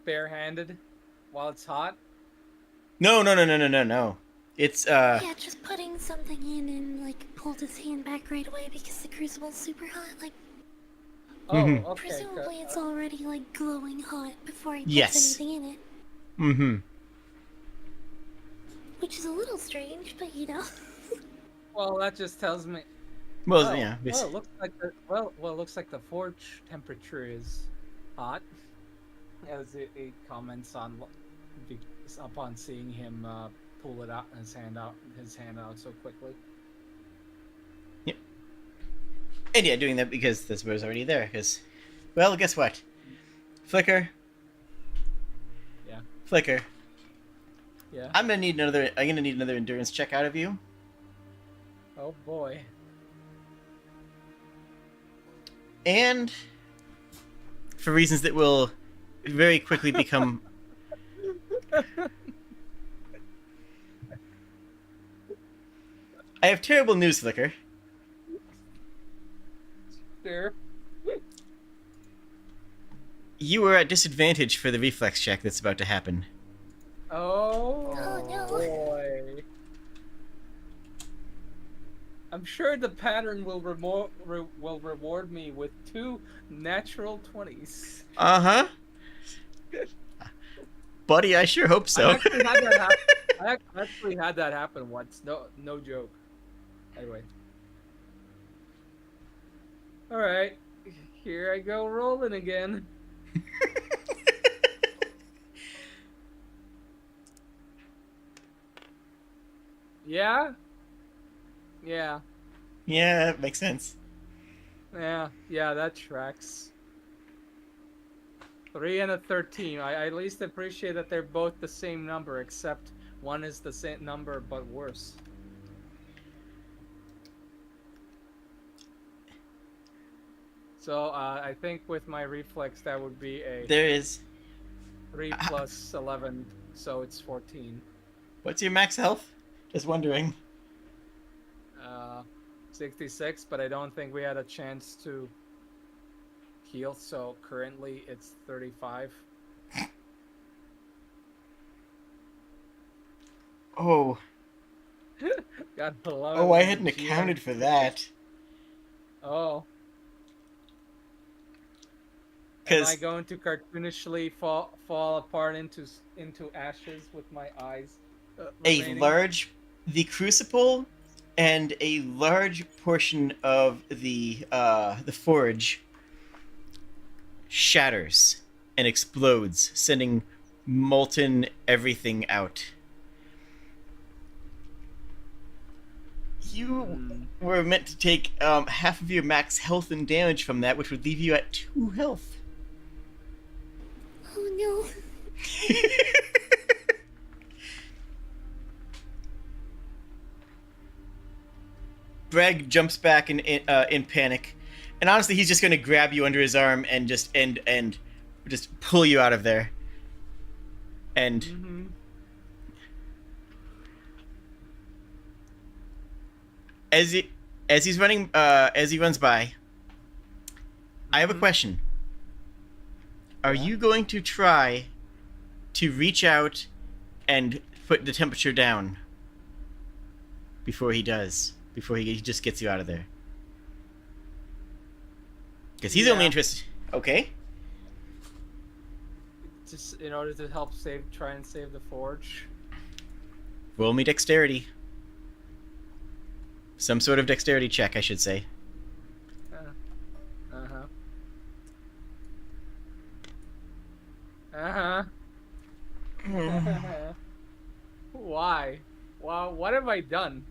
barehanded while it's hot. No. It's Yeah, just putting something in and like pulled his hand back right away because the crucible's super hot. Like, Oh, okay. presumably it's already like glowing hot before he puts Yes. anything in it. Mm-hmm. Which is a little strange, but Well, that just tells me. Well, yeah. Well, it looks like it looks like the forge temperature is hot, as it comments on upon seeing him pull it out his hand out so quickly. Yep. And yeah, doing that because this was already there. Because, well, guess what? Flicker. Yeah. Flicker. Yeah. I'm gonna need another endurance check out of you. Oh boy. And for reasons that will very quickly become I have terrible news, Flicker. Sure. You are at disadvantage for the reflex check that's about to happen. Oh, no. boy. I'm sure the pattern will reward me with 2 natural 20s. Uh-huh. Buddy, I sure hope so. I actually had that happen once. No joke. Anyway. Alright. Here I go rolling again. Yeah? Yeah. Yeah, that makes sense. Yeah, that tracks. 3 and a 13. I at least appreciate that they're both the same number, except one is the same number but worse. So I think with my reflex that would be a There is. 3 plus 11, so it's 14. What's your max health? Just wondering. 66, but I don't think we had a chance to heal, so currently it's 35. Oh. God, below. Oh, I hadn't accounted for that. Oh. Am I going to cartoonishly fall apart into ashes with my eyes? Remaining? The crucible and a large portion of the forge shatters and explodes, sending molten everything out. You were meant to take half of your max health and damage from that, which would leave you at 2 health. Oh no. Bragg jumps back in panic, and honestly, he's just going to grab you under his arm and just pull you out of there. And as he runs by, I have a question. Are you going to try to reach out and put the temperature down before he does? Before he just gets you out of there? Because he's only interested. Okay. Just in order to help try and save the forge. Roll me dexterity. Some sort of dexterity check, I should say. Why? Wow, what have I done?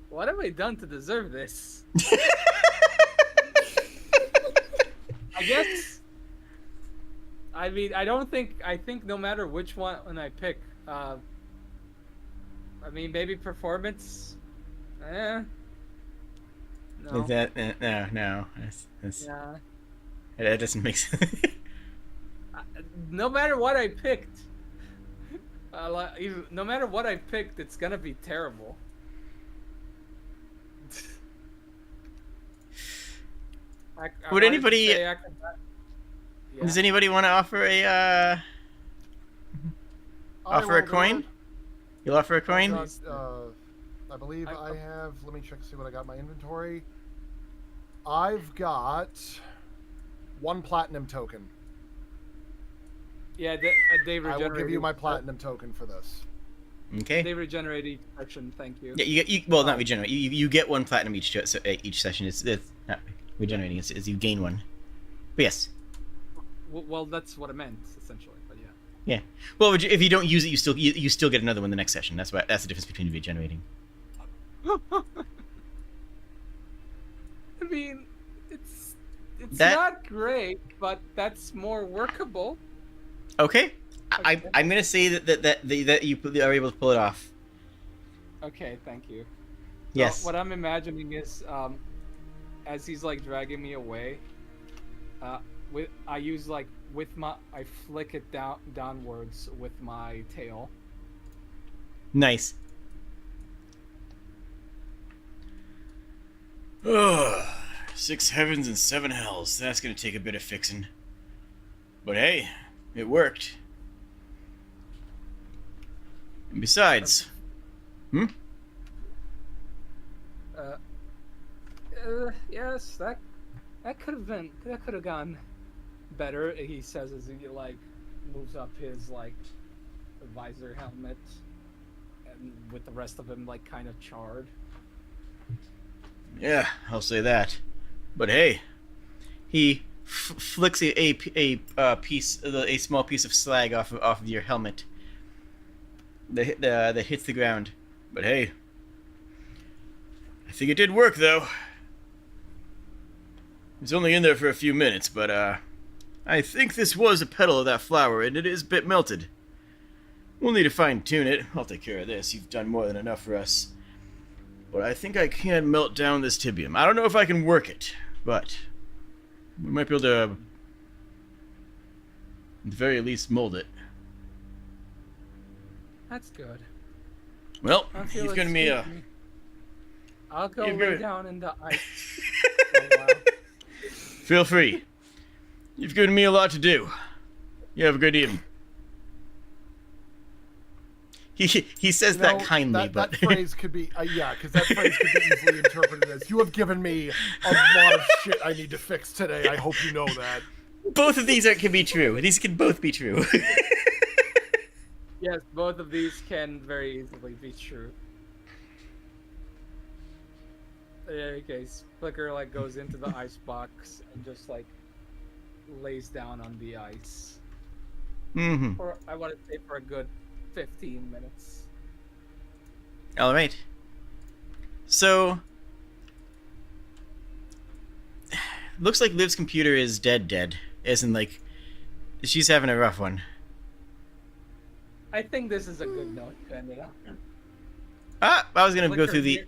What have I done to deserve this? I guess. I mean, I think no matter which one I pick, I mean, maybe performance. No. No. Yeah. That doesn't make sense. No matter what I picked, no matter what I picked, it's gonna be terrible. Would anybody? Yeah. Does anybody want to offer a offer a coin? You'll offer a coin? I believe I have. Let me check to see what I got in my inventory. I've got 1 platinum token. Yeah, they regenerate. I will give you my platinum token for this. Okay. They regenerate each section. Thank you. Yeah, you well, not regenerate. You get 1 platinum each session. It's not regenerating. It's you gain 1. But yes. Well, that's what I meant essentially. But yeah. Yeah. Well, if you don't use it, you still get another one the next session. That's the difference between regenerating. I mean, it's not great, but that's more workable. Okay. I'm gonna say that you are able to pull it off. Okay, thank you. Yes. So what I'm imagining is, as he's like dragging me away, I flick it downwards with my tail. Nice. Ugh. 6 heavens and 7 hells. That's gonna take a bit of fixing. But hey, it worked. And besides, yes, that could have gone better. He says as he like moves up his like visor helmet, and with the rest of him like kind of charred. Yeah, I'll say that. But hey, he flicks a small piece of slag off of your helmet. That hits the ground. But hey, I think it did work though. It's only in there for a few minutes, but I think this was a petal of that flower, and it is a bit melted. We'll need to fine-tune it. I'll take care of this. You've done more than enough for us. But I think I can melt down this tibium. I don't know if I can work it, but we might be able to, at the very least, mold it. That's good. Well, you've given me a... I'll go lay down in the ice. Feel free. You've given me a lot to do. You have a good evening. He says that kindly, but that phrase could be because that phrase could be easily interpreted as "You have given me a lot of shit I need to fix today. I hope you know that." Both of these can be true. These can both be true. Yes, both of these can very easily be true. In any case, Flicker like goes into the ice box and just like lays down on the ice. Mm-hmm. For I want to say for a good 15 minutes. All right. So, looks like Liv's computer is dead. As in, like, she's having a rough one. I think this is a good note to end it on. I was gonna go through the.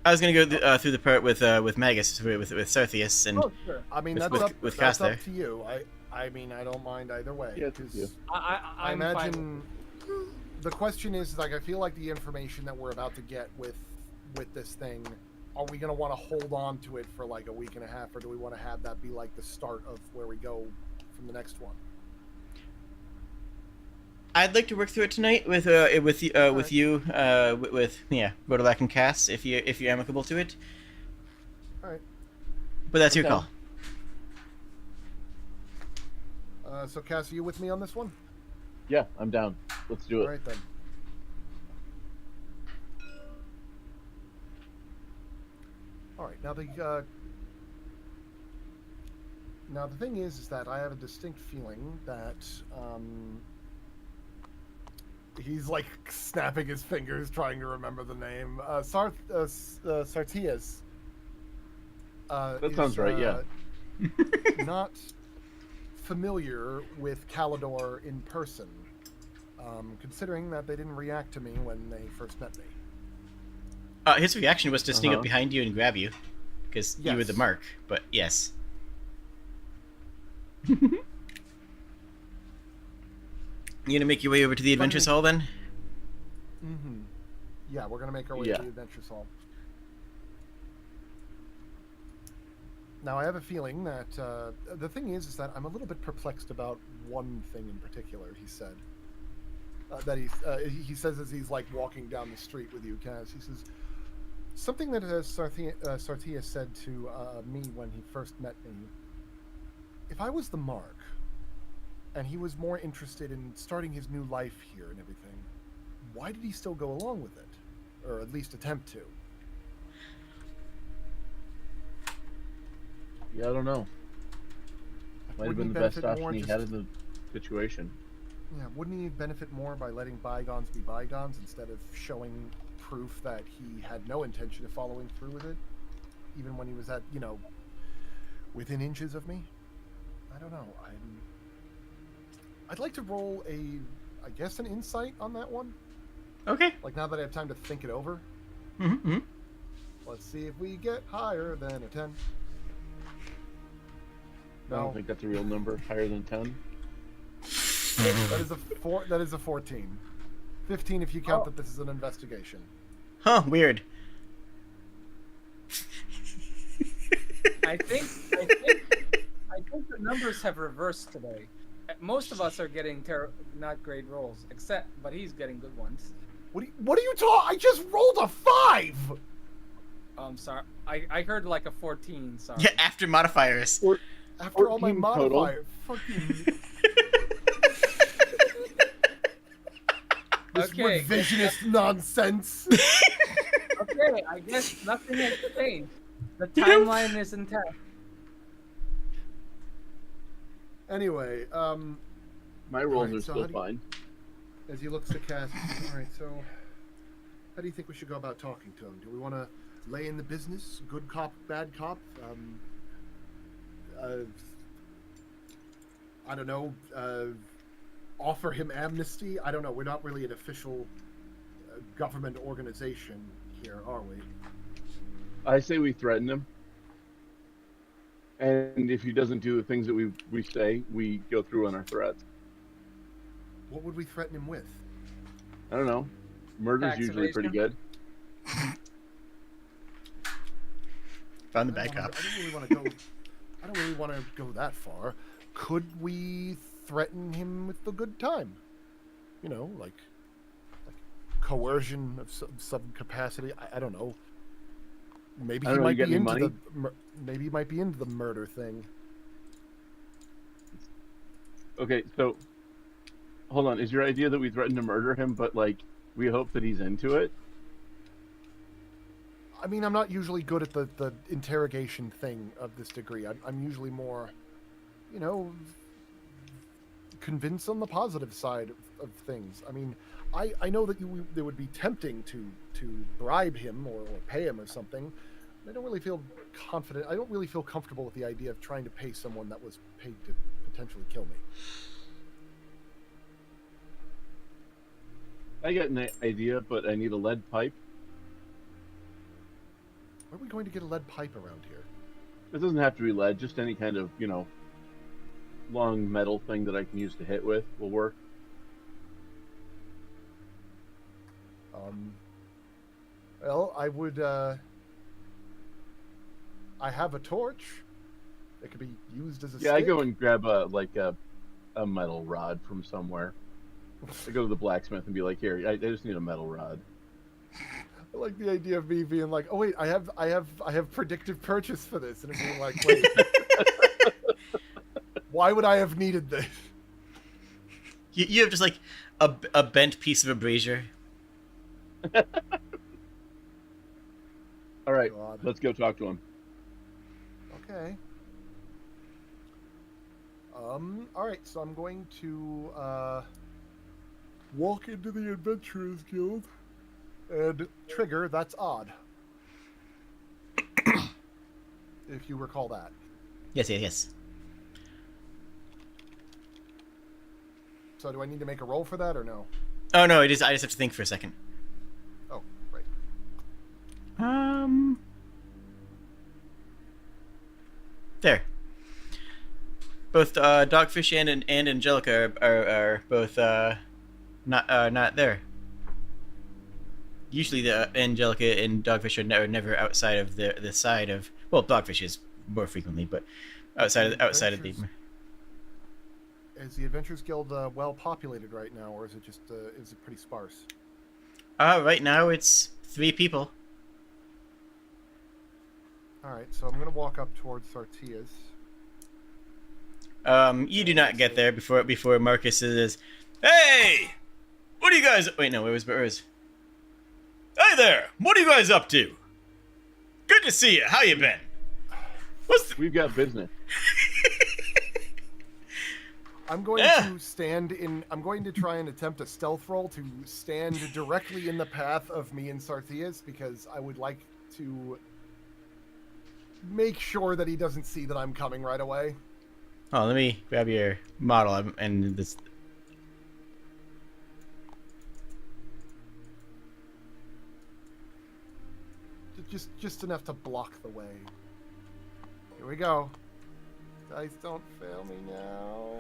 I was gonna go through the part with Magus, with Sarthius, and sure. I mean, with that's Cass up to you. I mean, I don't mind either way. Yeah, it's you. I imagine the question is like I feel like the information that we're about to get with this thing, are we gonna want to hold on to it for like a week and a half, or do we want to have that be like the start of where we go from the next one? I'd like to work through it tonight with you, Rodelac and Cass, if you're amicable to it. All right. But that's your Okay. call. So, Cass, are you with me on this one? Yeah, I'm down. Let's do All it. right, then. All right, now the thing is that I have a distinct feeling that he's like snapping his fingers, trying to remember the name. Sartias. That sounds right. Yeah. Not familiar with Calidor in person, considering that they didn't react to me when they first met me. His reaction was to sneak up behind you and grab you, because you were the Yes. mark. But yes. You gonna make your way over to the Adventures Hall then? Mm-hmm. Yeah, we're gonna make our way Yeah. to the Adventures Hall. Now, I have a feeling that the thing is that I'm a little bit perplexed about one thing in particular. He said that he says as he's like walking down the street with you, Kaz. He says something that Sartia said to me when he first met me. If I was the Mark, and he was more interested in starting his new life here and everything, why did he still go along with it, or at least attempt to? Yeah, I don't know. Might have been the best option he had in the situation. Yeah, wouldn't he benefit more by letting bygones be bygones instead of showing proof that he had no intention of following through with it, even when he was at, within inches of me? I don't know. I'd like to roll I guess an insight on that one. Okay. Like, now that I have time to think it over. Mm-hmm. Let's see if we get higher than a 10. I don't think that's a real number. Higher than 10. That is a 14. 15 if you count that this is an investigation. Huh, weird. I think the numbers have reversed today. Most of us are getting not great rolls, but he's getting good ones. What are you talking? I just rolled a 5! I'm sorry. I heard like a 14, sorry. Yeah, after modifiers. After all my 14 total. modifier, fucking this Okay. revisionist nonsense. Okay, I guess nothing has changed. The timeline is intact. Anyway, My rolls Alright, are so still how do you- fine. as he looks to Cass, all right. So, how do you think we should go about talking to him? Do we want to lay in the business, good cop, bad cop? I don't know. Offer him amnesty? I don't know. We're not really an official government organization here, are we? I say we threaten him. And if he doesn't do the things that we say, we go through on our threats. What would we threaten him with? I don't know. Murder's Tax usually pretty evasion. good. Found the bad cop. I don't really want to go that far. Could we threaten him with the good time? Like coercion of some capacity. I don't know. Maybe I he don't know, might you be got any into money? maybe he might be into the murder thing. Okay, so hold on. Is your idea that we threaten to murder him, but like we hope that he's into it? I mean, I'm not usually good at the interrogation thing of this degree. I'm usually more, convinced on the positive side of things. I mean, I know that it would be tempting to bribe him or pay him or something. I don't really feel confident. I don't really feel comfortable with the idea of trying to pay someone that was paid to potentially kill me. I got an idea, but I need a lead pipe. Where are we going to get a lead pipe around here? It doesn't have to be lead, just any kind of, long metal thing that I can use to hit with will work. Well, I would, I have a torch. It could be used as a Yeah, stick. I go and grab a metal rod from somewhere. I go to the blacksmith and be like, here, I just need a metal rod. I like the idea of me being like, oh wait, I have predictive purchase for this, and it being like, wait, why would I have needed this? You have just like a bent piece of a brazier. All right, God. let's go talk to him. Okay. All right, so I'm going to walk into the Adventurers Guild and trigger That's Odd. If you recall that. Yes. So do I need to make a roll for that or no? Oh no, I just have to think for a second. Oh, right. There. Both Dogfish and Angelica are both not there. Usually the Angelica and Dogfish are never outside of the side of, well, Dogfish is more frequently, but outside of the. Is the Adventurers Guild well populated right now, or is it just is it pretty sparse? Right now it's 3 people. All right, so I'm gonna walk up towards Sartia's. You do not get there before Marcus says, "Hey, what are you guys?" Wait, no, it was. Hey there, what are you guys up to? Good to see you. How you been? We've got business. I'm going to stand in. I'm going to try and attempt a stealth roll to stand directly in the path of me and Sarthias, because I would like to make sure that he doesn't see that I'm coming right away. Oh, let me grab your model and this. Just enough to block the way. Here we go. Dice, don't fail me now.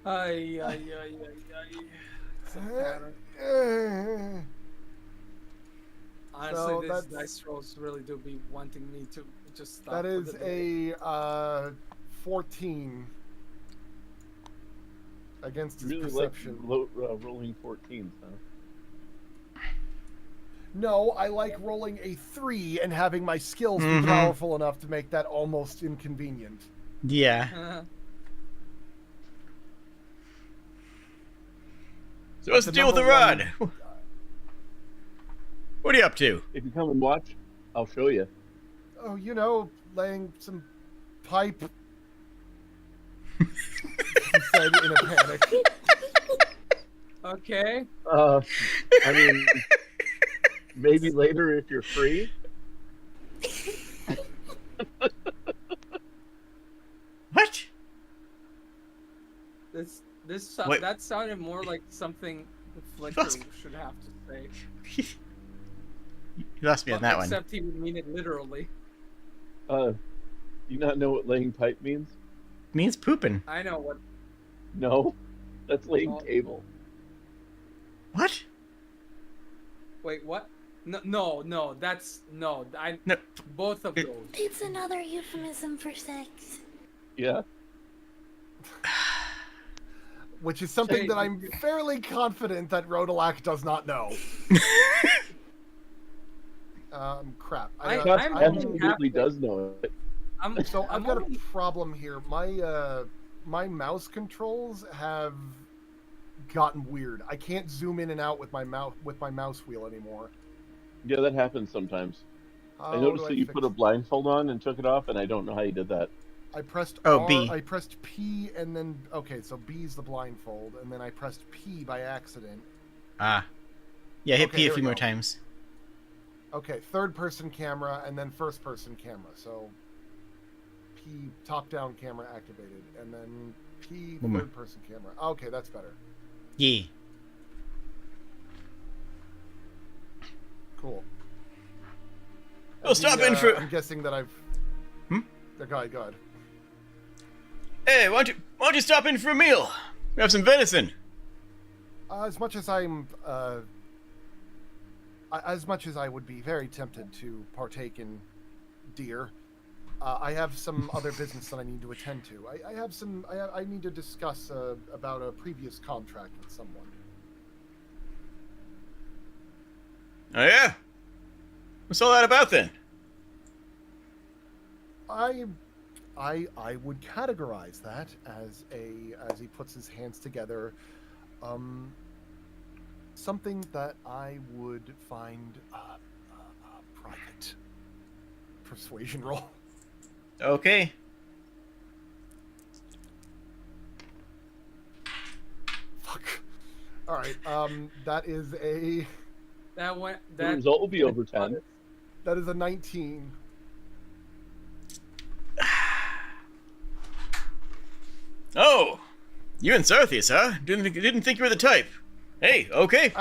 Ay. Honestly, So these dice rolls really do be wanting me to just stop. That for is the day. a 14 against his Really perception. like rolling 14s, huh? No, I like rolling a 3 and having my skills be Mhm. powerful enough to make that almost inconvenient. Yeah. So what's the deal with the rod? What are you up to? If you come and watch, I'll show you. Oh, you know, laying some pipe. He said in a panic. Okay. I mean, maybe later if you're free. What? Wait. That sounded more like something the Flicker should have to say. You lost me on that one. Except he would mean it literally. You not know what laying pipe means? Means pooping. I know what. No, that's laying Oh. table. What? Wait, what? No. That's no. No. Both of those. It's another euphemism for sex. Yeah. Which is something that I'm fairly confident that Rodelac does not know. Crap. I'm absolutely does know it. I've got a problem here. My mouse controls have gotten weird. I can't zoom in and out with my mouse wheel anymore. Yeah, that happens sometimes. I noticed that you put a blindfold on and took it off, and I don't know how you did that. I pressed B. I pressed P and then so B is the blindfold, and then I pressed P by accident. Yeah, hit Okay, P a here few we more go. times. Okay, third person camera and then first person camera. So P top down camera activated, and then P One more. third person camera. Okay, that's better. Yeah. Cool. We'll stop in for. I'm guessing that I've. Hmm? Go ahead. Hey, why don't you stop in for a meal? We have some venison. As much as I would be very tempted to partake in deer, I have some other business that I need to attend to. I need to discuss about a previous contract with someone. Oh yeah. What's all that about then? I would categorize that as as he puts his hands together, something that I would find private. Persuasion roll. Okay. Fuck. All right. That is a. The result will be over 10. That is a 19. Oh, you and Zarthius, huh? Didn't think you were the type. Hey, okay.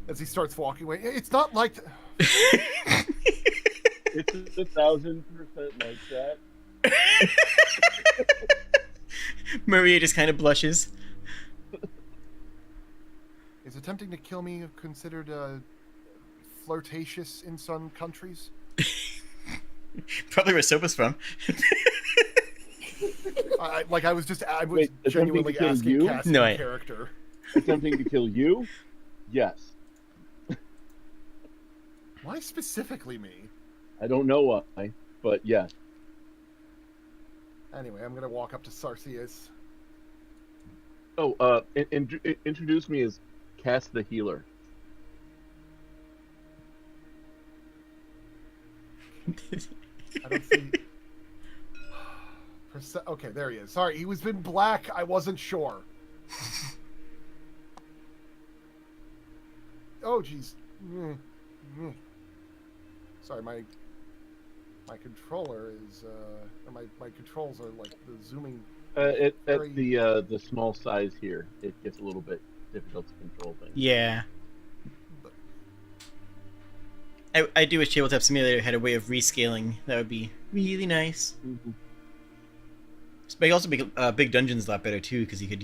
As he starts walking away, it's not like. It's 1,000% like that. Maria just kind of blushes. Is attempting to kill me considered flirtatious in some countries? Probably where Sopa's from. I was Wait, genuinely asking Cass' No, character. Attempting to kill you? Yes. Why specifically me? I don't know why, but yes. Anyway, I'm gonna walk up to Sarcius. Oh, introduce me as Cass the Healer. I don't see. Okay, there he is. Sorry, he was in black. I wasn't sure. Oh, jeez. Sorry, my controller is or my controls are like the zooming. At the small size here, it gets a little bit difficult to control things. Yeah. I do wish Tabletop Simulator had a way of rescaling. That would be really nice. Mm-hmm. But you also make big dungeons a lot better too, because you could,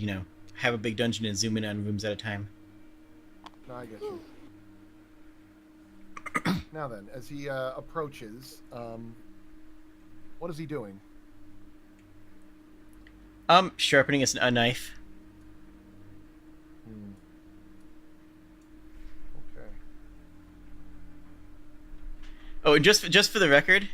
have a big dungeon and zoom in on rooms at a time. No, I get you. Now then, as he approaches, what is he doing? Sharpening a knife. Okay. Oh, and just for the record,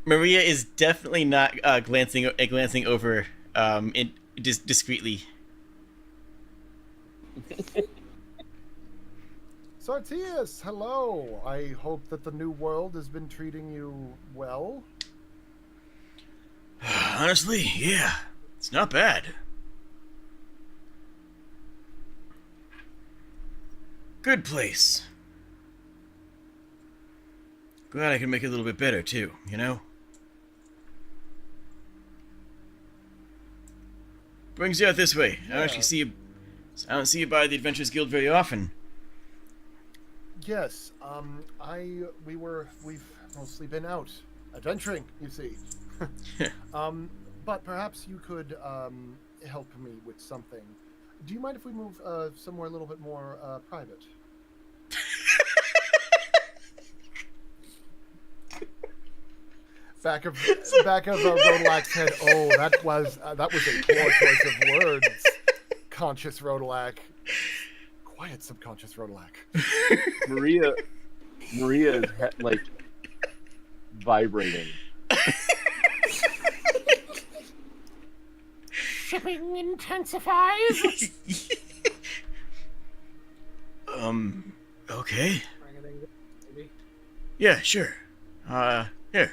Maria is definitely not glancing over discreetly. Sartius, hello. I hope that the new world has been treating you well. Honestly, yeah. It's not bad. Good place. Glad I can make it a little bit better, too, Brings you out this way. Yeah. I don't see you by the Adventurers Guild very often. Yes, we've mostly been out adventuring, you see. But perhaps you could help me with something. Do you mind if we move somewhere a little bit more private? Back of Rodolak's head. Oh, that was a poor choice of words. Conscious Rodolak. Quiet, subconscious Rodolak. Maria is like vibrating. Shipping intensifies. Okay. Yeah, sure. Here.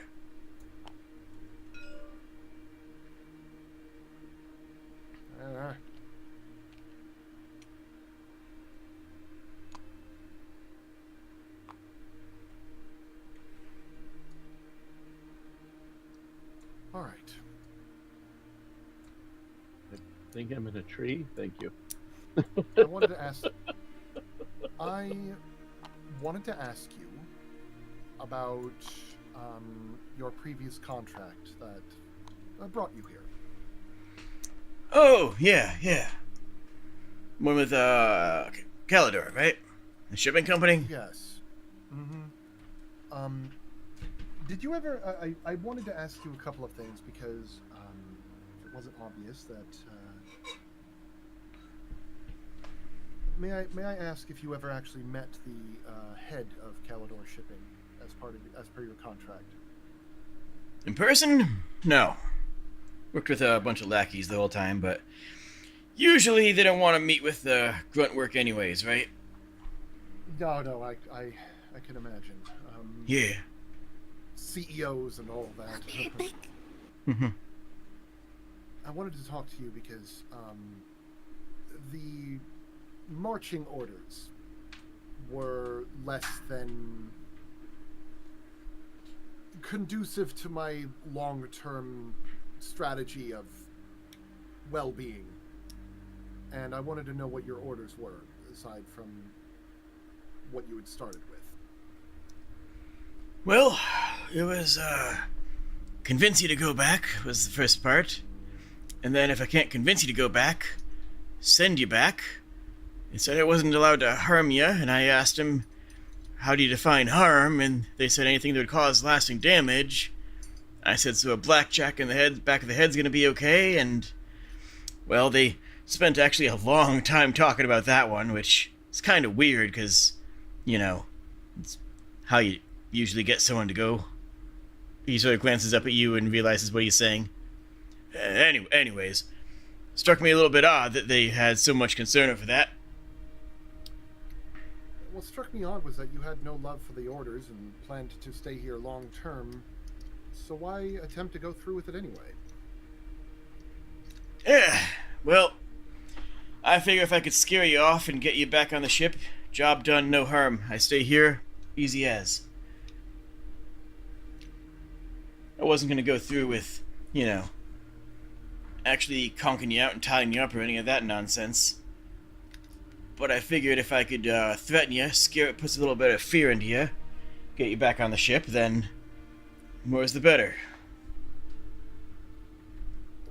All right. I think I'm in a tree. Thank you. I wanted to ask you about your previous contract that brought you here. Oh, yeah. One with, Calidor, right? The shipping company? Yes. Mm-hmm. Did you ever... I wanted to ask you a couple of things because it wasn't obvious that May I ask if you ever actually met the head of Calidor Shipping as per your contract? In person? No. Worked with a bunch of lackeys the whole time, but usually they don't want to meet with the grunt work anyways, right? No, I can imagine. Yeah. CEOs and all that. Perfect. I wanted to talk to you because the marching orders were less than conducive to my long-term strategy of well-being. And I wanted to know what your orders were, aside from what you had started with. Well, it was, convince you to go back was the first part. And then if I can't convince you to go back, send you back. They said I wasn't allowed to harm you, and I asked them, how do you define harm? And they said anything that would cause lasting damage. I said, so a blackjack in the back of the head's gonna be okay, and, well, they spent actually a long time talking about that one, which is kind of weird, because, you know, it's how you usually get someone to go. He sort of glances up at you and realizes what he's saying. Anyways, struck me a little bit odd that they had so much concern over that. What struck me odd was that you had no love for the orders and planned to stay here long term, so why attempt to go through with it anyway? Yeah, well, I figure if I could scare you off and get you back on the ship, job done, no harm. I stay here, easy as. I wasn't gonna go through with, you know, actually conking you out and tying you up or any of that nonsense. But I figured if I could threaten you, scare it, puts a little bit of fear into you, get you back on the ship, then more's the better.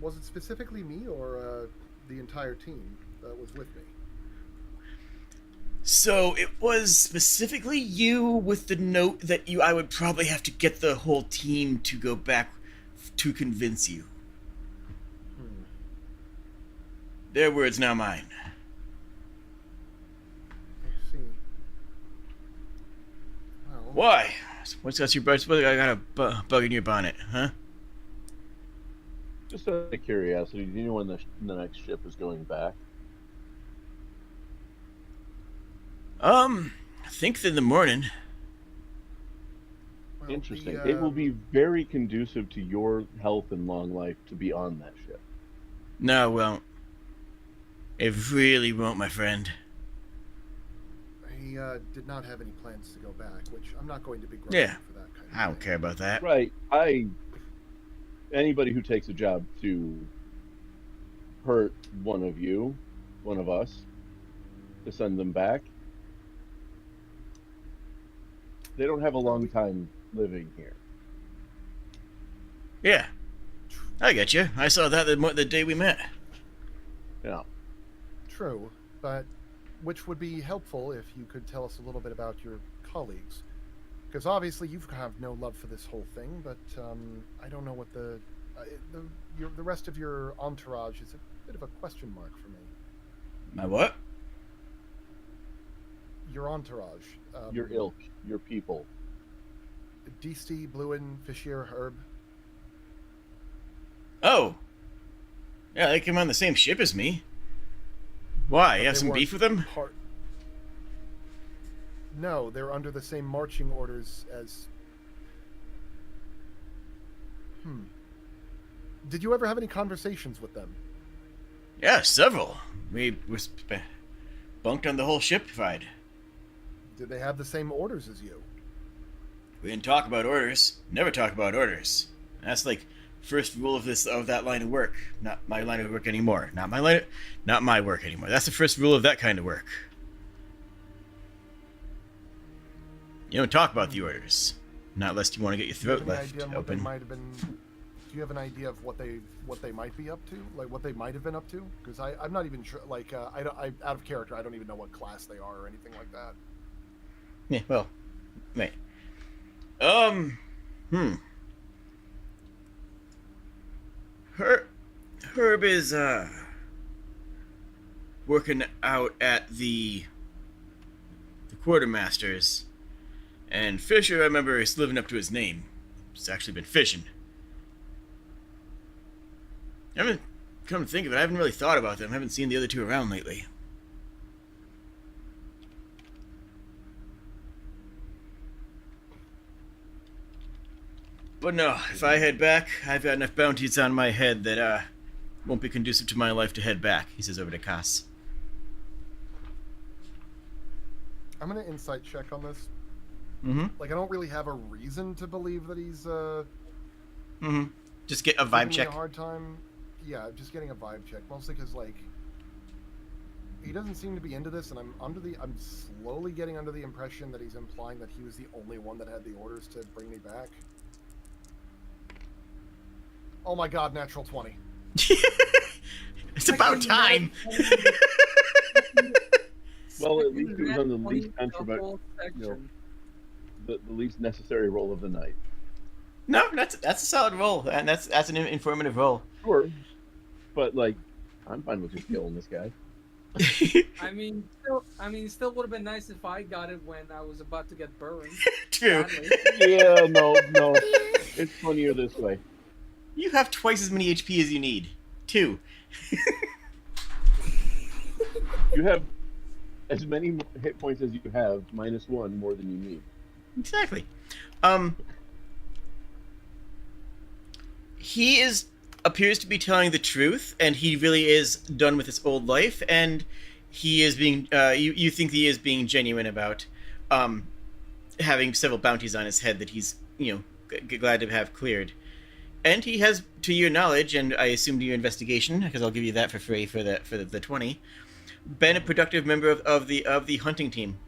Was it specifically me or the entire team that was with me? So it was specifically you with the note that I would probably have to get the whole team to go back to convince you. Their words, now mine. I see. Well, Why? What's got I got a bug in your bonnet, huh? Just out of curiosity, do you know when the next ship is going back? I think in the morning. well, Interesting. the, It will be very conducive to your health and long life to be on that ship. No, it won't. It really won't, my friend. He did not have any plans to go back, which I'm not going to begrudge Yeah, for that kind of I don't thing. care about that. Right. Anybody who takes a job to hurt one of you, one of us, to send them back, they don't have a long time living here. Yeah, I get you. I saw that the day we met. Yeah. True, but which would be helpful if you could tell us a little bit about your colleagues. Because obviously you have no love for this whole thing, but I don't know what the rest of your entourage is a bit of a question mark for me. My what? Your entourage. Your ilk, your people. Deasty, Bluin, Fishier, Herb. Oh. Yeah, they came on the same ship as me. Why? You have They some weren't beef with them? No, they're under the same marching orders as... Did you ever have any conversations with them? Yeah, several. We bunked on the whole ship fight. Did they have the same orders as you? We didn't talk about orders. Never talk about orders. That's like first rule of that line of work. Not my line of work anymore. Not my work anymore. That's the first rule of that kind of work. You don't talk about the orders. Not unless you want to get your throat left open. Do you have an idea of what they might be up to? Like what they might have been up to? Because I'm not even sure. Like I out of character. I don't even know what class they are or anything like that. Yeah, well, wait. Herb is, working out at the quartermaster's, and Fisher, I remember, is living up to his name. He's actually been fishing. I haven't come to think of it. I haven't really thought about them. I haven't seen the other two around lately. But no, if I head back, I've got enough bounties on my head that won't be conducive to my life to head back, he says over to Cass. I'm gonna insight check on this. Mm-hmm. Like, I don't really have a reason to believe that he's Just get a vibe giving me check. a hard time. Yeah, just getting a vibe check, mostly because like he doesn't seem to be into this, and I'm slowly getting under the impression that he's implying that he was the only one that had the orders to bring me back. Oh my god, natural 20. It's about time. Well, at least it was on the least the least necessary roll of the night. No, that's a solid roll, and that's an informative roll. Sure, but like, I'm fine with just killing this guy. I mean, still would have been nice if I got it when I was about to get burned. True. Yeah, no, it's funnier this way. You have twice as many HP as you need. 2. You have as many hit points as you have, -1 more than you need. Exactly. He appears to be telling the truth, and he really is done with his old life, and he is being you think he is being genuine about having several bounties on his head that he's glad to have cleared. And he has, to your knowledge, and I assume to your investigation, because I'll give you that for free for the 20, been a productive member of the hunting team,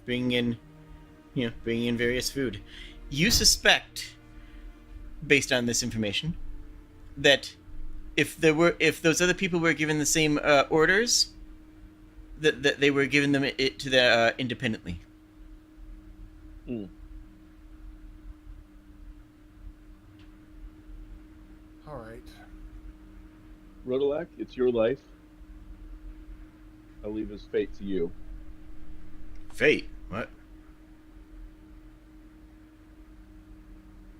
bringing in various food. You suspect, based on this information, that if those other people were given the same orders, that they were giving them it to the independently. Mm. All right. Rodolak, it's your life. I'll leave his fate to you. Fate? What?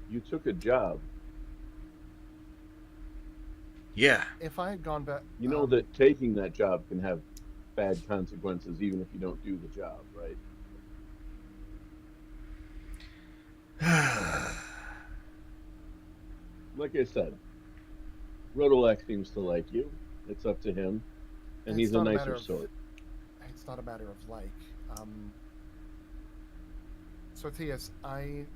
You took a job. Yeah. If I had gone back, You know that taking that job can have bad consequences even if you don't do the job, right? Like I said, Rodolak seems to like you. It's up to him. And It's he's a not a matter nicer of- sort. it's not a matter of like. Sortius, I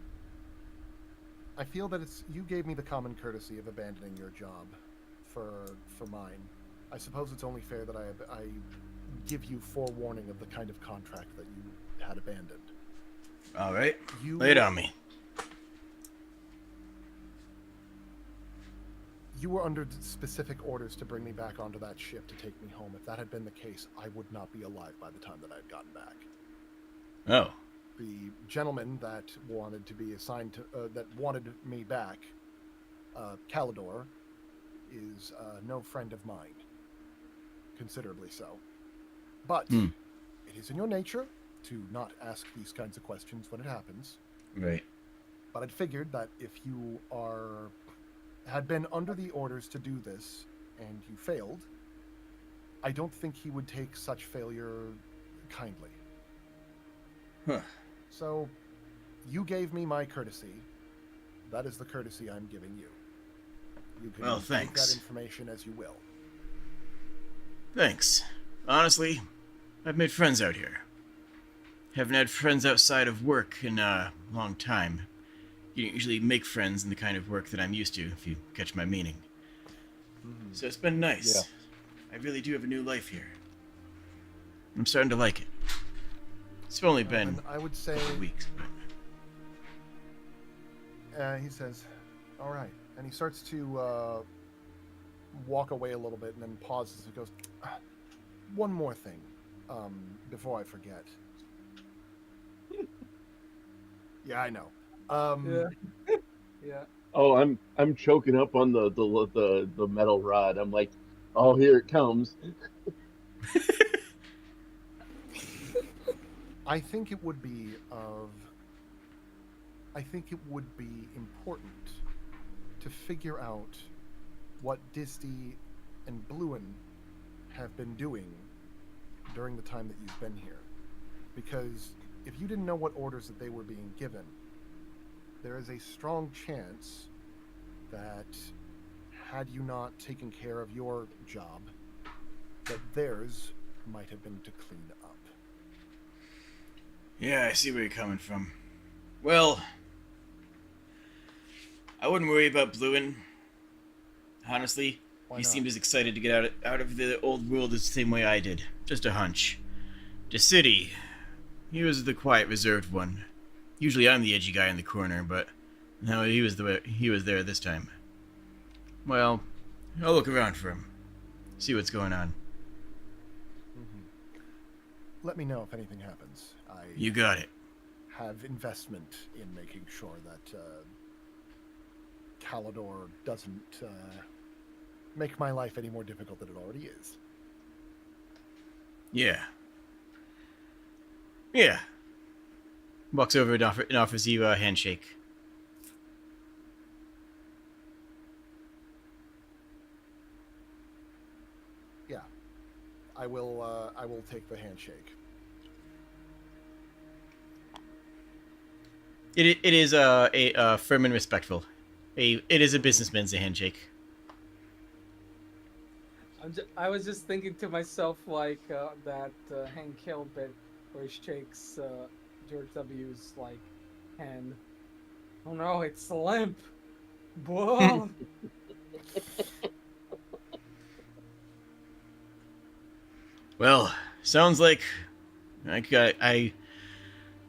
feel that you gave me the common courtesy of abandoning your job for mine. I suppose it's only fair that I give you forewarning of the kind of contract that you had abandoned. All right. You Lay it on me. You were under specific orders to bring me back onto that ship to take me home. If that had been the case, I would not be alive by the time that I had gotten back. Oh. The gentleman that wanted to be assigned to that wanted me back, Calidor, is no friend of mine. Considerably so. But it is in your nature to not ask these kinds of questions when it happens. Right. But I'd figured that if you had been under the orders to do this and you failed, I don't think he would take such failure kindly. Huh. So, you gave me my courtesy. That is the courtesy I'm giving you. You can take thanks. that information as you will. Thanks. Honestly, I've made friends out here. Haven't had friends outside of work in a long time. You don't usually make friends in the kind of work that I'm used to, if you catch my meaning. Mm-hmm. So it's been nice. Yeah. I really do have a new life here. I'm starting to like it. It's only been I would say, a couple weeks, but... he says, all right. And he starts to walk away a little bit and then pauses and goes, one more thing before I forget. Yeah, I know. Yeah. Oh, I'm choking up on the metal rod. I'm like, Oh, here it comes. I think it would be important to figure out what Disty and Bluin have been doing during the time that you've been here. Because if you didn't know what orders that they were being given, there is a strong chance that had you not taken care of your job, that theirs might have been to clean up. Yeah, I see where you're coming from. Well, I wouldn't worry about Bluin. Honestly, he seemed as excited to get out of the old world as the same way I did. Just a hunch. Decidi, he was the quiet, reserved one. Usually I'm the edgy guy in the corner, but no, he was there this time. Well, I'll look around for him. See what's going on. Let me know if anything happens. You got it. Have investment in making sure that Calidor doesn't make my life any more difficult than it already is. Yeah. Yeah. Walks over and offers you a handshake. Yeah. I will take the handshake. It is a firm and respectful. It is a businessman's handshake. I was just thinking to myself, like, that Hank Hill bit where he shakes George W.'s, like, hand. Oh no, it's limp. Whoa. Well, sounds like I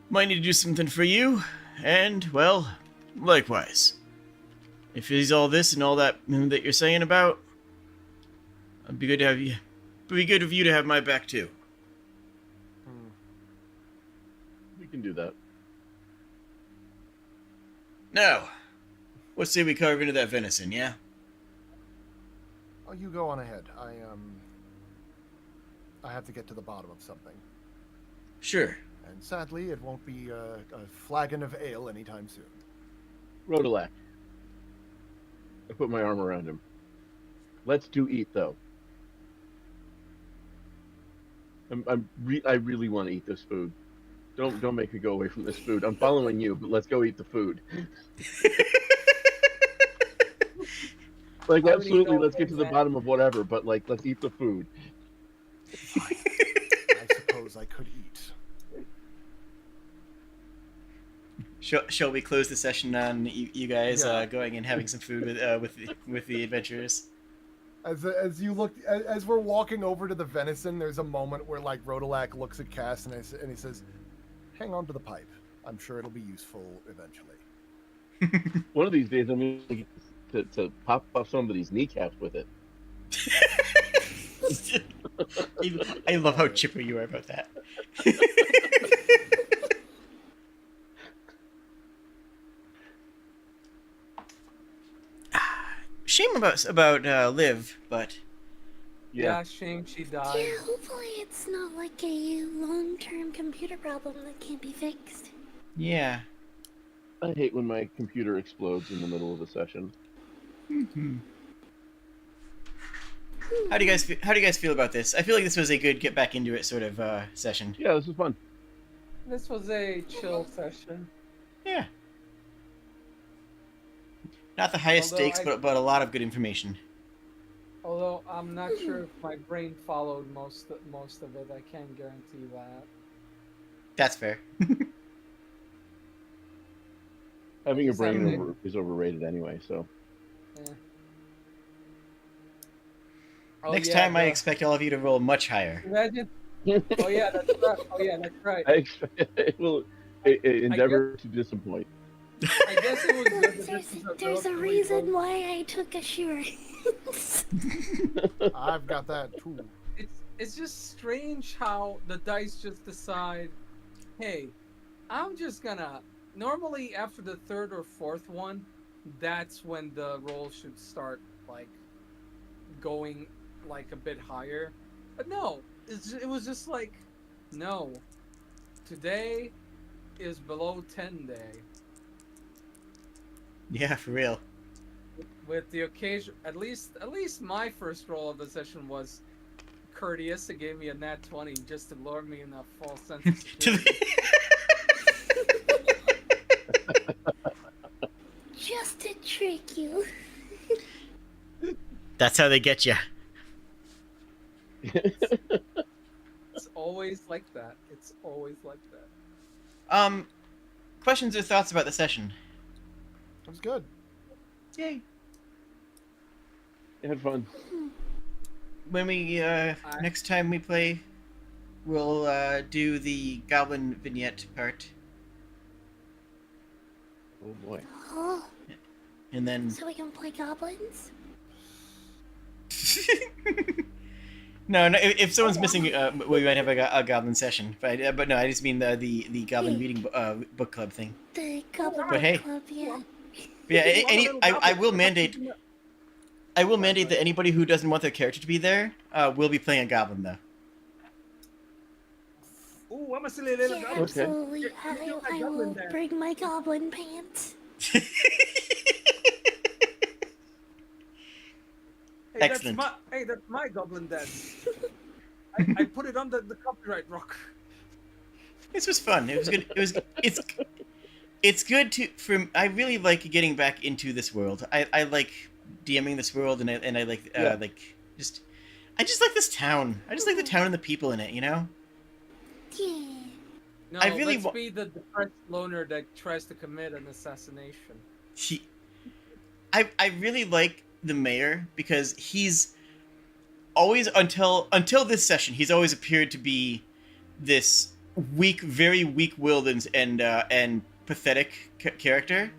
might need to do something for you, and, well, likewise. If he's all this and all that you're saying about, it'd be good to have you. It'd be good of you to have my back too. We can do that. Now, let's say we carve into that venison, yeah? Oh, you go on ahead. I have to get to the bottom of something. Sure. And sadly, it won't be a flagon of ale anytime soon. Rodelac. I put my arm around him. Let's do eat, though. I really want to eat this food. Don't make me go away from this food. I'm following you, but let's go eat the food. Like, absolutely, let's get to the bottom of whatever, but, like, let's eat the food. I suppose I could eat. Shall we close the session on you guys going and having some food with the adventurers? As you look, as we're walking over to the venison, there's a moment where like Rodelac looks at Cass and he says, "Hang on to the pipe. I'm sure it'll be useful eventually." One of these days, I'm going to pop off somebody's kneecaps with it. I love how chipper you are about that. Shame about Liv, but yeah, shame she died. Yeah, hopefully it's not like a long-term computer problem that can't be fixed. yeah. I hate when my computer explodes in the middle of a session. Mm-hmm. How do you guys feel about this? I feel like this was a good get back into it sort of session. Yeah, this was fun. This was a chill session. Yeah. Not the highest stakes, but a lot of good information. Although I'm not sure if my brain followed most of it, I can't guarantee that. That's fair. Having a brain is overrated anyway, so. Yeah. Next time, I expect all of you to roll much higher. Imagine. Oh yeah, that's right. Oh yeah, that's right. It will endeavor to disappoint. I guess it was. There's a reason why I took assurance. I've got that too. It's just strange how the dice just decide, hey, I'm just gonna. Normally, after the third or fourth one, that's when the roll should start like going like a bit higher. But no, it was just like, no, today is below 10 day. Yeah, for real. With the occasion, at least my first roll of the session was courteous. It gave me a nat 20 just to lure me in a false sense of security. Just to trick you. That's how they get you. It's always like that. It's always like that. Questions or thoughts about the session? It was good. Yay. I had fun. When we next time we play, we'll do the goblin vignette part, Oh boy. Oh, and then so we can play goblins? no. If someone's missing, we might have a goblin session. But no, I just mean the goblin reading book club thing. The goblin But hey. club, yeah. Yeah, I will mandate. I will mandate that anybody who doesn't want their character to be there will be playing a goblin, though. Ooh, I'm a silly little Yeah, goblin. absolutely. Get I my will goblin there. bring my goblin pants. Hey, Excellent. That's my goblin dance. I put it on the copyright rock. This was fun. It was good. It's good to. I really like getting back into this world. I like DMing this world, and I like I just like this town. I just like the town and the people in it. You know. Yeah. No, I really let's be the depressed loner that tries to commit an assassination. I really like the mayor because he's always until this session he's always appeared to be this weak, very weak-willed and pathetic character,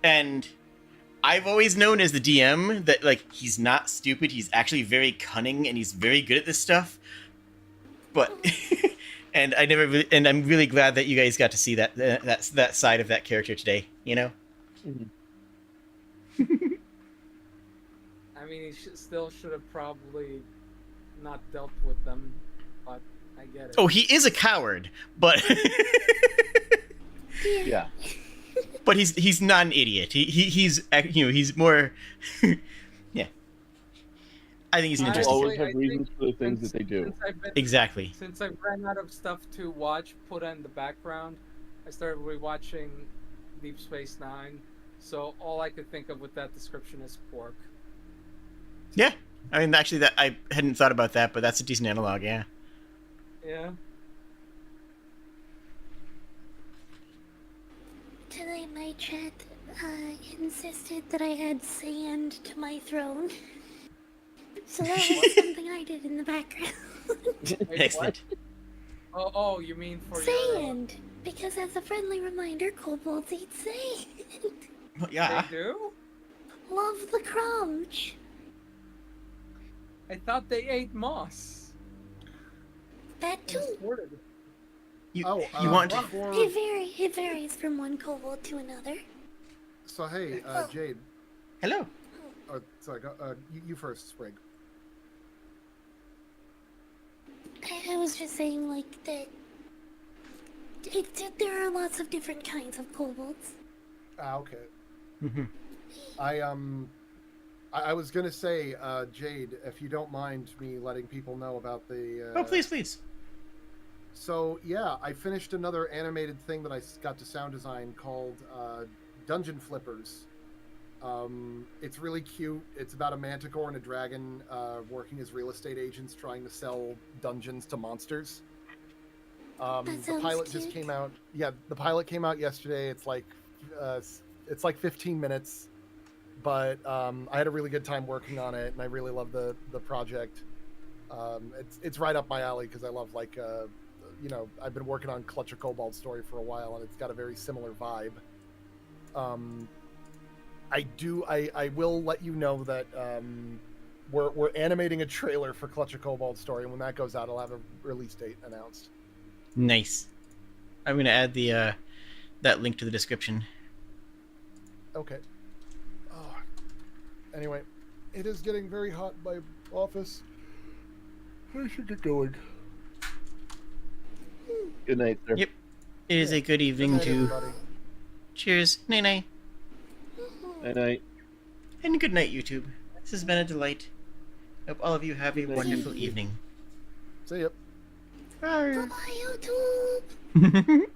and I've always known as the DM that like he's not stupid. He's actually very cunning and he's very good at this stuff. But and I'm really glad that you guys got to see that side of that character today. You know. Mm-hmm. I mean, he still should have probably not dealt with them, but I get it. Oh, he is a coward, but Yeah. but he's not an idiot. He's more. Yeah, I think he's an I interesting. Always character. have reasons for the things that they do. Exactly. Since I've ran out of stuff to watch, put in the background, I started rewatching Deep Space Nine. So all I could think of with that description is pork. Yeah, I mean, actually, that I hadn't thought about that, but that's a decent analog. Yeah. Yeah. Today my chat insisted that I add sand to my throne. So that was something I did in the background. Excellent. Oh, you mean for Sand! Because as a friendly reminder, kobolds eat sand. Well, your... yeah. They do? Love the crunch. I thought they ate moss. That too. You Oh, want to? It varies from one kobold to another. So hey, Jade. Hello. Oh, sorry. You first, Sprig. I was just saying, like, that there are lots of different kinds of kobolds. Ah, okay. Mm-hmm. I was gonna say, Jade, if you don't mind me letting people know about the. Oh, please. So yeah, I finished another animated thing that I got to sound design called Dungeon Flippers. It's really cute. It's about a manticore and a dragon working as real estate agents trying to sell dungeons to monsters. The pilot just came out. Yeah, the pilot came out yesterday. It's like 15 minutes, but I had a really good time working on it, and I really love the project. It's right up my alley because I love I've been working on Clutch a Kobold story for a while, and it's got a very similar vibe. I will let you know that we're animating a trailer for Clutch a Kobold story, and when that goes out, I'll have a release date announced. Nice. I'm gonna add the that link to the description. Okay. Oh. Anyway, it is getting very hot by office. I should get going. Good night, sir. Yep. It is a good evening Good night, too. everybody. Cheers. Night night. Night night. And good night, YouTube. This has been a delight. Hope all of you have a Good night, wonderful YouTube. evening. See ya. Bye. Bye-bye, YouTube.